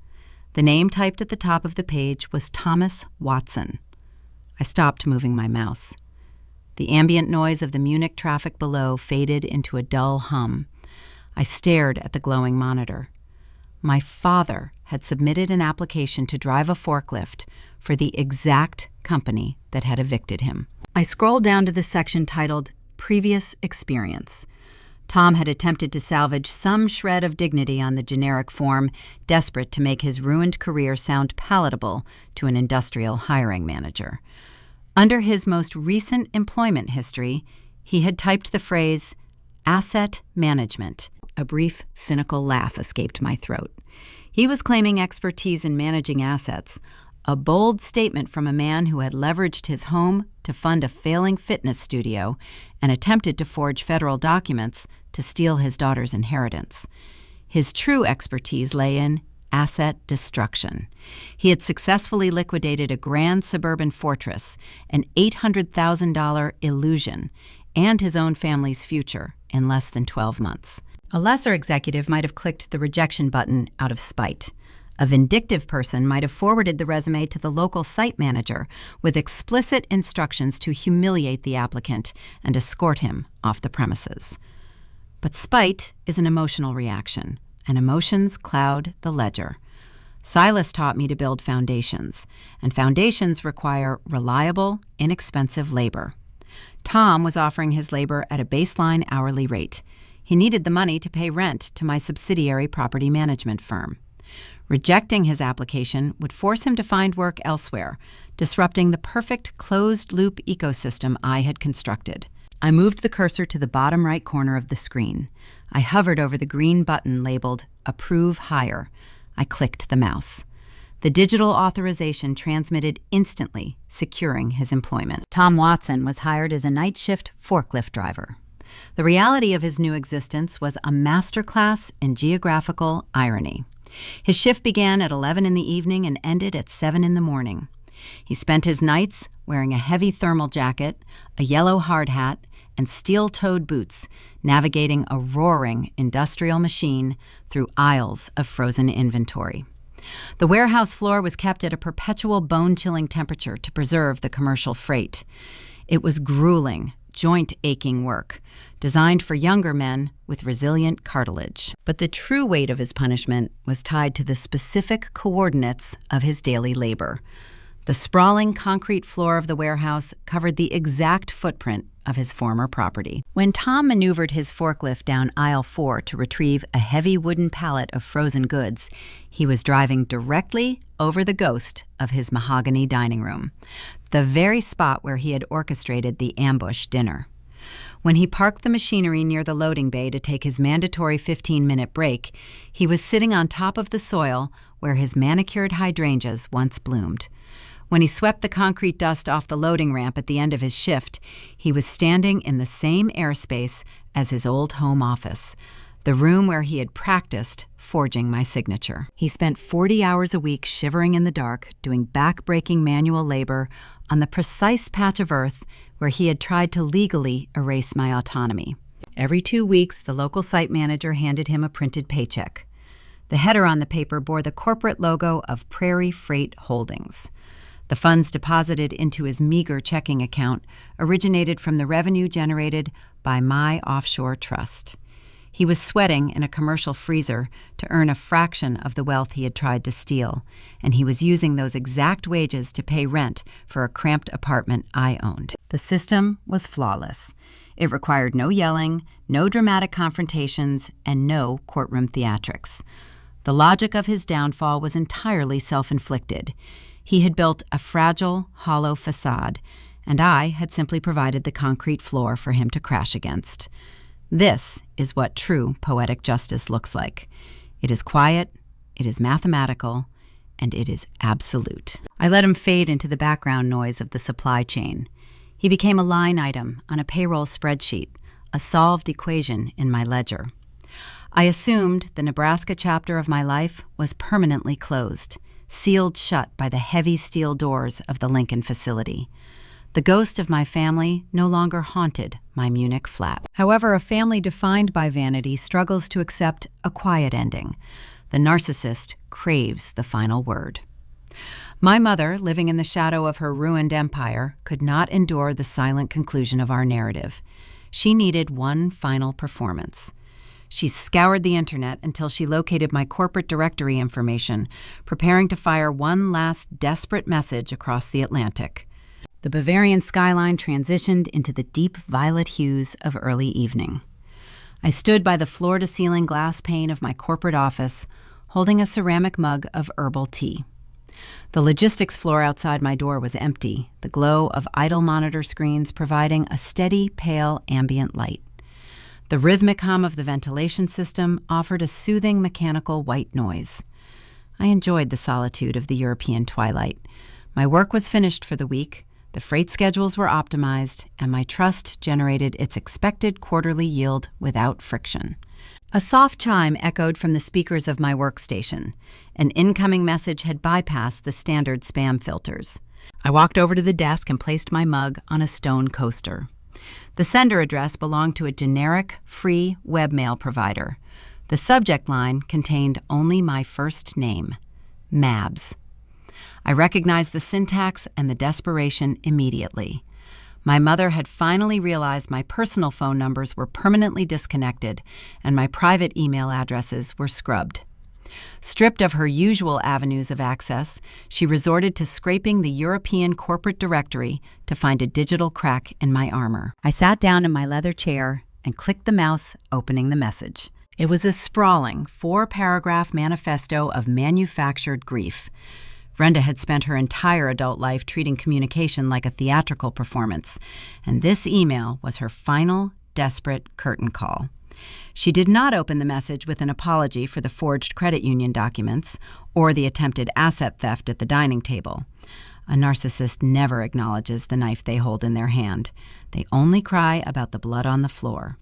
The name typed at the top of the page was Thomas Watson. I stopped moving my mouse. The ambient noise of the Munich traffic below faded into a dull hum. I stared at the glowing monitor. My father had submitted an application to drive a forklift for the exact company that had evicted him. I scrolled down to the section titled Previous Experience. Tom had attempted to salvage some shred of dignity on the generic form, desperate to make his ruined career sound palatable to an industrial hiring manager. Under his most recent employment history, he had typed the phrase, asset management. A brief, cynical laugh escaped my throat. He was claiming expertise in managing assets, a bold statement from a man who had leveraged his home to fund a failing fitness studio and attempted to forge federal documents to steal his daughter's inheritance. His true expertise lay in asset destruction. He had successfully liquidated a grand suburban fortress, an $800,000 illusion, and his own family's future in less than 12 months. A lesser executive might have clicked the rejection button out of spite. A vindictive person might have forwarded the resume to the local site manager with explicit instructions to humiliate the applicant and escort him off the premises. But spite is an emotional reaction, and emotions cloud the ledger. Silas taught me to build foundations, and foundations require reliable, inexpensive labor. Tom was offering his labor at a baseline hourly rate. He needed the money to pay rent to my subsidiary property management firm. Rejecting his application would force him to find work elsewhere, disrupting the perfect closed-loop ecosystem I had constructed. I moved the cursor to the bottom right corner of the screen. I hovered over the green button labeled Approve Hire. I clicked the mouse. The digital authorization transmitted instantly, securing his employment. Tom Watson was hired as a night shift forklift driver. The reality of his new existence was a masterclass in geographical irony. His shift began at 11 in the evening and ended at 7 in the morning. He spent his nights wearing a heavy thermal jacket, a yellow hard hat, and steel-toed boots, navigating a roaring industrial machine through aisles of frozen inventory. The warehouse floor was kept at a perpetual bone-chilling temperature to preserve the commercial freight. It was grueling, joint-aching work, designed for younger men with resilient cartilage. But the true weight of his punishment was tied to the specific coordinates of his daily labor. The sprawling concrete floor of the warehouse covered the exact footprint of his former property. When Tom maneuvered his forklift down aisle 4 to retrieve a heavy wooden pallet of frozen goods, he was driving directly over the ghost of his mahogany dining room, the very spot where he had orchestrated the ambush dinner. When he parked the machinery near the loading bay to take his mandatory 15-minute break, he was sitting on top of the soil where his manicured hydrangeas once bloomed. When he swept the concrete dust off the loading ramp at the end of his shift, he was standing in the same airspace as his old home office, the room where he had practiced forging my signature. He spent 40 hours a week shivering in the dark, doing back-breaking manual labor on the precise patch of earth where he had tried to legally erase my autonomy. Every 2 weeks, the local site manager handed him a printed paycheck. The header on the paper bore the corporate logo of Prairie Freight Holdings. The funds deposited into his meager checking account originated from the revenue generated by my offshore trust. He was sweating in a commercial freezer to earn a fraction of the wealth he had tried to steal, and he was using those exact wages to pay rent for a cramped apartment I owned. The system was flawless. It required no yelling, no dramatic confrontations, and no courtroom theatrics. The logic of his downfall was entirely self-inflicted. He had built a fragile, hollow facade, and I had simply provided the concrete floor for him to crash against. This is what true poetic justice looks like. It is quiet, it is mathematical, and it is absolute. I let him fade into the background noise of the supply chain. He became a line item on a payroll spreadsheet, a solved equation in my ledger. I assumed the Nebraska chapter of my life was permanently closed, sealed shut by the heavy steel doors of the Lincoln facility. The ghost of my family no longer haunted my Munich flat. However, a family defined by vanity struggles to accept a quiet ending. The narcissist craves the final word. My mother, living in the shadow of her ruined empire, could not endure the silent conclusion of our narrative. She needed one final performance. She scoured the internet until she located my corporate directory information, preparing to fire one last desperate message across the Atlantic. The Bavarian skyline transitioned into the deep violet hues of early evening. I stood by the floor-to-ceiling glass pane of my corporate office, holding a ceramic mug of herbal tea. The logistics floor outside my door was empty, the glow of idle monitor screens providing a steady, pale ambient light. The rhythmic hum of the ventilation system offered a soothing mechanical white noise. I enjoyed the solitude of the European twilight. My work was finished for the week, the freight schedules were optimized, and my trust generated its expected quarterly yield without friction. A soft chime echoed from the speakers of my workstation. An incoming message had bypassed the standard spam filters. I walked over to the desk and placed my mug on a stone coaster. The sender address belonged to a generic, free webmail provider. The subject line contained only my first name, Mabs. I recognized the syntax and the desperation immediately. My mother had finally realized my personal phone numbers were permanently disconnected and my private email addresses were scrubbed. Stripped of her usual avenues of access, she resorted to scraping the European corporate directory to find a digital crack in my armor. I sat down in my leather chair and clicked the mouse, opening the message. It was a sprawling 4-paragraph manifesto of manufactured grief. Brenda had spent her entire adult life treating communication like a theatrical performance, and this email was her final, desperate curtain call. She did not open the message with an apology for the forged credit union documents or the attempted asset theft at the dining table. A narcissist never acknowledges the knife they hold in their hand. They only cry about the blood on the floor.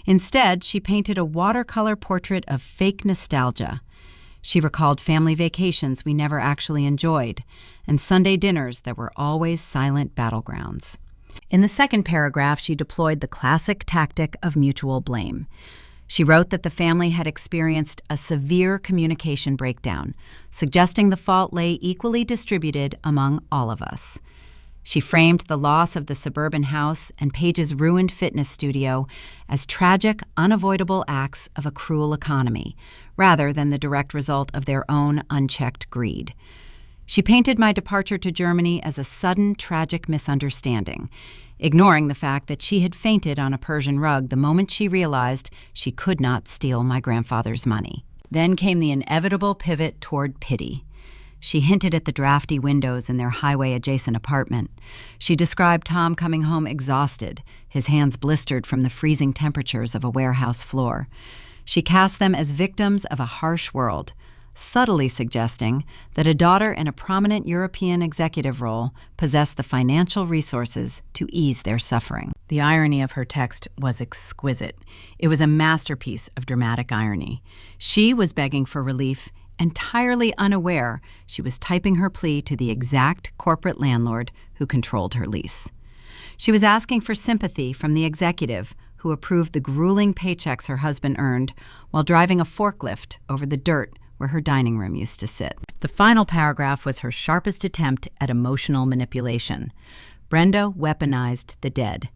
Instead, she painted a watercolor portrait of fake nostalgia. She recalled family vacations we never actually enjoyed, and Sunday dinners that were always silent battlegrounds. In the second paragraph, she deployed the classic tactic of mutual blame. She wrote that the family had experienced a severe communication breakdown, suggesting the fault lay equally distributed among all of us. She framed the loss of the suburban house and Paige's ruined fitness studio as tragic, unavoidable acts of a cruel economy, rather than the direct result of their own unchecked greed. She painted my departure to Germany as a sudden, tragic misunderstanding, ignoring the fact that she had fainted on a Persian rug the moment she realized she could not steal my grandfather's money. Then came the inevitable pivot toward pity. She hinted at the drafty windows in their highway-adjacent apartment. She described Tom coming home exhausted, his hands blistered from the freezing temperatures of a warehouse floor. She cast them as victims of a harsh world, subtly suggesting that a daughter in a prominent European executive role possessed the financial resources to ease their suffering. The irony of her text was exquisite. It was a masterpiece of dramatic irony. She was begging for relief, entirely unaware she was typing her plea to the exact corporate landlord who controlled her lease. She was asking for sympathy from the executive who approved the grueling paychecks her husband earned while driving a forklift over the dirt where her dining room used to sit. The final paragraph was her sharpest attempt at emotional manipulation. Brenda weaponized the dead.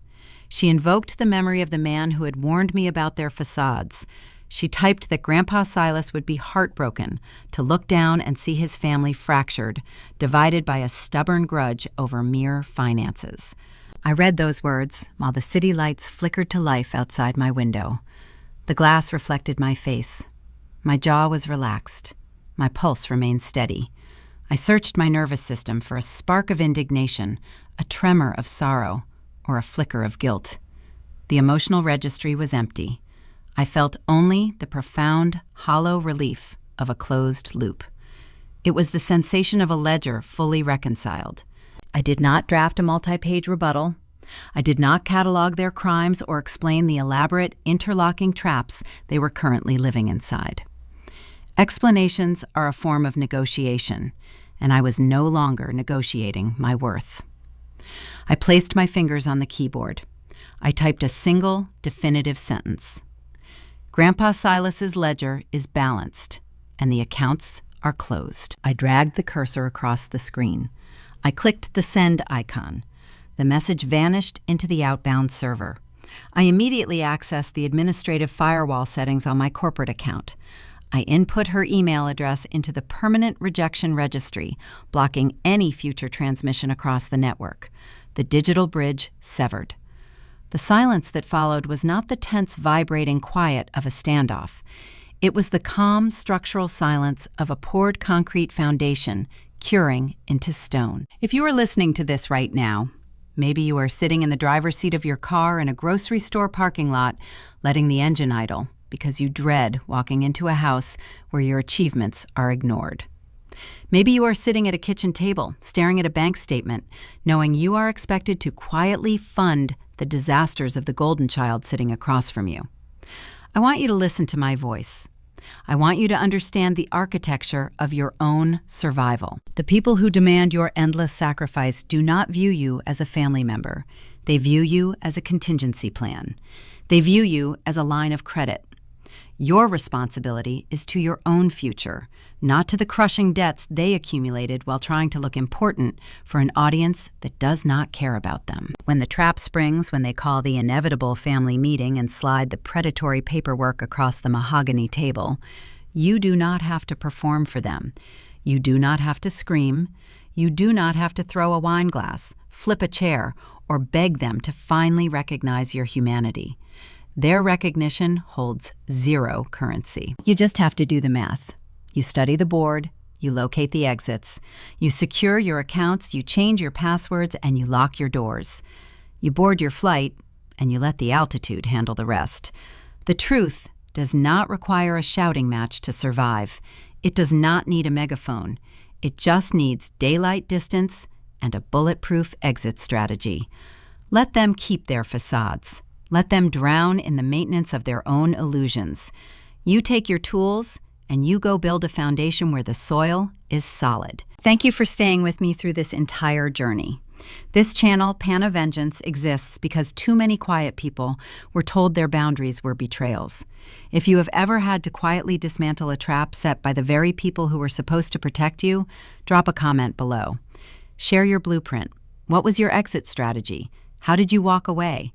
She invoked the memory of the man who had warned me about their facades. She typed that Grandpa Silas would be heartbroken to look down and see his family fractured, divided by a stubborn grudge over mere finances. I read those words while the city lights flickered to life outside my window. The glass reflected my face. My jaw was relaxed. My pulse remained steady. I searched my nervous system for a spark of indignation, a tremor of sorrow, or a flicker of guilt. The emotional registry was empty. I felt only the profound, hollow relief of a closed loop. It was the sensation of a ledger fully reconciled. I did not draft a multi-page rebuttal. I did not catalog their crimes or explain the elaborate, interlocking traps they were currently living inside. Explanations are a form of negotiation, and I was no longer negotiating my worth. I placed my fingers on the keyboard. I typed a single, definitive sentence. Grandpa Silas's ledger is balanced, and the accounts are closed. I dragged the cursor across the screen. I clicked the send icon. The message vanished into the outbound server. I immediately accessed the administrative firewall settings on my corporate account. I input her email address into the permanent rejection registry, blocking any future transmission across the network. The digital bridge severed. The silence that followed was not the tense, vibrating quiet of a standoff. It was the calm, structural silence of a poured concrete foundation curing into stone. If you are listening to this right now, maybe you are sitting in the driver's seat of your car in a grocery store parking lot, letting the engine idle because you dread walking into a house where your achievements are ignored. Maybe you are sitting at a kitchen table, staring at a bank statement, knowing you are expected to quietly fund the disasters of the golden child sitting across from you. I want you to listen to my voice. I want you to understand the architecture of your own survival. The people who demand your endless sacrifice do not view you as a family member. They view you as a contingency plan. They view you as a line of credit. Your responsibility is to your own future, not to the crushing debts they accumulated while trying to look important for an audience that does not care about them. When the trap springs, when they call the inevitable family meeting and slide the predatory paperwork across the mahogany table, you do not have to perform for them. You do not have to scream. You do not have to throw a wine glass, flip a chair, or beg them to finally recognize your humanity. Their recognition holds zero currency. You just have to do the math. You study the board, you locate the exits, you secure your accounts, you change your passwords, and you lock your doors. You board your flight, and you let the altitude handle the rest. The truth does not require a shouting match to survive. It does not need a megaphone. It just needs daylight distance and a bulletproof exit strategy. Let them keep their facades. Let them drown in the maintenance of their own illusions. You take your tools and you go build a foundation where the soil is solid. Thank you for staying with me through this entire journey. This channel, Pan of Vengeance, exists because too many quiet people were told their boundaries were betrayals. If you have ever had to quietly dismantle a trap set by the very people who were supposed to protect you, drop a comment below. Share your blueprint. What was your exit strategy? How did you walk away?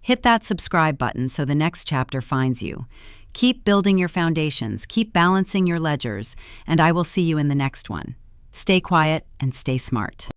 Hit that subscribe button so the next chapter finds you. Keep building your foundations, keep balancing your ledgers, and I will see you in the next one. Stay quiet and stay smart.